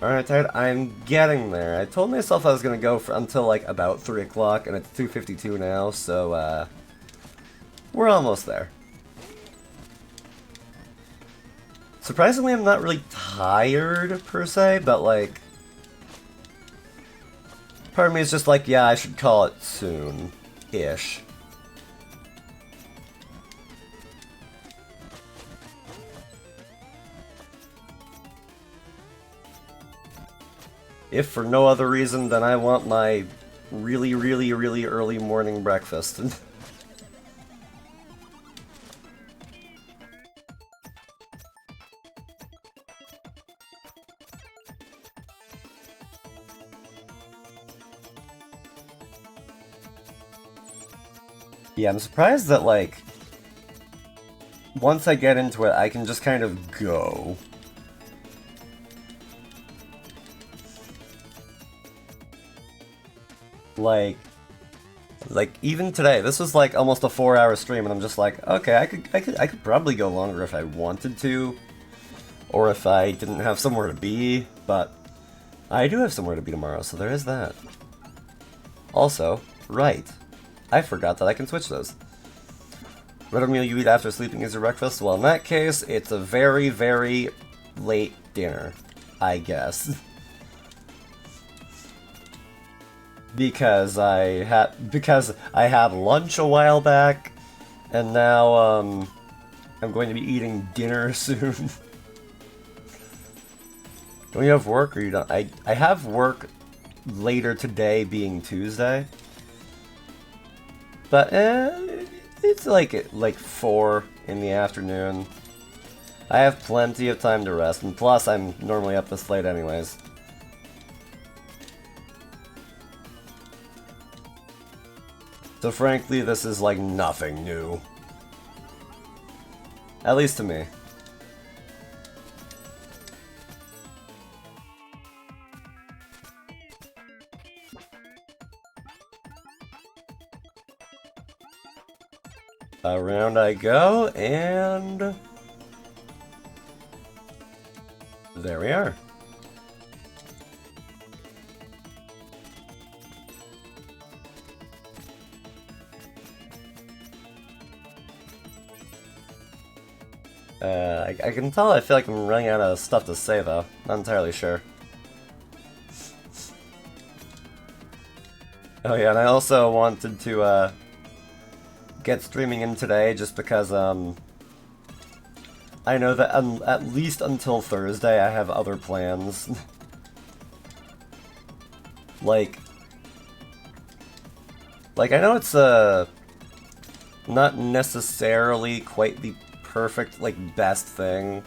Alright, Ted, I'm getting there. I told myself I was gonna go for until, like, about 3 o'clock, and it's 2:52 now, so, we're almost there. Surprisingly, I'm not really tired, per se, but, like... Part of me is just like, yeah, I should call it soon-ish. If for no other reason than I want my really, really, really early morning breakfast. Yeah, I'm surprised that, like, once I get into it, I can just kind of go. Like even today, this was like almost a 4-hour stream, and I'm just like, okay, I could probably go longer if I wanted to, or if I didn't have somewhere to be, but I do have somewhere to be tomorrow, so there is that. Also, right, I forgot that I can switch those. Whatever meal you eat after sleeping is your breakfast. Well, in that case, it's a very, very late dinner, I guess. Because I had lunch a while back, and now I'm going to be eating dinner soon. Don't you have work, or you don't? I have work later today being Tuesday. But it's like 4 in the afternoon. I have plenty of time to rest, and plus I'm normally up this late anyways. So frankly, this is like nothing new. At least to me. Around I go, and there we are. I can tell I feel like I'm running out of stuff to say though. Not entirely sure. Oh yeah, and I also wanted to get streaming in today just because I know that at least until Thursday I have other plans. like I know it's not necessarily quite the perfect, like, best thing.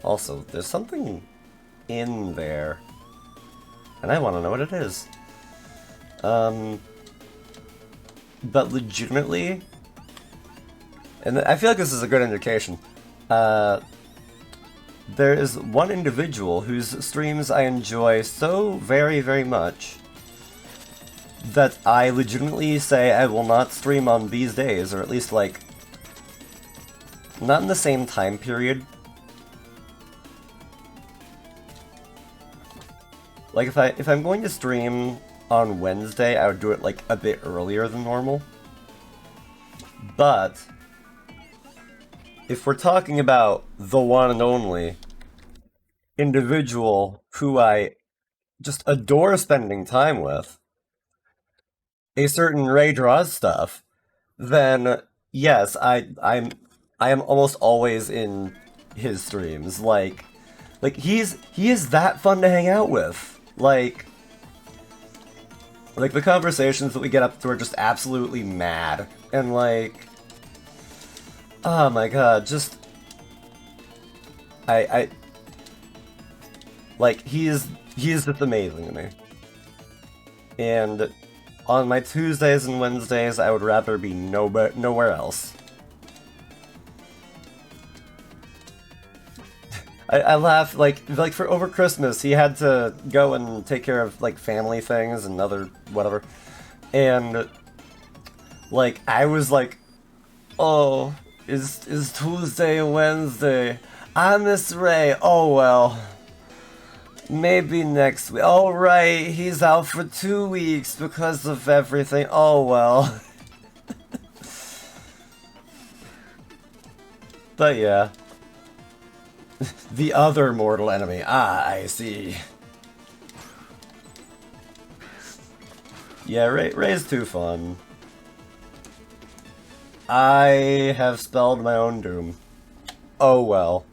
Also, there's something in there, and I want to know what it is. But legitimately, and I feel like this is a good indication, there is one individual whose streams I enjoy so very, very much that I legitimately say I will not stream on these days, or at least, like, not in the same time period. Like, if I'm going to stream on Wednesday, I would do it, like, a bit earlier than normal. But if we're talking about the one and only individual who I just adore spending time with, a certain Ray Draws stuff, then yes, I am almost always in his streams. Like he is that fun to hang out with. Like the conversations that we get up to are just absolutely mad, and like, oh my god, just I like he is just amazing to me. And on my Tuesdays and Wednesdays, I would rather be nowhere else. I laugh, like for over Christmas, he had to go and take care of, like, family things and other whatever. And, like, I was like, oh, is Tuesday and Wednesday? I miss Ray. Oh, well. Maybe next week. Oh, right, he's out for 2 weeks because of everything. Oh, well. But yeah. The other mortal enemy. Ah, I see. Yeah, Ray's too fun. I have spelled my own doom. Oh well.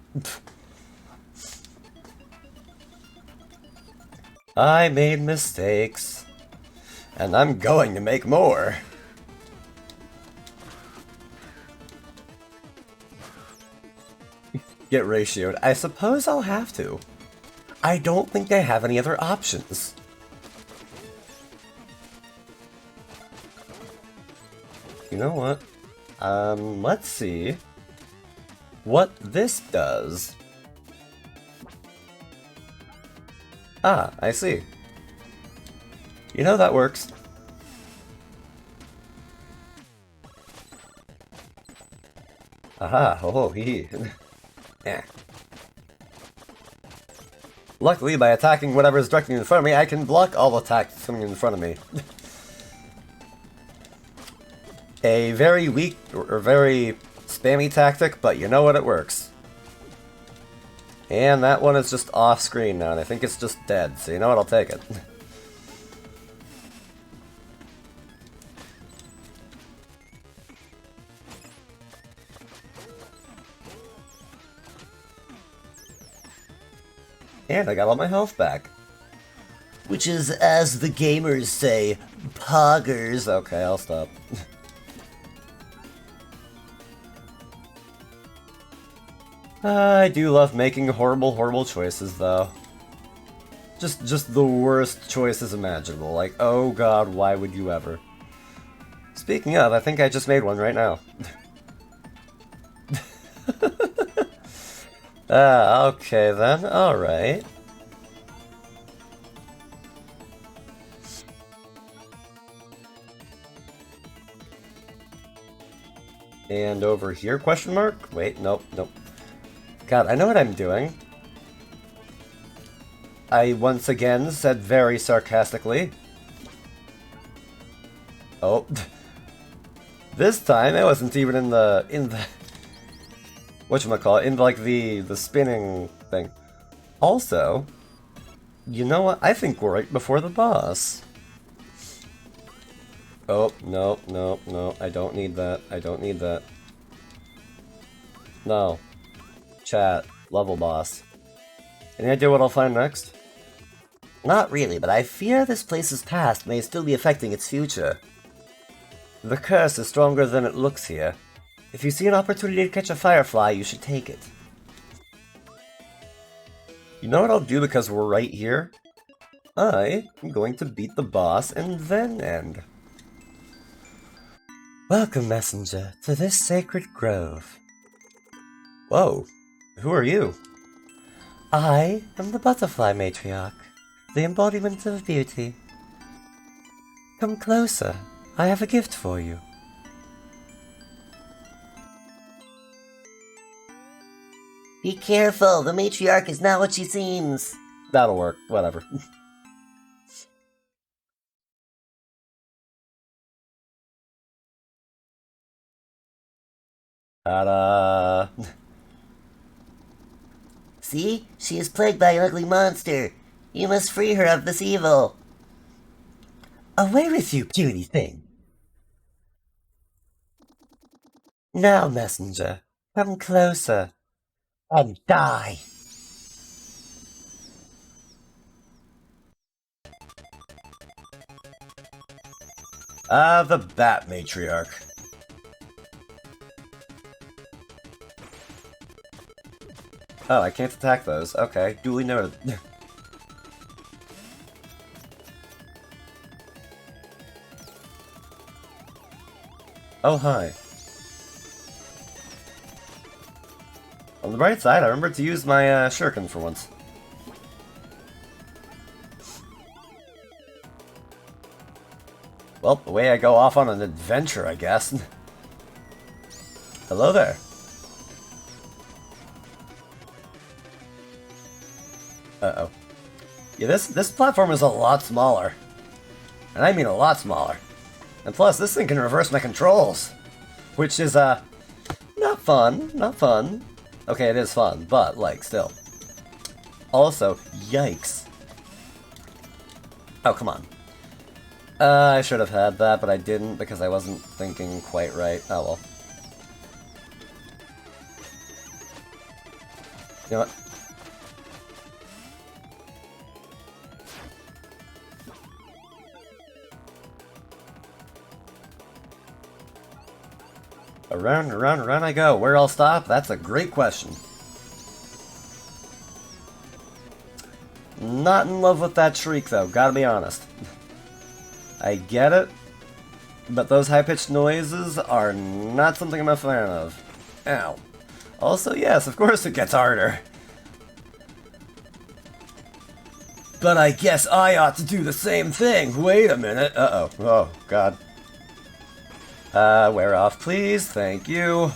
I made mistakes, and I'm going to make more. Get ratioed. I suppose I'll have to. I don't think I have any other options. You know what? Let's see what this does. Ah, I see. You know, that works. Aha, oh, hee. Eh. Luckily, by attacking whatever is directly in front of me, I can block all attacks coming in front of me. A very weak, or very spammy tactic, but you know what, it works. And that one is just off screen now, and I think it's just dead, so you know what, I'll take it. And I got all my health back. which is, as the gamers say, poggers. Okay, I'll stop. I do love making horrible, horrible choices, though. Just the worst choices imaginable. Like, oh god, why would you ever? Speaking of, I think I just made one right now. Okay then, alright. And over here, question mark? Wait, nope, nope. God, I know what I'm doing. I once again said very sarcastically. Oh. This time, it wasn't even in the whatchamacallit, in like the spinning thing. Also, you know what? I think we're right before the boss. Oh, no, no, no, I don't need that. I don't need that. No. Chat. Level boss. Any idea what I'll find next? Not really, but I fear this place's past may still be affecting its future. The curse is stronger than it looks here. If you see an opportunity to catch a firefly, you should take it. You know what I'll do because we're right here? I am going to beat the boss and then end. Welcome, messenger, to this sacred grove. Whoa, who are you? I am the butterfly matriarch, the embodiment of beauty. Come closer, I have a gift for you. Be careful, the matriarch is not what she seems. That'll work, whatever. Ta-da! See? She is plagued by an ugly monster. You must free her of this evil. Away with you, puny thing! Now, messenger, come closer and die! Ah, the Bat Matriarch. Oh, I can't attack those. Okay, duly noted. Oh, hi. On the bright side, I remembered to use my shuriken for once. Well, away I go off on an adventure, I guess. Hello there. Uh-oh. Yeah, this platform is a lot smaller. And I mean a lot smaller. And plus, this thing can reverse my controls. Which is, not fun. Not fun. Okay, it is fun, but, like, still. Also, yikes. Oh, come on. I should have had that, but I didn't because I wasn't thinking quite right. Oh, well. You know what? Around, around, around I go. Where I'll stop? That's a great question. Not in love with that shriek, though, gotta be honest. I get it, but those high-pitched noises are not something I'm a fan of. Ow. Also, yes, of course it gets harder. But I guess I ought to do the same thing. Wait a minute. Uh-oh. Oh, God. Wear off, please. Thank you.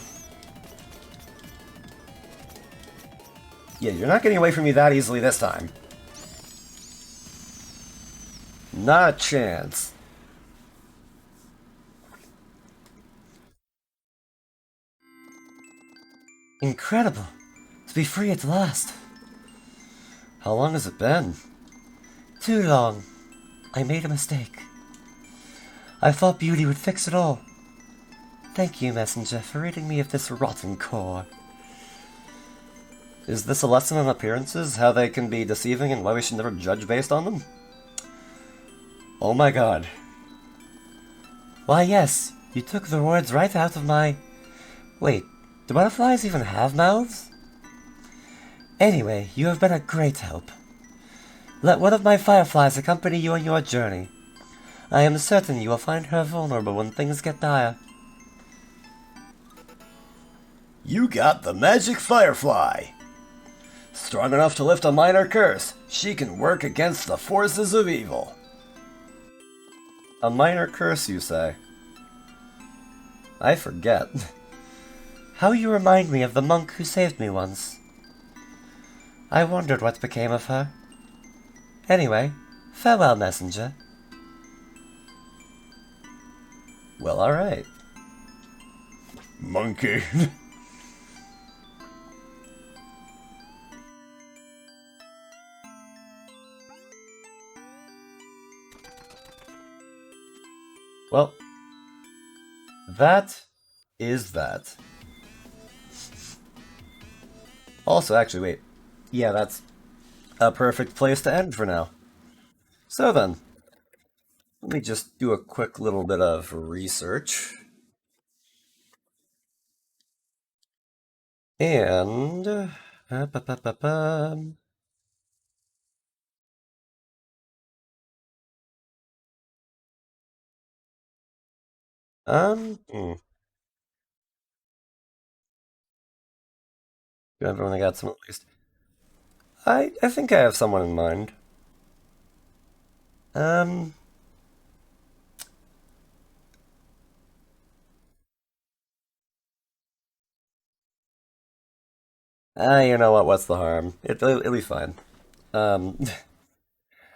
Yeah, you're not getting away from me that easily this time. Not a chance. Incredible. To be free at last. How long has it been? Too long. I made a mistake. I thought beauty would fix it all. Thank you, messenger, for ridding me of this rotten core. Is this a lesson on appearances? How they can be deceiving and why we should never judge based on them? Oh my god. Why, yes, you took the words right out of my... Wait, do butterflies even have mouths? Anyway, you have been a great help. Let one of my fireflies accompany you on your journey. I am certain you will find her vulnerable when things get dire. You got the magic firefly. Strong enough to lift a minor curse. She can work against the forces of evil. A minor curse, you say? I forget. How you remind me of the monk who saved me once. I wondered what became of her. Anyway, farewell, messenger. Well, alright. Monkey. Well, that is that. Also, actually, wait. Yeah, that's a perfect place to end for now. So then, let me just do a quick little bit of research. And... ba-ba-ba-ba. Hmm. I've only got some at least. I think I have someone in mind. Um... you know what? What's the harm? It'll be fine. Um,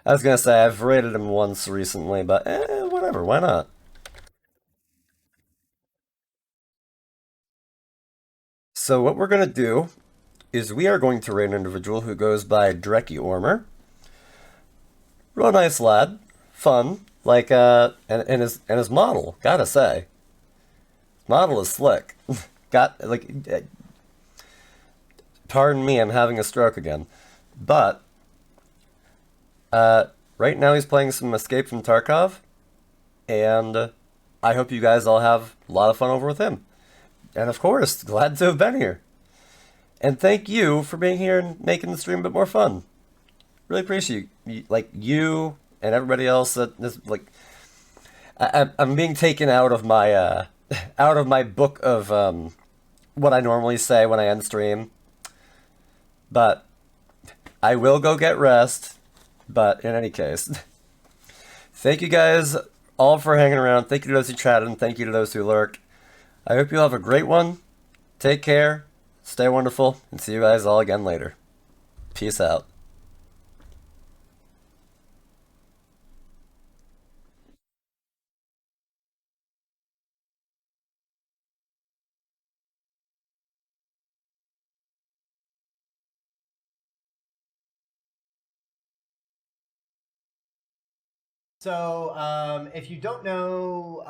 I was gonna say I've rated him once recently, but whatever. Why not? So what we're gonna do is we are going to rate an individual who goes by Dreki Ormer. Real nice lad, fun, like and his model. Gotta say, model is slick. Got like, pardon me, I'm having a stroke again, but right now he's playing some Escape from Tarkov, and I hope you guys all have a lot of fun over with him. And of course, glad to have been here. And thank you for being here and making the stream a bit more fun. Really appreciate you, like you and everybody else that is like. I'm being taken out of my out of my book of what I normally say when I end stream. But I will go get rest. But in any case, thank you guys all for hanging around. Thank you to those who chatted, and thank you to those who lurk. I hope you'll have a great one. Take care, stay wonderful, and see you guys all again later. Peace out. So, if you don't know,